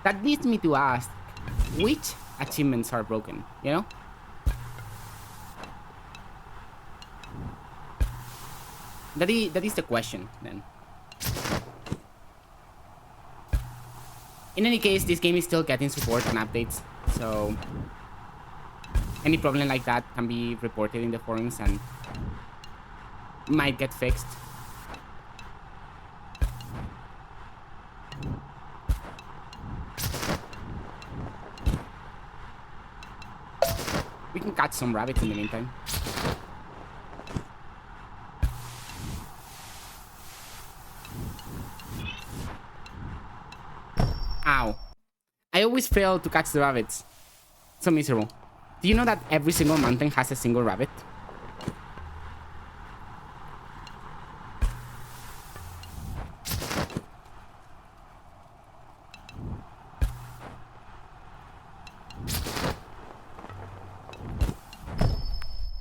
That leads me to ask, which achievements are broken, you know? That is the question, then. In any case, this game is still getting support and updates, so any problem like that can be reported in the forums and might get fixed. We can catch some rabbits in the meantime. Ow. I always fail to catch the rabbits. So miserable. Do you know that every single mountain has a single rabbit?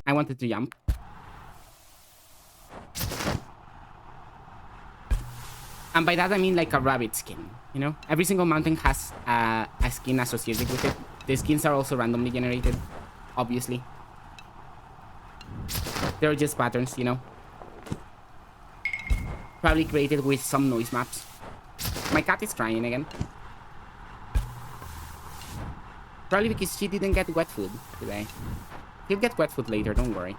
I wanted to jump. And by that I mean like a rabbit skin, you know? Every single mountain has a skin associated with it. The skins are also randomly generated, obviously. They're just patterns, you know? Probably created with some noise maps. My cat is crying again. Probably because she didn't get wet food today. He'll get wet food later, don't worry.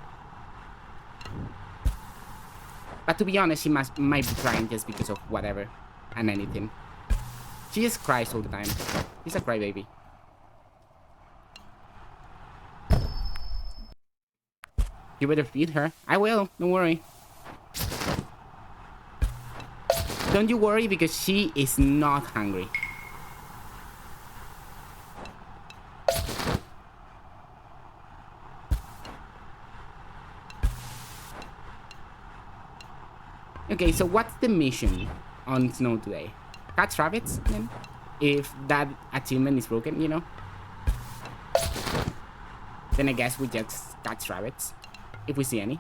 But to be honest, she might be crying just because of whatever and anything. She just cries all the time. She's a crybaby. You better feed her. I will, don't worry. Don't you worry because she is not hungry. Okay, so what's the mission on Snow today? Catch rabbits, then? If that achievement is broken, you know? Then I guess we just catch rabbits. If we see any.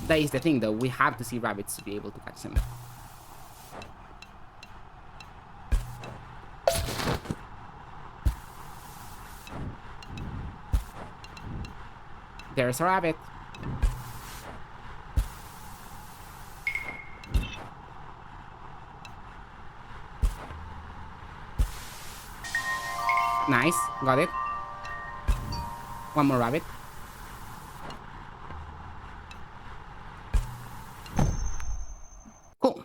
That is the thing, though. We have to see rabbits to be able to catch them. There's a rabbit. Nice, got it. One more rabbit. Cool.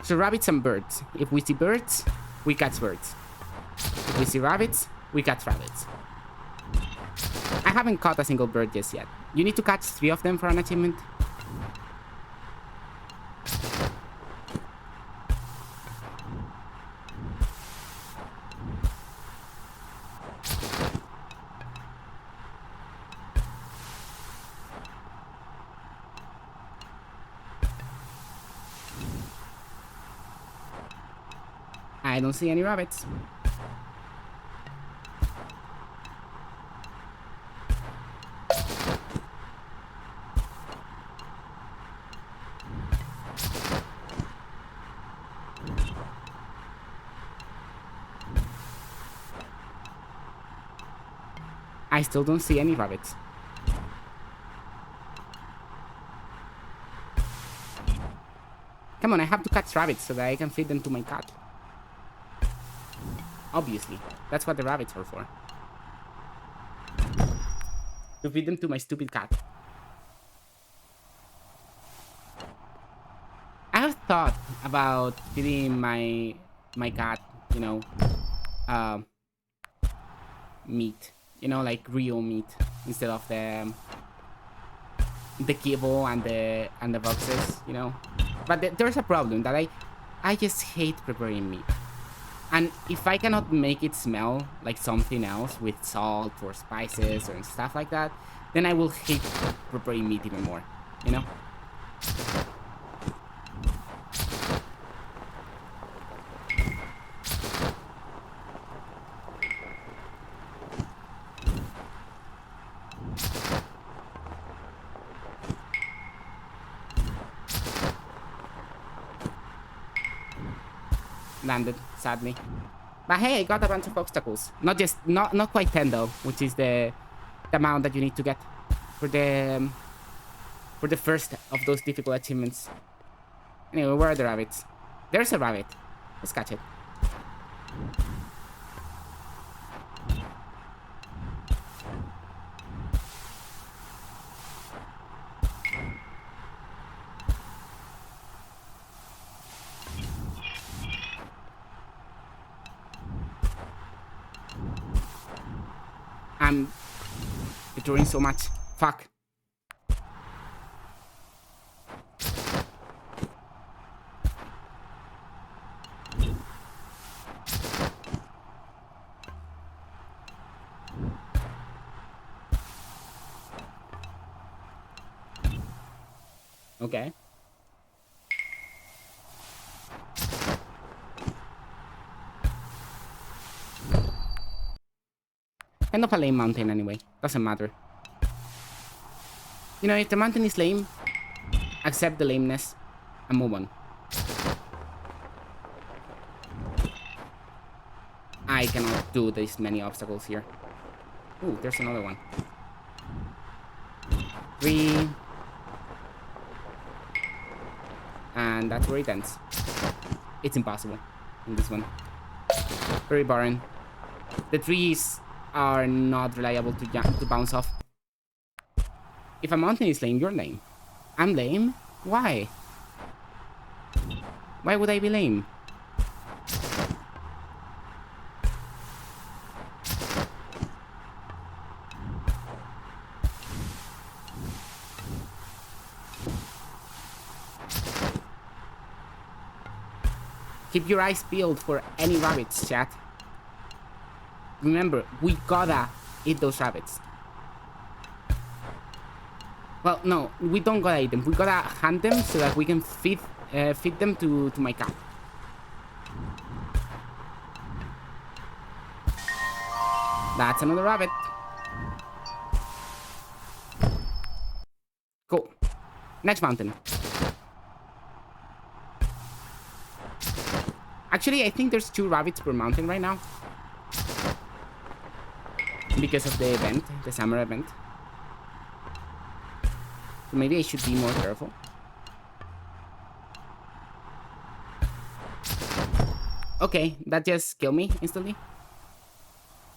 So rabbits and birds. If we see birds, we catch birds. If we see rabbits, we catch rabbits. I haven't caught a single bird just yet. You need to catch 3 of them for an achievement. I don't see any rabbits. I still don't see any rabbits. Come on, I have to catch rabbits so that I can feed them to my cat. Obviously, that's what the rabbits are for. To feed them to my stupid cat. I have thought about feeding my cat, you know, meat. You know, like real meat instead of the kibble and the boxes, you know. But there's a problem that I just hate preparing meat. And if I cannot make it smell like something else with salt or spices or stuff like that, then I will hate preparing meat even more, you know? Landed, sadly. But hey, I got a bunch of obstacles. Not quite 10 though, which is the amount that you need to get for the first of those difficult achievements. Anyway, where are the rabbits? There's a rabbit. Let's catch it. It maturing so much. Fuck. Okay. Kind of a lame mountain anyway. Doesn't matter. You know, if the mountain is lame, accept the lameness and move on. I cannot do this many obstacles here. Ooh, there's another one. 3. And that's where it ends. It's impossible in this one. Very boring. The trees are not reliable to bounce off. If a mountain is lame, you're lame. I'm lame? Why? Why would I be lame? Keep your eyes peeled for any rabbits, chat. Remember, we gotta eat those rabbits. Well, no, we don't gotta eat them. We gotta hunt them so that we can feed them to my cat. That's another rabbit. Cool. Next mountain. Actually, I think there's 2 rabbits per mountain right now. Because of the event, the summer event. So maybe I should be more careful. Okay, that just killed me instantly.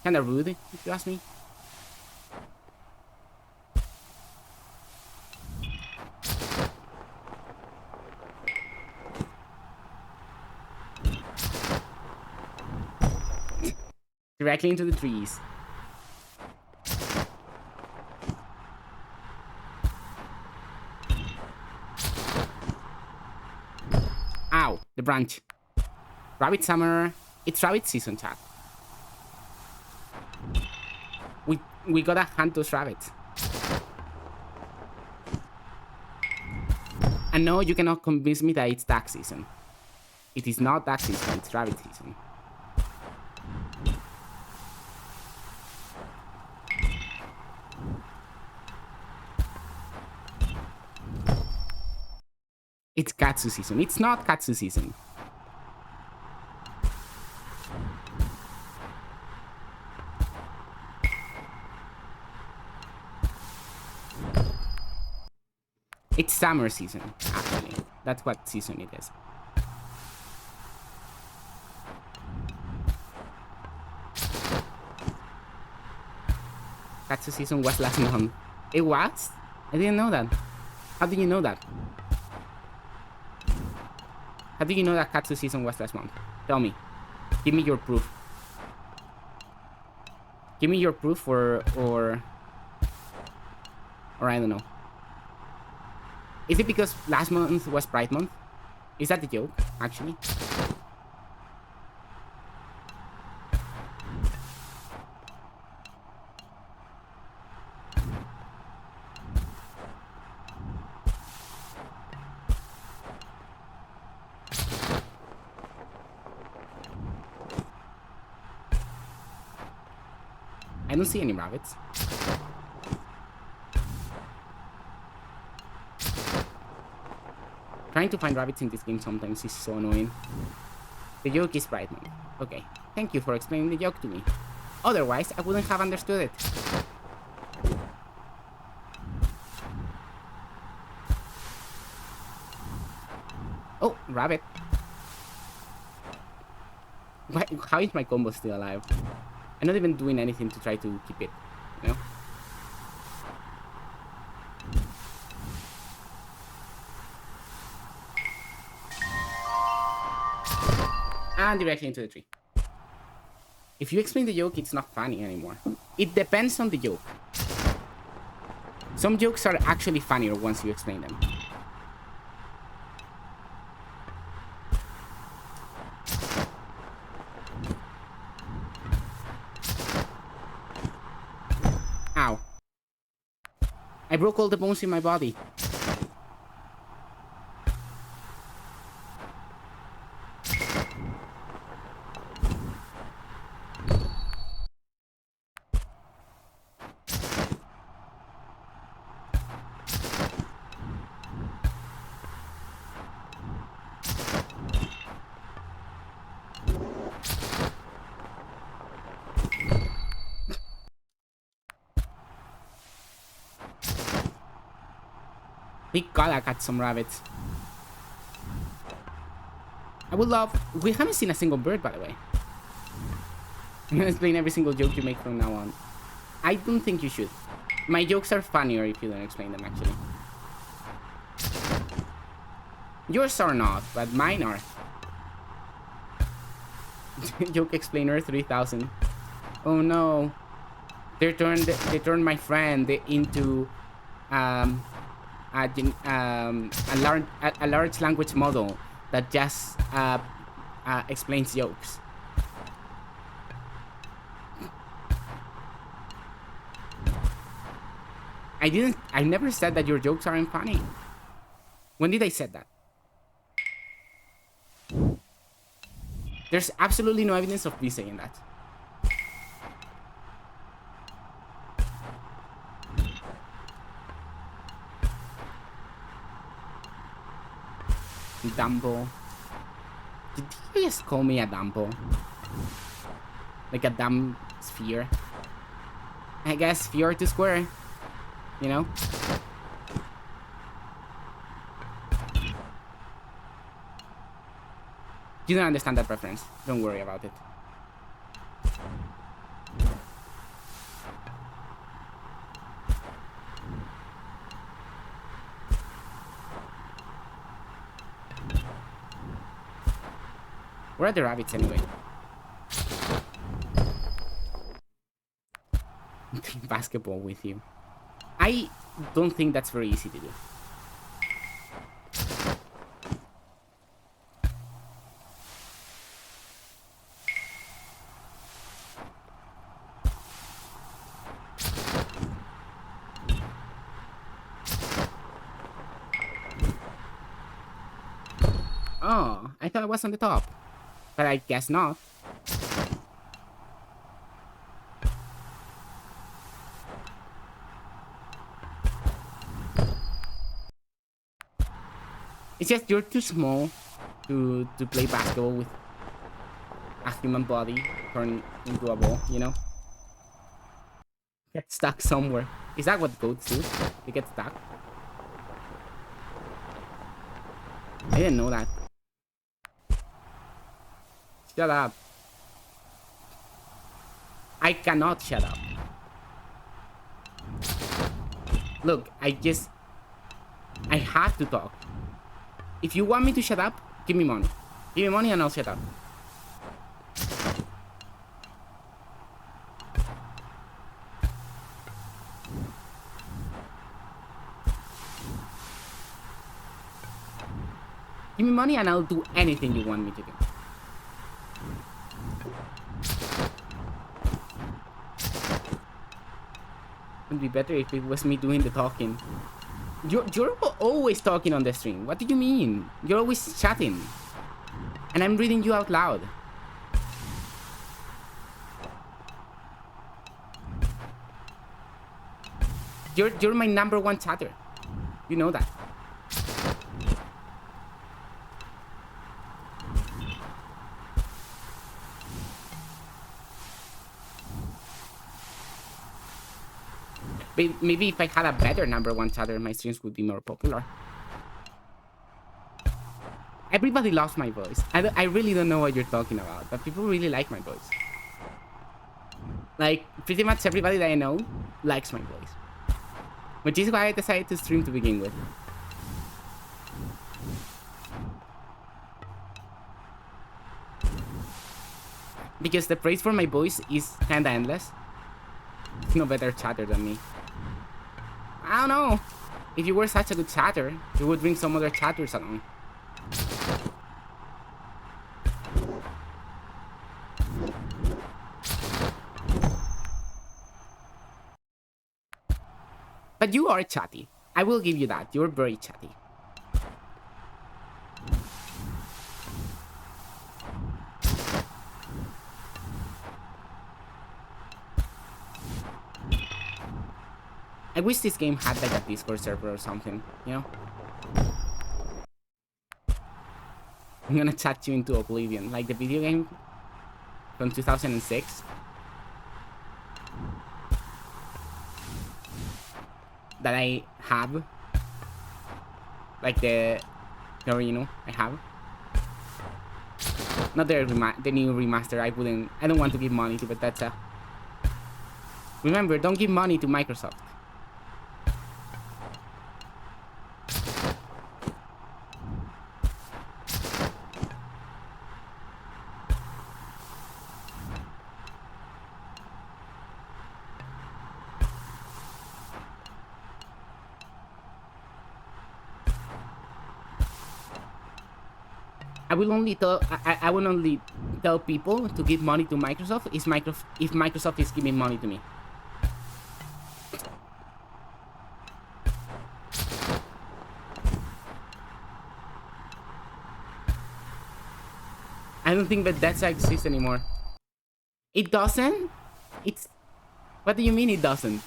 Kinda rude, if you ask me. Directly into the trees. Ow, the branch. Rabbit summer. It's rabbit season, chat. We gotta hunt those rabbits. And no, you cannot convince me that it's duck season. It is not duck season, it's rabbit season. It's katsu season. It's not katsu season. It's summer season, actually. That's what season it is. Katsu season was last month. It was? I didn't know that. How did you know that? How did you know that Katsu season was last month? Tell me. Give me your proof. Give me your proof or I don't know. Is it because last month was Pride Month? Is that the joke, actually? I don't see any rabbits. Trying to find rabbits in this game sometimes is so annoying. The joke is Pride Month. Okay, thank you for explaining the joke to me. Otherwise, I wouldn't have understood it. Oh, rabbit. Why, how is my combo still alive? I'm not even doing anything to try to keep it, you know? And directly into the tree. If you explain the joke, it's not funny anymore. It depends on the joke. Some jokes are actually funnier once you explain them. Ow. I broke all the bones in my body. Thank God I got some rabbits. I would love... We haven't seen a single bird, by the way. I'm gonna explain every single joke you make from now on. I don't think you should. My jokes are funnier if you don't explain them, actually. Yours are not, but mine are. Joke explainer 3000. Oh no. They turned my friend into... a large language model that just explains jokes. I never said that your jokes aren't funny. When did I say that? There's absolutely no evidence of me saying that. Dumbo. Did you just call me a Dumbo? Like a dumb sphere? I guess sphere to square. You know? You don't understand that reference. Don't worry about it. Where are the rabbits anyway? Basketball with you. I don't think that's very easy to do. Oh, I thought I was on the top. But I guess not. It's just you're too small to play basketball with a human body turned into a ball, you know? Get stuck somewhere. Is that what goats do? They get stuck? I didn't know that. Shut up. I cannot shut up. Look, I have to talk. If you want me to shut up, give me money. Give me money and I'll shut up. Give me money and I'll do anything you want me to do. It would be better if it was me doing the talking. You're always talking on the stream. What do you mean? You're always chatting. And I'm reading you out loud. You're my #1 chatter. You know that. Maybe if I had a better #1 chatter, my streams would be more popular. Everybody loves my voice. I really don't know what you're talking about, but people really like my voice. Like, pretty much everybody that I know likes my voice. Which is why I decided to stream to begin with. Because the praise for my voice is kinda endless. No better chatter than me. I don't know. If you were such a good chatter, you would bring some other chatters along. But you are chatty. I will give you that. You're very chatty. I wish this game had like a Discord server or something, you know? I'm gonna chat you into oblivion, like the video game from 2006. That I have. Like the original I have. Not the new remaster. I don't want to give money to Bethesda. Remember, don't give money to Microsoft. I will only tell people to give money to Microsoft if Microsoft is giving money to me. I don't think Bethesda exists anymore. It doesn't? It's... What do you mean it doesn't?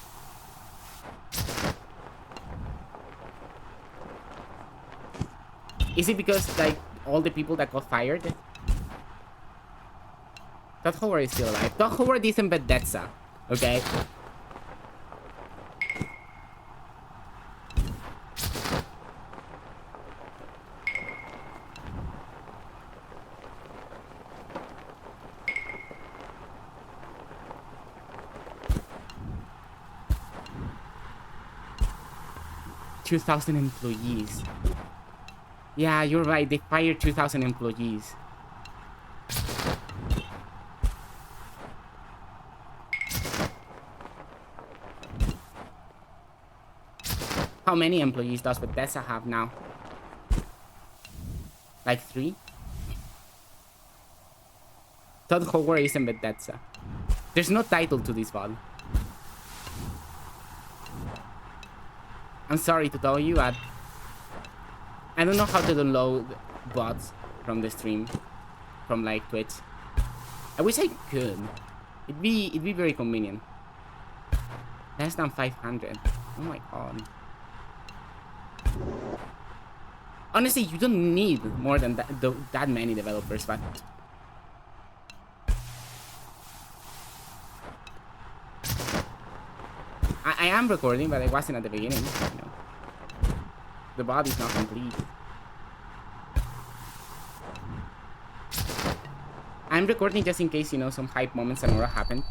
Is it because, like, all the people that got fired? Todd Howard is still alive. Todd Howard isn't Bethesda, okay? $2,000 employees. Yeah, you're right. They fired 2,000 employees. How many employees does Bethesda have now? Like 3? Todd Howard isn't Bethesda. There's no title to this VOD. I'm sorry to tell you that I don't know how to download bots from the stream, from like Twitch. I wish I could. It'd be very convenient. Less than 500. Oh my god. Honestly, you don't need more than that many developers, but I am recording, but I wasn't at the beginning. You know. The bot is not complete. I'm recording just in case, you know, some hype moments and aura happen.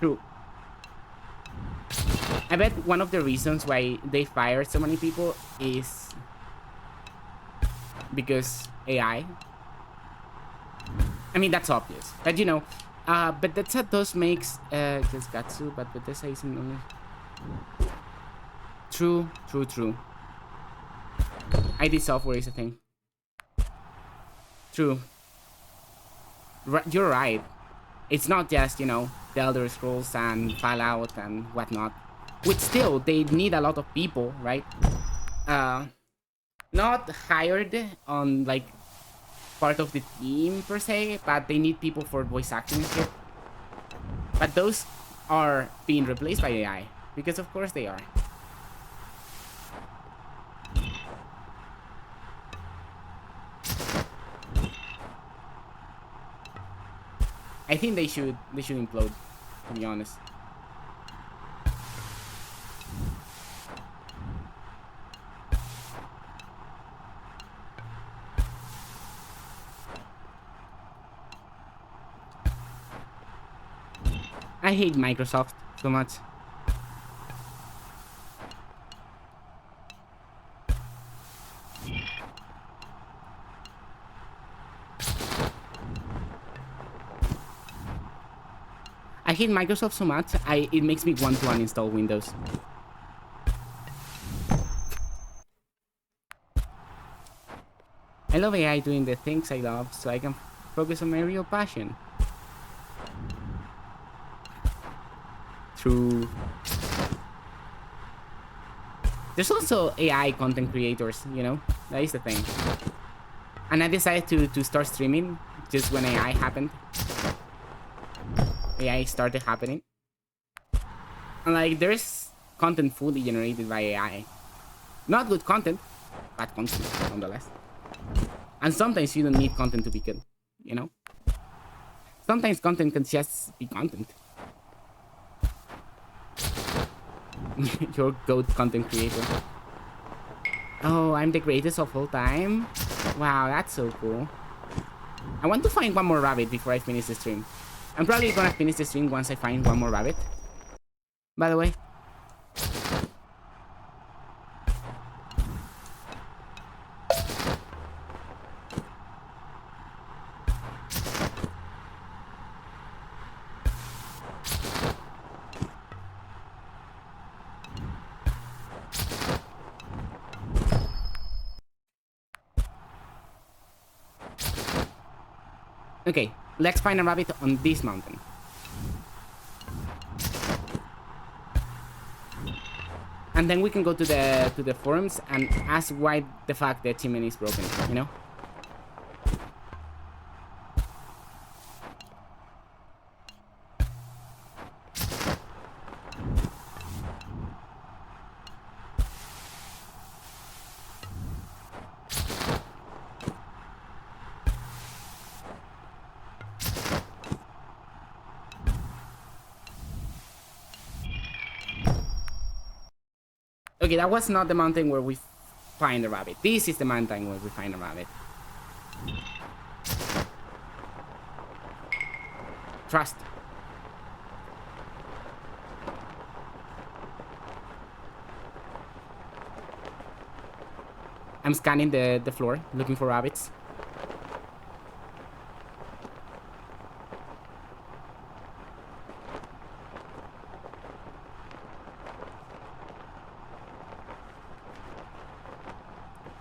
True. I bet one of the reasons why they fired so many people is because AI. I mean, that's obvious. But you know, Bethesda does makes just Gatsu, but Bethesda isn't only. True. ID software is a thing. True. You're right. It's not just, you know, the Elder Scrolls and Fallout and whatnot. Which still, they need a lot of people, right? Not hired on, like, part of the team, per se, but they need people for voice acting and shit. But those are being replaced by AI. Because of course they are. I think they should implode, to be honest. I hate Microsoft so much. I hate Microsoft so much, it makes me want to uninstall Windows. I love AI doing the things I love so I can focus on my real passion. True. There's also AI content creators, you know? That is the thing. And I decided to start streaming just when AI happened. AI started happening. And like, there's content fully generated by AI. Not good content, but content nonetheless. And sometimes you don't need content to be good, you know? Sometimes content can just be content. Your GOAT content creator. Oh, I'm the greatest of all time? Wow, that's so cool. I want to find one more rabbit before I finish the stream. I'm probably gonna finish the stream once I find one more rabbit. By the way. Okay, let's find a rabbit on this mountain. And then we can go to the forums and ask why the fuck the achievement is broken, you know? Okay, that was not the mountain where we find the rabbit. This is the mountain where we find a rabbit. Trust. I'm scanning the floor, looking for rabbits.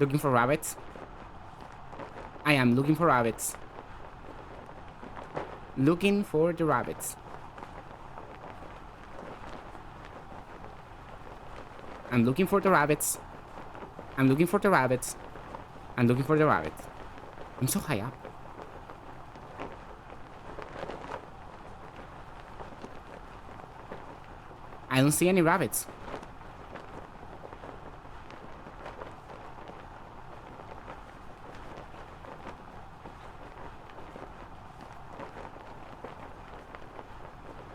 Looking for rabbits. I am looking for rabbits. Looking for the rabbits. I'm looking for the rabbits. I'm looking for the rabbits. I'm looking for the rabbits. I'm so high up. I don't see any rabbits.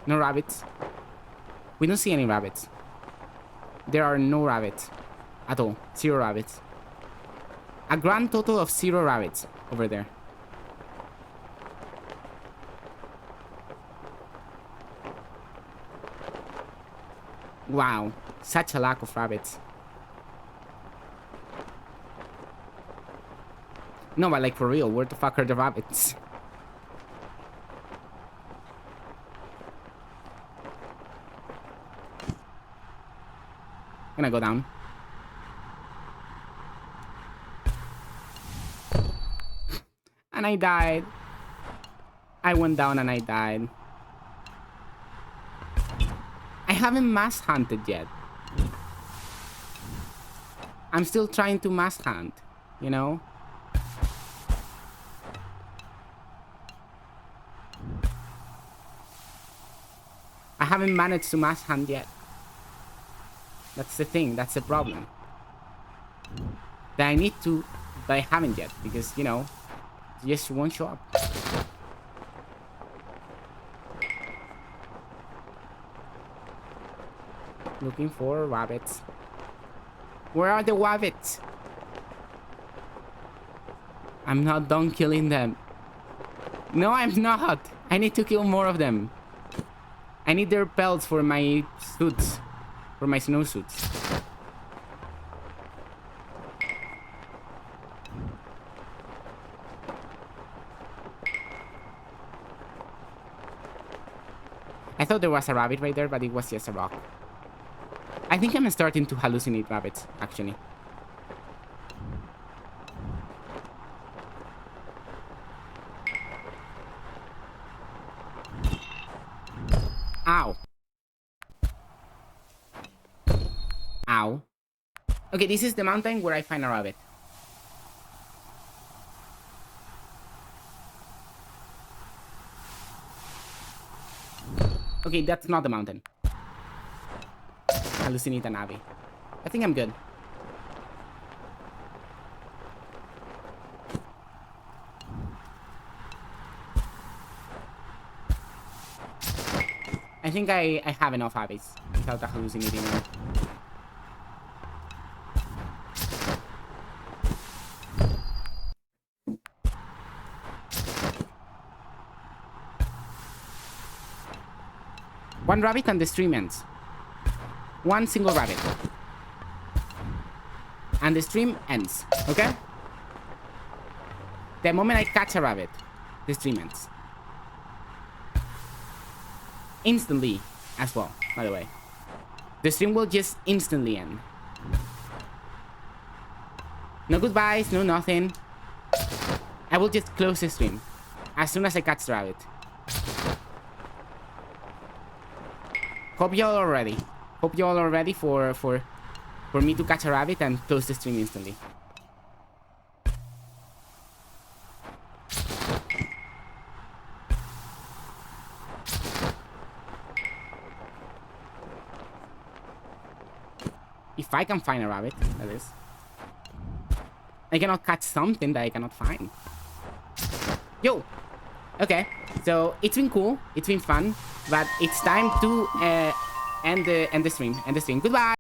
No rabbits. We don't see any rabbits. There are no rabbits. At all. 0 rabbits. A grand total of 0 rabbits over there. Wow. Such a lack of rabbits. No, but like for real, where the fuck are the rabbits? Gonna go down. And I died. I went down and I died. I haven't mass hunted yet. I'm still trying to mass hunt, you know? I haven't managed to mass hunt yet. That's the thing, that's the problem. That I need to, but I haven't yet, because, you know, it just won't show up. Looking for rabbits. Where are the rabbits? I'm not done killing them. No, I'm not. I need to kill more of them. I need their pelts for my suits. For my snowsuits. I thought there was a rabbit right there, but it was just a rock. I think I'm starting to hallucinate rabbits, actually. Ow. Ow. Okay, this is the mountain where I find a rabbit. Okay, that's not the mountain. Hallucinate an abbey. I think I'm good. I think I have enough abbeys without the hallucinating one. One rabbit and the stream ends. One single rabbit. And the stream ends, okay? The moment I catch a rabbit, the stream ends. Instantly, as well, by the way. The stream will just instantly end. No goodbyes, no nothing. I will just close the stream as soon as I catch the rabbit. Hope y'all are ready. Hope y'all are ready for me to catch a rabbit and close the stream instantly. If I can find a rabbit, that is. I cannot catch something that I cannot find. Yo! Okay, so it's been cool, it's been fun, but it's time to end the stream. Goodbye!